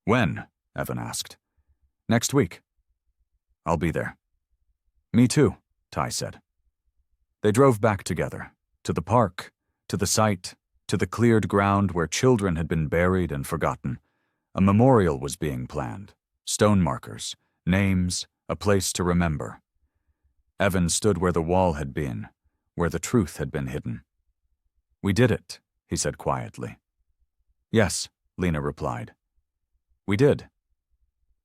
"When?" Evan asked. "Next week." "I'll be there." "Me too," Ty said. They drove back together, to the park, to the site, to the cleared ground where children had been buried and forgotten. A memorial was being planned. Stone markers, names, a place to remember. Evan stood where the wall had been, where the truth had been hidden. "We did it," he said quietly. "Yes," Lena replied. "We did."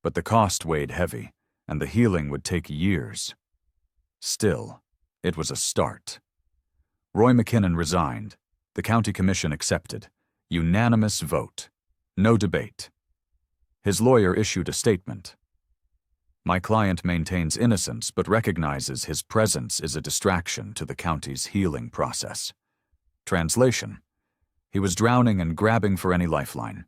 But the cost weighed heavy, and the healing would take years. Still, it was a start. Roy McKinnon resigned. The county commission accepted. Unanimous vote. No debate. His lawyer issued a statement. "My client maintains innocence but recognizes his presence is a distraction to the county's healing process." Translation: he was drowning and grabbing for any lifeline.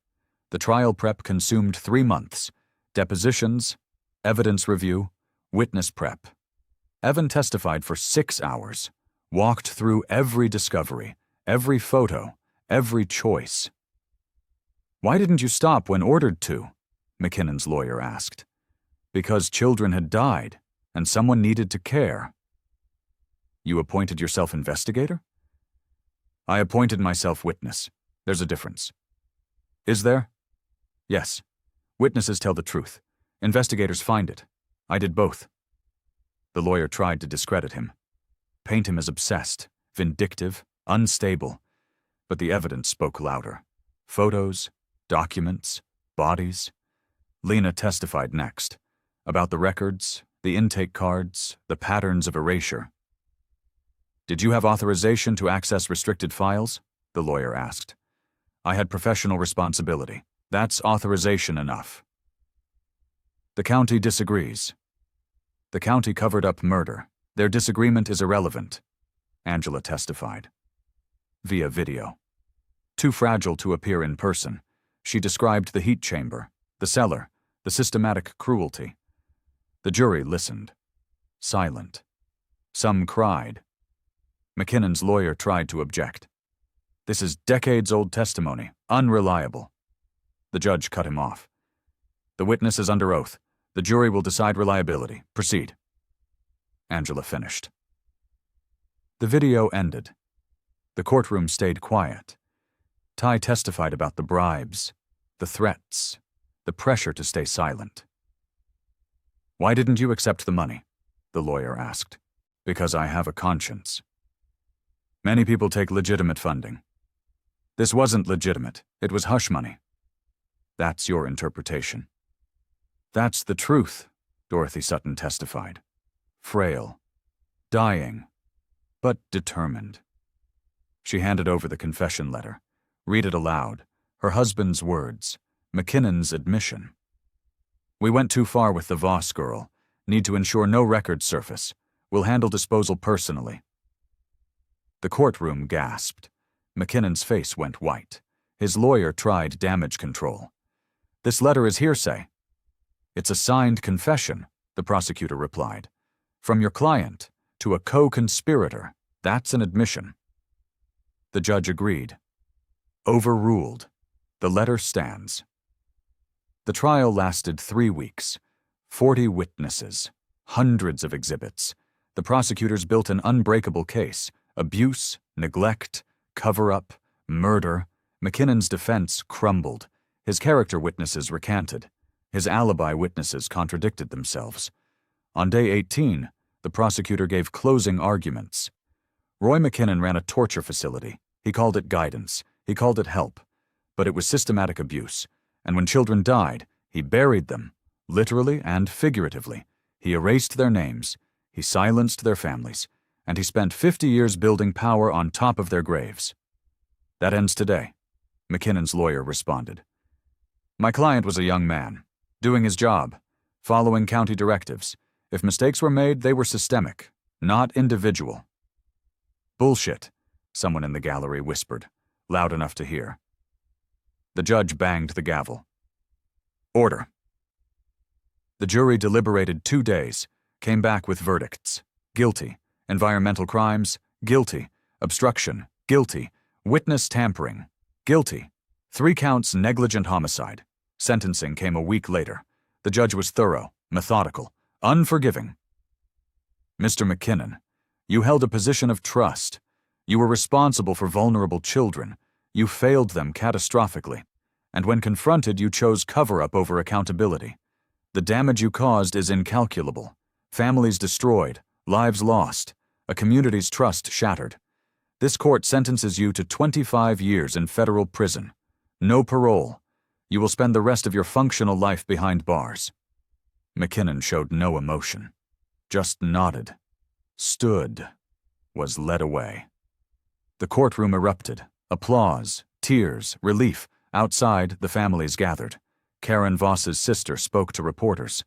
The trial prep consumed 3 months. Depositions, evidence review, witness prep. Evan testified for 6 hours, walked through every discovery, every photo, every choice. "Why didn't you stop when ordered to?" McKinnon's lawyer asked. "Because children had died, and someone needed to care." "You appointed yourself investigator?" "I appointed myself witness. There's a difference." "Is there?" "Yes. Witnesses tell the truth. Investigators find it. I did both." The lawyer tried to discredit him, paint him as obsessed, vindictive, unstable, but the evidence spoke louder. Photos, documents, bodies. Lena testified next, about the records, the intake cards, the patterns of erasure. "Did you have authorization to access restricted files?" the lawyer asked. "I had professional responsibility. That's authorization enough." The county disagrees. "The county covered up murder. Their disagreement is irrelevant," Angela testified. Via video. Too fragile to appear in person, she described the heat chamber, the cellar, the systematic cruelty. The jury listened. Silent. Some cried. McKinnon's lawyer tried to object. "This is decades-old testimony, unreliable." The judge cut him off. "The witness is under oath. The jury will decide reliability. Proceed." Angela finished. The video ended. The courtroom stayed quiet. Ty testified about the bribes, the threats, the pressure to stay silent. "Why didn't you accept the money?" the lawyer asked. "Because I have a conscience. Many people take legitimate funding. This wasn't legitimate. It was hush money." "That's your interpretation." "That's the truth," Dorothy Sutton testified. Frail, dying, but determined. She handed over the confession letter. Read it aloud. Her husband's words. McKinnon's admission. "We went too far with the Voss girl. Need to ensure no records surface. We'll handle disposal personally." The courtroom gasped. McKinnon's face went white. His lawyer tried damage control. "This letter is hearsay." "It's a signed confession," the prosecutor replied. "From your client to a co-conspirator. That's an admission." The judge agreed. Overruled. The letter stands. The trial lasted 3 weeks. 40 witnesses. Hundreds of exhibits. The prosecutors built an unbreakable case. Abuse, neglect, cover-up, murder. McKinnon's defense crumbled. His character witnesses recanted. His alibi witnesses contradicted themselves. On day 18, the prosecutor gave closing arguments. Roy McKinnon ran a torture facility. He called it guidance. He called it help. But it was systematic abuse. And when children died, he buried them, literally and figuratively. He erased their names. He silenced their families. And he spent 50 years building power on top of their graves. "That ends today," McKinnon's lawyer responded. "My client was a young man, doing his job, following county directives. If mistakes were made, they were systemic, not individual." "Bullshit," someone in the gallery whispered, loud enough to hear. The judge banged the gavel. "Order." The jury deliberated 2 days, came back with verdicts. Guilty. Environmental crimes, guilty. Obstruction, guilty. Witness tampering, guilty. 3 counts negligent homicide. Sentencing came a week later. The judge was thorough, methodical, unforgiving. "Mr. McKinnon, you held a position of trust. You were responsible for vulnerable children. You failed them catastrophically. And when confronted, you chose cover-up over accountability. The damage you caused is incalculable. Families destroyed, lives lost, a community's trust shattered. This court sentences you to 25 years in federal prison. No parole. You will spend the rest of your functional life behind bars." McKinnon showed no emotion. Just nodded. Stood. Was led away. The courtroom erupted. Applause, tears, relief. Outside, the families gathered. Karen Voss's sister spoke to reporters.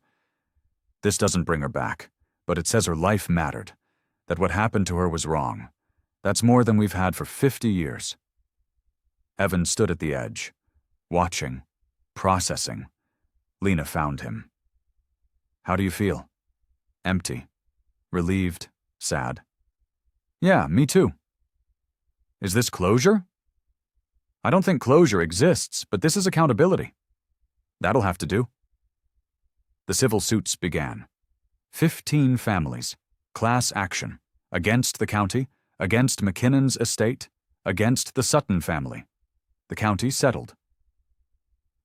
"This doesn't bring her back, but it says her life mattered, that what happened to her was wrong. That's more than we've had for 50 years. Evan stood at the edge, watching, processing. Lena found him. "How do you feel?" "Empty. Relieved. Sad." "Yeah, me too." "Is this closure?" "I don't think closure exists, but this is accountability." "That'll have to do." The civil suits began. 15 families. Class action. Against the county, against McKinnon's estate, against the Sutton family. The county settled.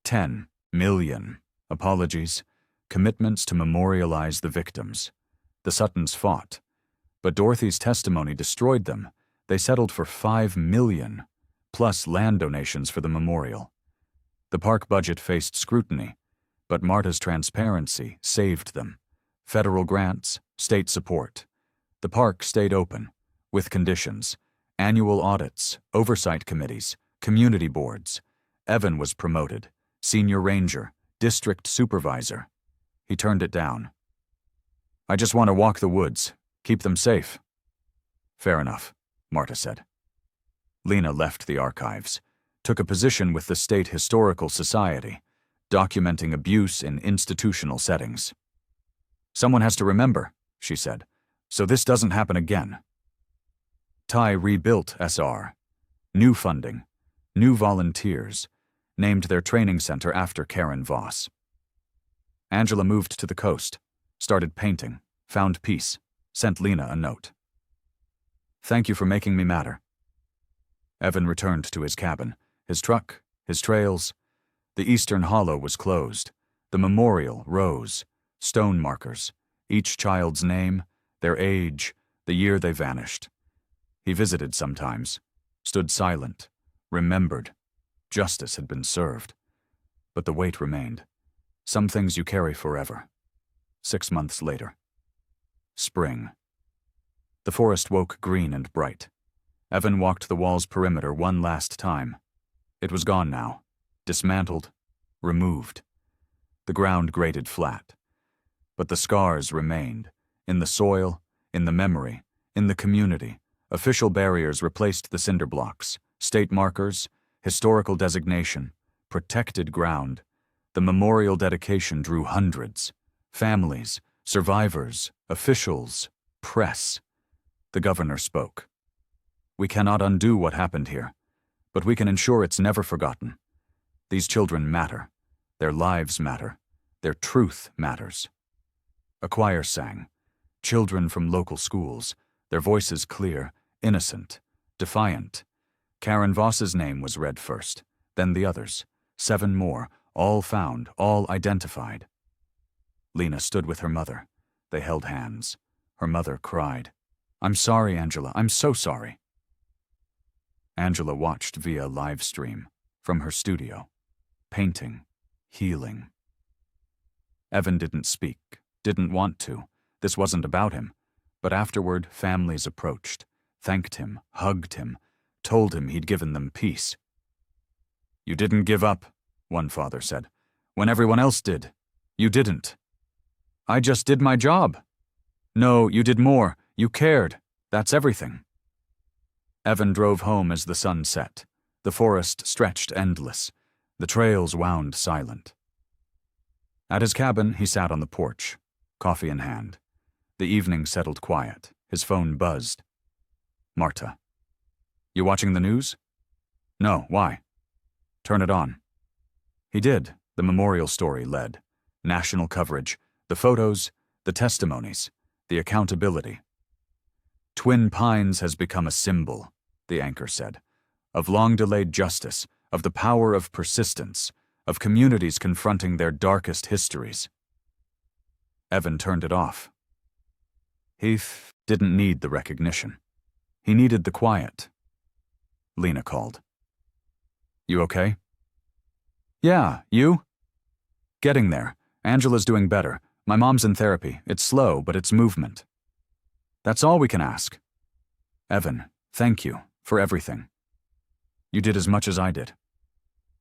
10 million apologies, commitments to memorialize the victims. The Suttons fought, but Dorothy's testimony destroyed them. They settled for 5 million, plus land donations for the memorial. The park budget faced scrutiny, but Marta's transparency saved them. Federal grants, state support. The park stayed open, with conditions. Annual audits, oversight committees, community boards. Evan was promoted, senior ranger, district supervisor. He turned it down. "I just want to walk the woods, keep them safe." "Fair enough," Marta said. Lena left the archives, took a position with the State Historical Society, documenting abuse in institutional settings. "Someone has to remember," she said, "so this doesn't happen again." Ty rebuilt SR. New funding, new volunteers, named their training center after Karen Voss. Angela moved to the coast, started painting, found peace, sent Lena a note. "Thank you for making me matter." Evan returned to his cabin, His truck, his trails. The eastern hollow was closed. The memorial rose. Stone markers. Each child's name, their age, the year they vanished. He visited sometimes, stood silent, remembered. Justice had been served. But the weight remained. Some things you carry forever. 6 months later. Spring. The forest woke green and bright. Evan walked the wall's perimeter one last time. It was gone now. Dismantled. Removed. The ground grated flat. But the scars remained. In the soil, in the memory, in the community. Official barriers replaced the cinder blocks. State markers, historical designation, protected ground. The memorial dedication drew hundreds. Families, survivors, officials, press. The governor spoke. We cannot undo what happened here, but we can ensure it's never forgotten. These children matter. Their lives matter. Their truth matters. A choir sang. Children from local schools, their voices clear, innocent, defiant. Karen Voss's name was read first, then the others. 7 more, all found, all identified. Lena stood with her mother. They held hands. Her mother cried. I'm sorry, Angela. I'm so sorry. Angela watched via live stream from her studio, painting, healing. Evan didn't speak, didn't want to. This wasn't about him. But afterward, families approached, thanked him, hugged him, told him he'd given them peace. You didn't give up, one father said, when everyone else did. You didn't. I just did my job. No, you did more. You cared. That's everything. Evan drove home as the sun set. The forest stretched endless. The trails wound silent. At his cabin, he sat on the porch, coffee in hand. The evening settled quiet. His phone buzzed. Marta. You watching the news? No, why? Turn it on. He did. The memorial story led. National coverage. The photos, the testimonies, the accountability. Twin Pines has become a symbol, the anchor said, of long-delayed justice, of the power of persistence, of communities confronting their darkest histories. Evan turned it off. Heath didn't need the recognition. He needed the quiet. Lena called. You okay? Yeah, you? Getting there. Angela's doing better. My mom's in therapy. It's slow, but it's movement. That's all we can ask. Evan, thank you for everything. You did as much as I did.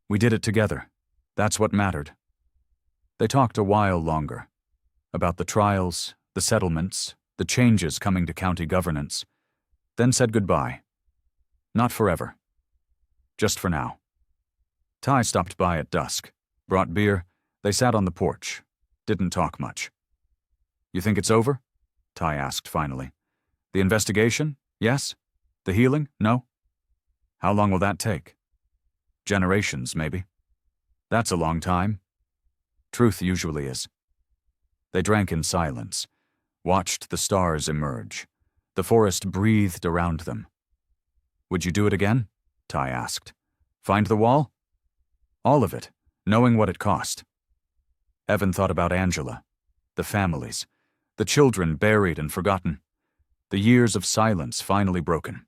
We did it together. That's what mattered. They talked a while longer. About the trials, the settlements, the changes coming to county governance. Then said goodbye. Not forever. Just for now. Ty stopped by at dusk. Brought beer. They sat on the porch. Didn't talk much. You think it's over? Ty asked finally. The investigation? Yes. The healing? No. How long will that take? Generations, maybe. That's a long time. Truth usually is. They drank in silence, watched the stars emerge. The forest breathed around them. Would you do it again? Ty asked. Find the wall? All of it, knowing what it cost. Evan thought about Angela, the families, the children buried and forgotten, the years of silence finally broken.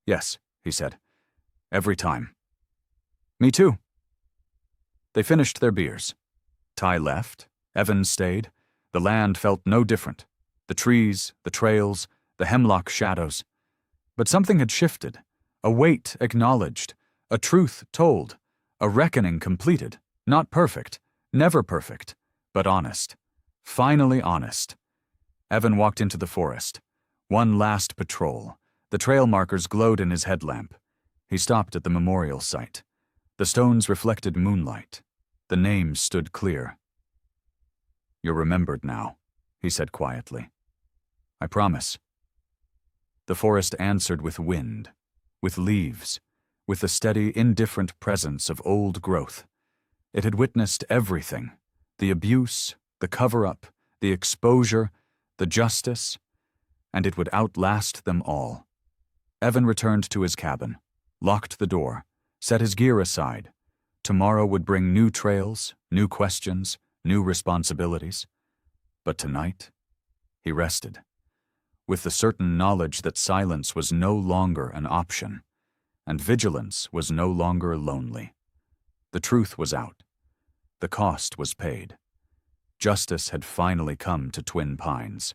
Yes, he said. Every time. Me too. They finished their beers. Ty left. Evan stayed. The land felt no different. The trees, the trails, the hemlock shadows. But something had shifted. A weight acknowledged. A truth told. A reckoning completed. Not perfect. Never perfect. But honest. Finally honest. Evan walked into the forest. One last patrol. The trail markers glowed in his headlamp. He stopped at the memorial site. The stones reflected moonlight. The names stood clear. You're remembered now, he said quietly. I promise. The forest answered with wind, with leaves, with the steady, indifferent presence of old growth. It had witnessed everything, the abuse, the cover-up, the exposure, the justice, and it would outlast them all. Evan returned to his cabin, locked the door, set his gear aside. Tomorrow would bring new trails, new questions, new responsibilities. But tonight, he rested, with the certain knowledge that silence was no longer an option, and vigilance was no longer lonely. The truth was out. The cost was paid. Justice had finally come to Twin Pines,